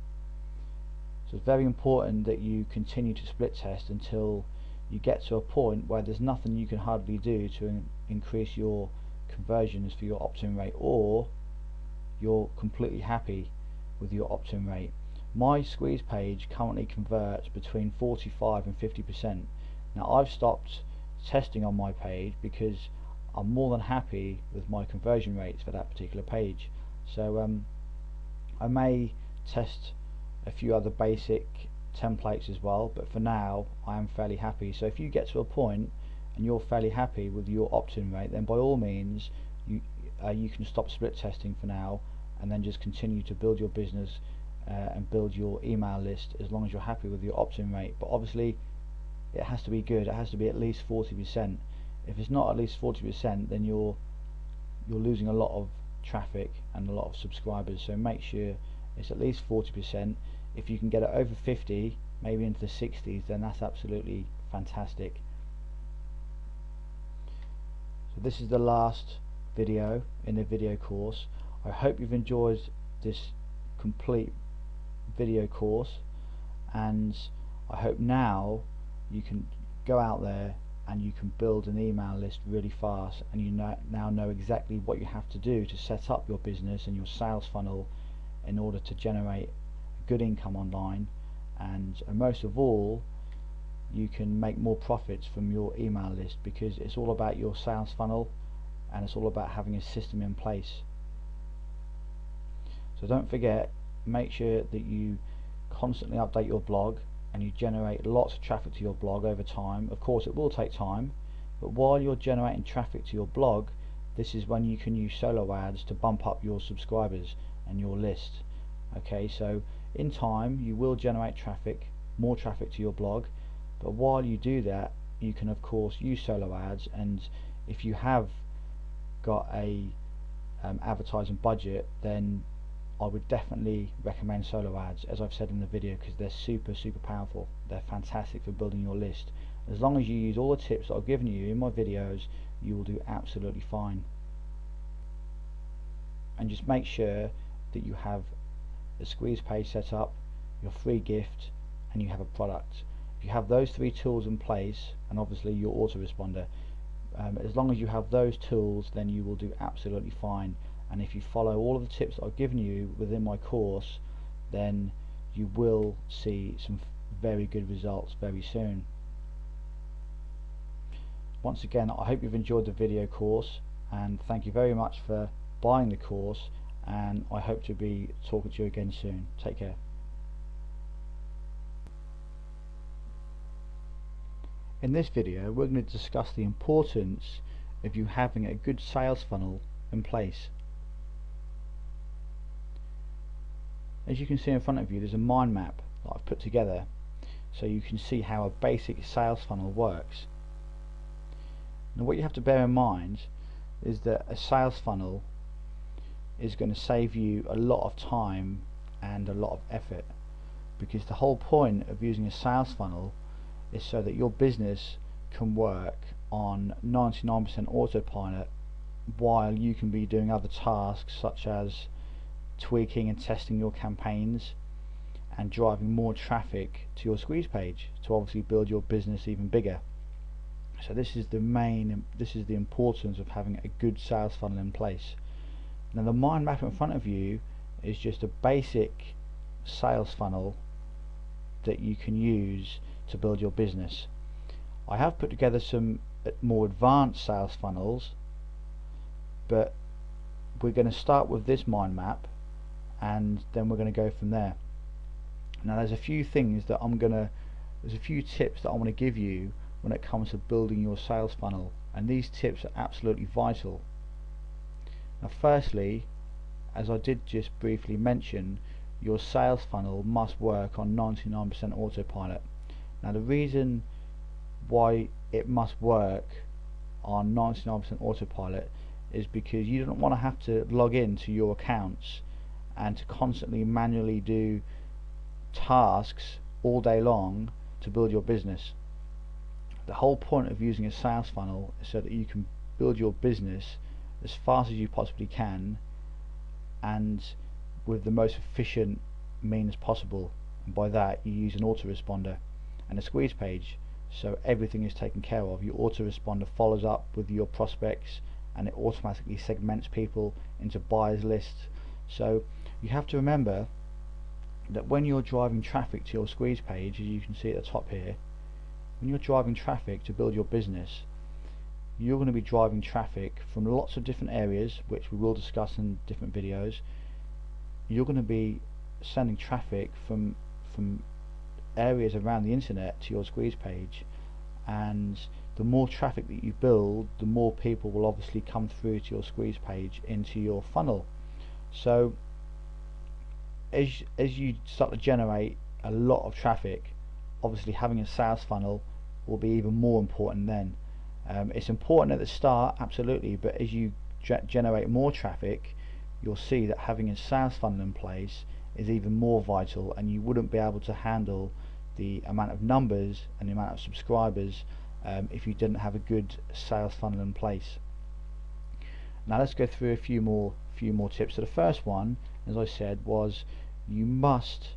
So it's very important that you continue to split test until you get to a point where there's nothing you can hardly do to increase your conversions for your opt-in rate, or you're completely happy with your opt-in rate. My squeeze page currently converts between 45 and 50%. Now I've stopped testing on my page because I'm more than happy with my conversion rates for that particular page. So I may test a few other basic templates as well, but for now I am fairly happy. So if you get to a point and you're fairly happy with your opt-in rate, then by all means you can stop split testing for now, and then just continue to build your business and build your email list, as long as you're happy with your opt-in rate. But obviously it has to be good. It has to be at least 40%. If it's not at least 40%, then you're losing a lot of traffic and a lot of subscribers. So make sure it's at least 40%. If you can get it over 50, maybe into the 60s, then that's absolutely fantastic. So this is the last video in the video course. I hope you've enjoyed this complete video course, and I hope now you can go out there and you can build an email list really fast, and you now know exactly what you have to do to set up your business and your sales funnel in order to generate good income online, and most of all, you can make more profits from your email list, because it's all about your sales funnel and it's all about having a system in place. So don't forget, make sure that you constantly update your blog and you generate lots of traffic to your blog over time. Of course it will take time, but while you're generating traffic to your blog, this is when you can use solo ads to bump up your subscribers and your list. Okay, so in time you will generate traffic, more traffic to your blog, but while you do that, you can of course use solo ads, and if you have got a advertising budget, then I would definitely recommend solo ads, as I've said in the video, because they're super powerful. They're fantastic for building your list. As long as you use all the tips that I've given you in my videos, you will do absolutely fine. And just make sure that you have a squeeze page set up, your free gift, and you have a product. If you have those 3 tools in place, and obviously your autoresponder, as long as you have those tools, then you will do absolutely fine. And if you follow all of the tips that I've given you within my course, then you will see some very good results very soon. Once again, I hope you've enjoyed the video course, and thank you very much for buying the course, and I hope to be talking to you again soon. Take care. In this video, we're going to discuss the importance of you having a good sales funnel in place. As you can see in front of you, there's a mind map that I've put together so you can see how a basic sales funnel works. Now, what you have to bear in mind is that a sales funnel is going to save you a lot of time and a lot of effort, because the whole point of using a sales funnel is so that your business can work on 99% autopilot while you can be doing other tasks such as tweaking and testing your campaigns and driving more traffic to your squeeze page to obviously build your business even bigger. So this is the importance of having a good sales funnel in place. Now, the mind map in front of you is just a basic sales funnel that you can use to build your business. I have put together some more advanced sales funnels, but we're going to start with this mind map and then we're going to go from there. Now, there's a few tips that I want to give you when it comes to building your sales funnel, and these tips are absolutely vital. Now, firstly, as I did just briefly mention, your sales funnel must work on 99% autopilot. Now, the reason why it must work on 99% autopilot is because you don't want to have to log into your accounts and to constantly manually do tasks all day long to build your business. The whole point of using a sales funnel is so that you can build your business as fast as you possibly can and with the most efficient means possible, and by that you use an autoresponder and a squeeze page, so everything is taken care of. Your autoresponder follows up with your prospects and it automatically segments people into buyers lists. So you have to remember that when you're driving traffic to your squeeze page, as you can see at the top here, when you're driving traffic to build your business, you're going to be driving traffic from lots of different areas, which we will discuss in different videos. You're going to be sending traffic from areas around the internet to your squeeze page, and the more traffic that you build, the more people will obviously come through to your squeeze page into your funnel. So as you start to generate a lot of traffic, obviously having a sales funnel will be even more important then. It's important at the start, absolutely, but as you generate more traffic, you'll see that having a sales funnel in place is even more vital, and you wouldn't be able to handle the amount of numbers and the amount of subscribers if you didn't have a good sales funnel in place. Now let's go through a few more tips. So the first one, as I said, was you must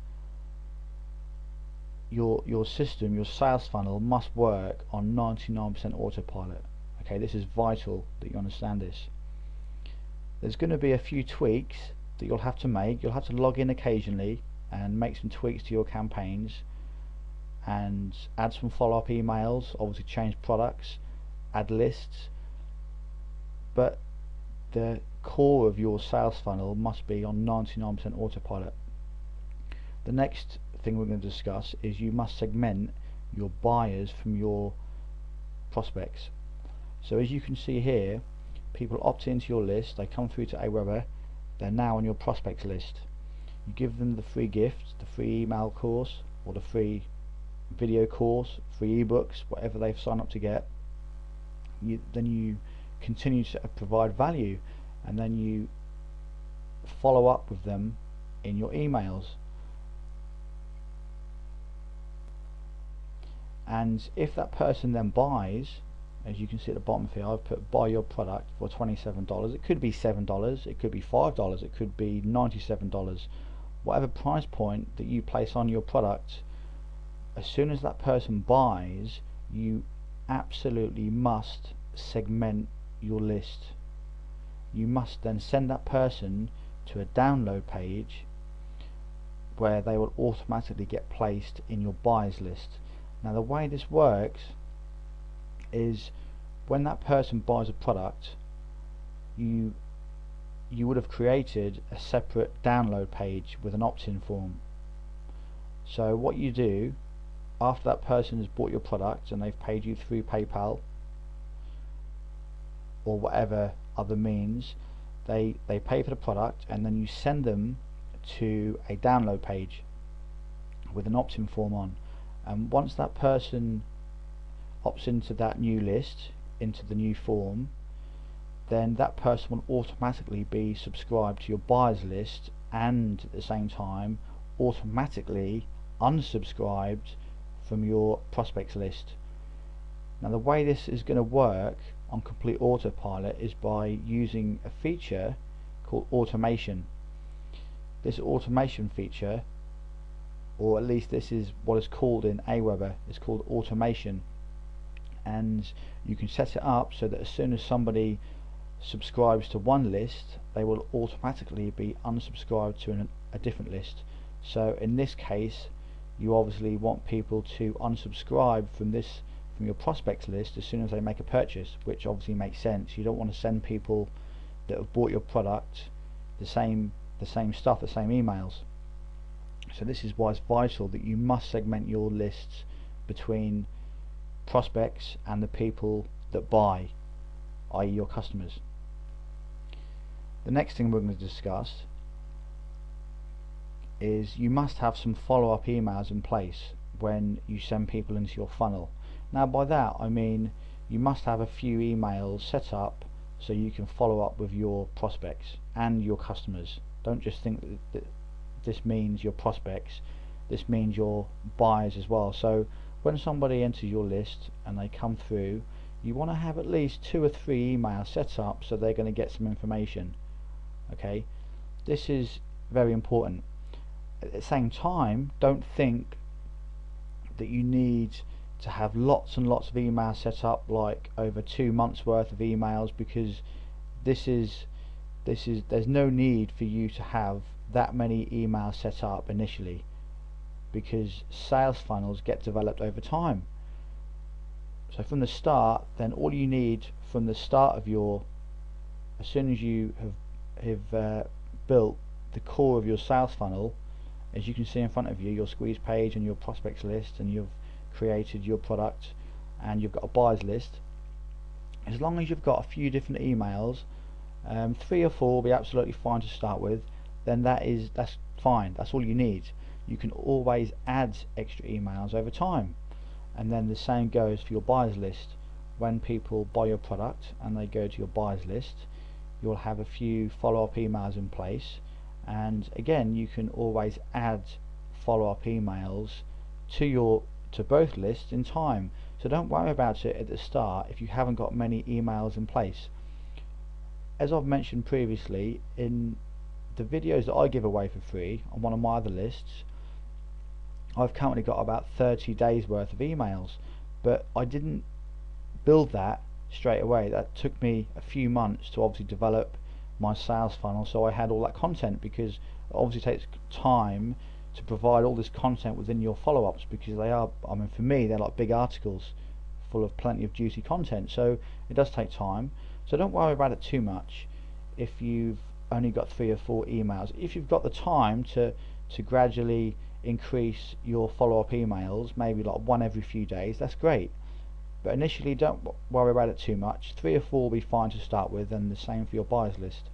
your system, your sales funnel must work on 99% autopilot. Okay, this is vital that you understand this. There's going to be a few tweaks that you'll have to make. You'll have to log in occasionally and make some tweaks to your campaigns and add some follow-up emails, obviously change products, add lists, but the core of your sales funnel must be on 99% autopilot. The next thing we're going to discuss is you must segment your buyers from your prospects. So as you can see here, people opt into your list, they come through to Aweber, they're now on your prospects list. You give them the free gift, the free email course or the free video course, free ebooks, whatever they've signed up to get. Then you continue to provide value, and then you follow up with them in your emails. And if that person then buys, as you can see at the bottom here, I've put buy your product for $27. It could be $7, it could be $5, it could be $97. Whatever price point that you place on your product, as soon as that person buys, you absolutely must segment your list. You must then send that person to a download page where they will automatically get placed in your buyers list. Now the way this works is when that person buys a product, you would have created a separate download page with an opt-in form. So what you do after that person has bought your product and they've paid you through PayPal or whatever other means, they pay for the product, and then you send them to a download page with an opt-in form on. And once that person opts into that new list, into the new form, then that person will automatically be subscribed to your buyers list, and at the same time automatically unsubscribed from your prospects list. Now the way this is going to work on complete autopilot is by using a feature called automation. This automation feature, or at least this is what is called in Aweber, it's called automation, and you can set it up so that as soon as somebody subscribes to one list, they will automatically be unsubscribed to a different list. So in this case, you obviously want people to unsubscribe from your prospects list as soon as they make a purchase, which obviously makes sense. You don't want to send people that have bought your product the same stuff, the same emails. So this is why it's vital that you must segment your lists between prospects and the people that buy, i.e. your customers. The next thing we're going to discuss is you must have some follow-up emails in place when you send people into your funnel. Now by that I mean you must have a few emails set up so you can follow up with your prospects and your customers. Don't just think that this means your prospects, this means your buyers as well. So when somebody enters your list and they come through, you want to have at least 2 or 3 emails set up so they're going to get some information. Okay, this is very important. At the same time, don't think that you need to have lots and lots of emails set up, like over 2 months worth of emails, because there's no need for you to have that many emails set up initially, because sales funnels get developed over time. So from the start, then all you need from the start of as soon as you have built the core of your sales funnel, as you can see in front of you, your squeeze page and your prospects list, and you've created your product and you've got a buyers list. As long as you've got a few different emails, 3 or 4 will be absolutely fine to start with, then that's fine, that's all you need. You can always add extra emails over time, and then the same goes for your buyers list. When people buy your product and they go to your buyers list, you'll have a few follow-up emails in place, and again you can always add follow-up emails to both lists in time. So don't worry about it at the start if you haven't got many emails in place. As I've mentioned previously, in the videos that I give away for free on one of my other lists, I've currently got about 30 days worth of emails, but I didn't build that straight away. That took me a few months to obviously develop my sales funnel, so I had all that content, because it obviously takes time to provide all this content within your follow-ups, because they are, I mean, for me they're like big articles full of plenty of juicy content, so it does take time. So don't worry about it too much if you've only got 3 or 4 emails. If you've got the time to gradually increase your follow-up emails, maybe like 1 every few days, that's great, but initially don't worry about it too much. 3 or 4 will be fine to start with, and the same for your buyers list.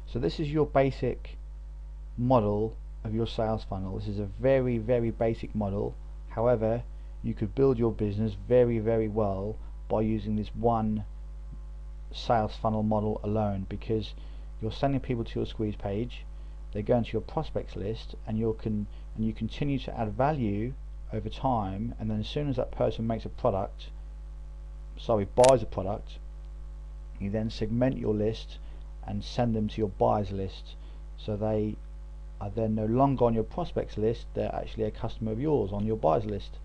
So this is your basic model of your sales funnel. This is a very, very basic model. However, you could build your business very, very well by using this one sales funnel model alone, because you're sending people to your squeeze page, they go into your prospects list, and you continue to add value over time, and then as soon as that person buys a product, you then segment your list and send them to your buyers list, so they are then no longer on your prospects list, they're actually a customer of yours on your buyers list.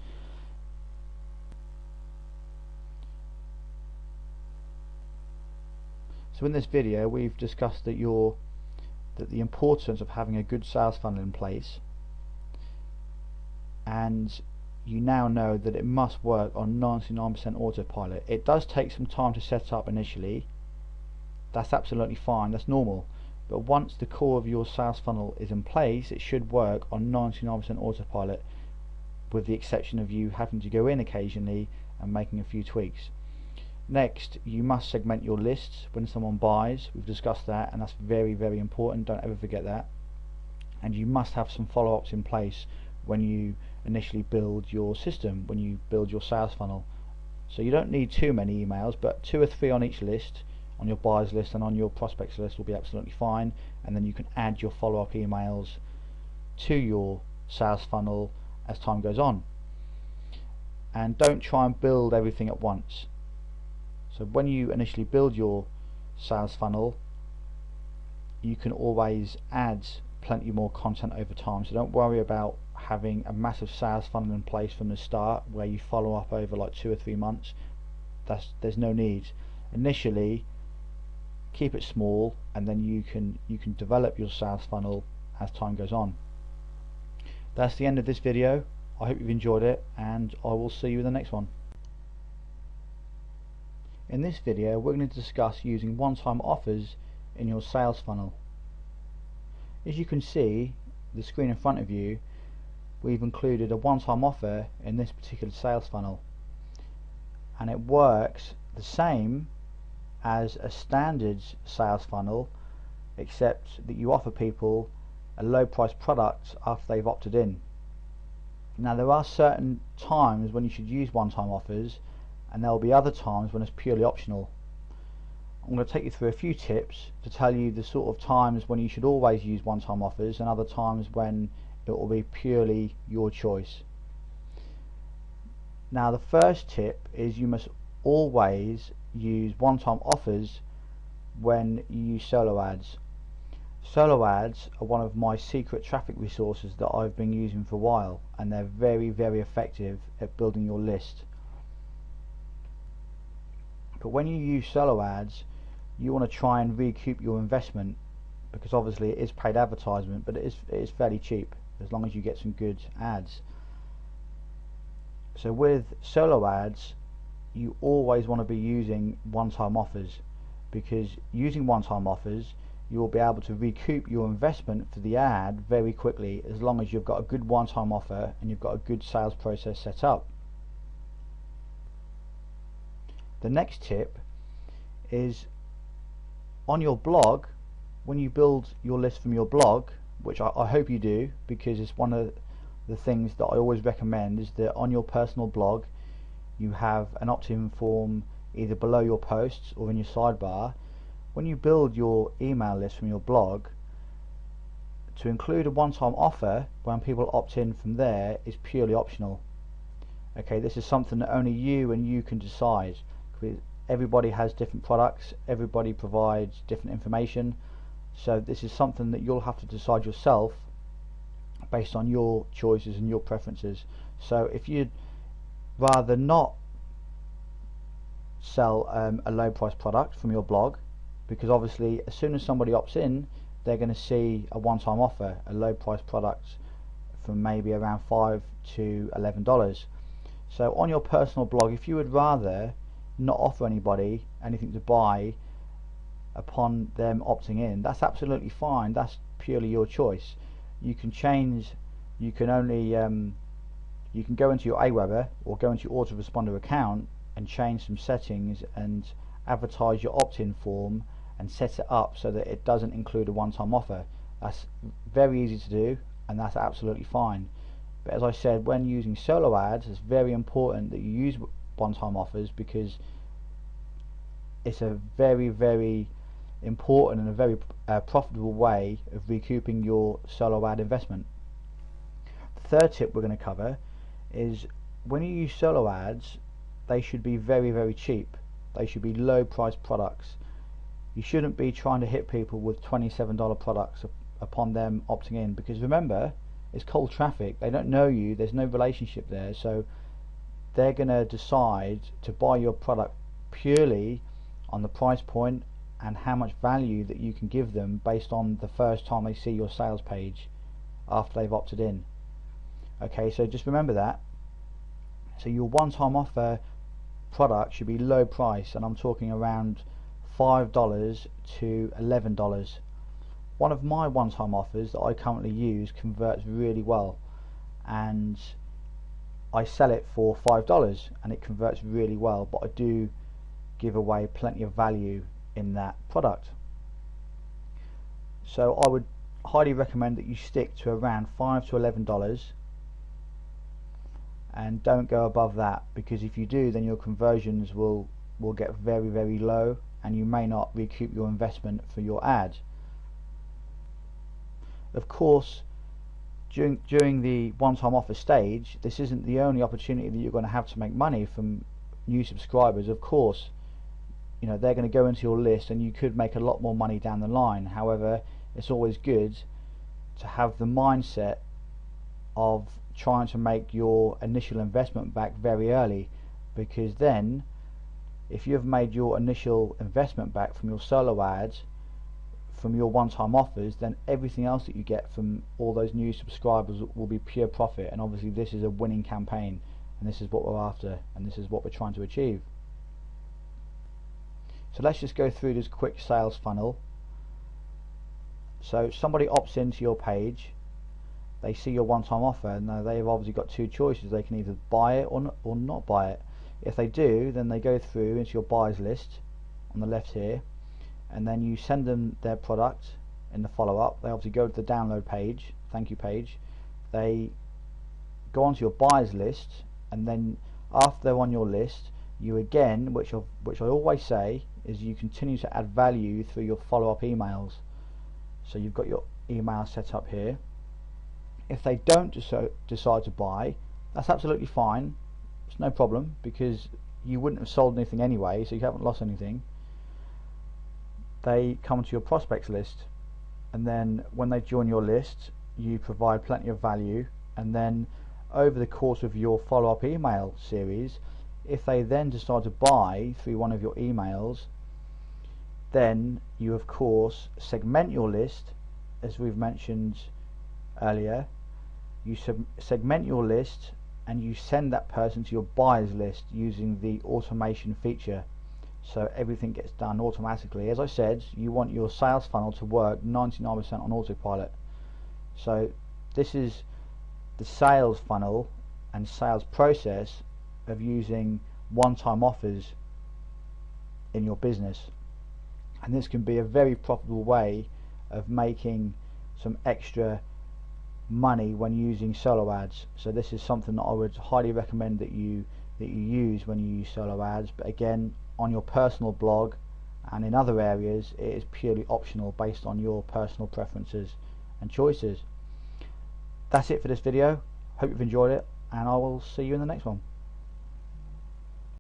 So in this video we've discussed that the importance of having a good sales funnel in place, and you now know that it must work on 99% autopilot. It does take some time to set up initially, that's absolutely fine, that's normal, but once the core of your sales funnel is in place, it should work on 99% autopilot, with the exception of you having to go in occasionally and making a few tweaks. Next, you must segment your lists when someone buys. We've discussed that, and that's very, very important, don't ever forget that. And you must have some follow-ups in place when you initially build your system, when you build your sales funnel. So you don't need too many emails, but 2 or 3 on each list, on your buyers list and on your prospects list, will be absolutely fine, and then you can add your follow-up emails to your sales funnel as time goes on. And don't try and build everything at once. So when you initially build your sales funnel, you can always add plenty more content over time, so don't worry about having a massive sales funnel in place from the start where you follow up over like 2 or 3 months. There's no need. Initially keep it small, and then you can develop your sales funnel as time goes on. That's the end of this video. I hope you've enjoyed it, and I will see you in the next one. In this video we're going to discuss using one-time offers in your sales funnel. As you can see, the screen in front of you, we've included a one-time offer in this particular sales funnel, and it works the same as a standard sales funnel, except that you offer people a low price product after they've opted in. Now there are certain times when you should use one-time offers, and there will be other times when it's purely optional. I'm going to take you through a few tips to tell you the sort of times when you should always use one-time offers and other times when it will be purely your choice. Now the first tip is you must always use one-time offers when you use solo ads. Solo ads are one of my secret traffic resources that I've been using for a while, and they're very, very effective at building your list. But when you use solo ads, you want to try and recoup your investment, because obviously it is paid advertisement, but it is fairly cheap as long as you get some good ads. So with solo ads, you always want to be using one-time offers, because using one-time offers, you will be able to recoup your investment for the ad very quickly, as long as you've got a good one-time offer and you've got a good sales process set up. The next tip is on your blog. When you build your list from your blog, which I hope you do, because it's one of the things that I always recommend, is that on your personal blog you have an opt-in form either below your posts or in your sidebar. When you build your email list from your blog, to include a one-time offer when people opt in from there is purely optional. Okay, this is something that only you and you can decide. Everybody has different products, everybody provides different information, so this is something that you'll have to decide yourself based on your choices and your preferences. So if you'd rather not sell a low price product from your blog, because obviously as soon as somebody opts in, they're going to see a one-time offer, a low price product from maybe around $5 to $11. So on your personal blog, if you would rather not offer anybody anything to buy upon them opting in, that's absolutely fine. That's purely your choice. You can change, you can only you can go into your Aweber or go into your autoresponder account and change some settings and advertise your opt-in form and set it up so that it doesn't include a one-time offer. That's very easy to do, and that's absolutely fine. But as I said, when using solo ads, it's very important that you use one-time offers, because it's a very important and a very profitable way of recouping your solo ad investment. The third tip we're going to cover is when you use solo ads, they should be very cheap. They should be low price products. You shouldn't be trying to hit people with $27 products upon them opting in, because remember, it's cold traffic. They don't know you, there's no relationship there, so they're going to decide to buy your product purely on the price point and how much value that you can give them based on the first time they see your sales page after they've opted in. Okay, so just remember that. So your one-time offer product should be low price, and I'm talking around $5 to $11. One of my one-time offers that I currently use converts really well, and I sell it for $5 and it converts really well, but I do give away plenty of value in that product. So I would highly recommend that you stick to around $5 to $11 and don't go above that, because if you do, then your conversions will get very low and you may not recoup your investment for your ad. Of course, during the one-time offer stage, this isn't the only opportunity that you're going to have to make money from new subscribers. Of course, you know, they're going to go into your list and you could make a lot more money down the line. However, it's always good to have the mindset of trying to make your initial investment back very early, because then if you've made your initial investment back from your solo ads, from your one-time offers, then everything else that you get from all those new subscribers will be pure profit. And obviously this is a winning campaign, and this is what we're after, and this is what we're trying to achieve. So let's just go through this quick sales funnel. So somebody opts into your page, they see your one-time offer, and now they've obviously got two choices. They can either buy it or not buy it. If they do, then they go through into your buyers list on the left here, and then you send them their product in the follow-up. They obviously go to the download page, thank you page, they go onto your buyers list, and then after they're on your list, you again, which I always say, is you continue to add value through your follow-up emails. So you've got your email set up here. If they don't decide to buy, that's absolutely fine. It's no problem, because you wouldn't have sold anything anyway, so you haven't lost anything. They come to your prospects list, and then when they join your list, you provide plenty of value, and then over the course of your follow-up email series, if they then decide to buy through one of your emails, then you of course segment your list, as we've mentioned earlier. You segment your list and you send that person to your buyers list using the automation feature, so everything gets done automatically. As I said, you want your sales funnel to work 99% on autopilot. So this is the sales funnel and sales process of using one-time offers in your business, and this can be a very profitable way of making some extra money when using solo ads. So this is something that I would highly recommend that you use when you use solo ads, but again, on your personal blog and in other areas it is purely optional based on your personal preferences and choices. That's it for this video. Hope you've enjoyed it, and I will see you in the next one.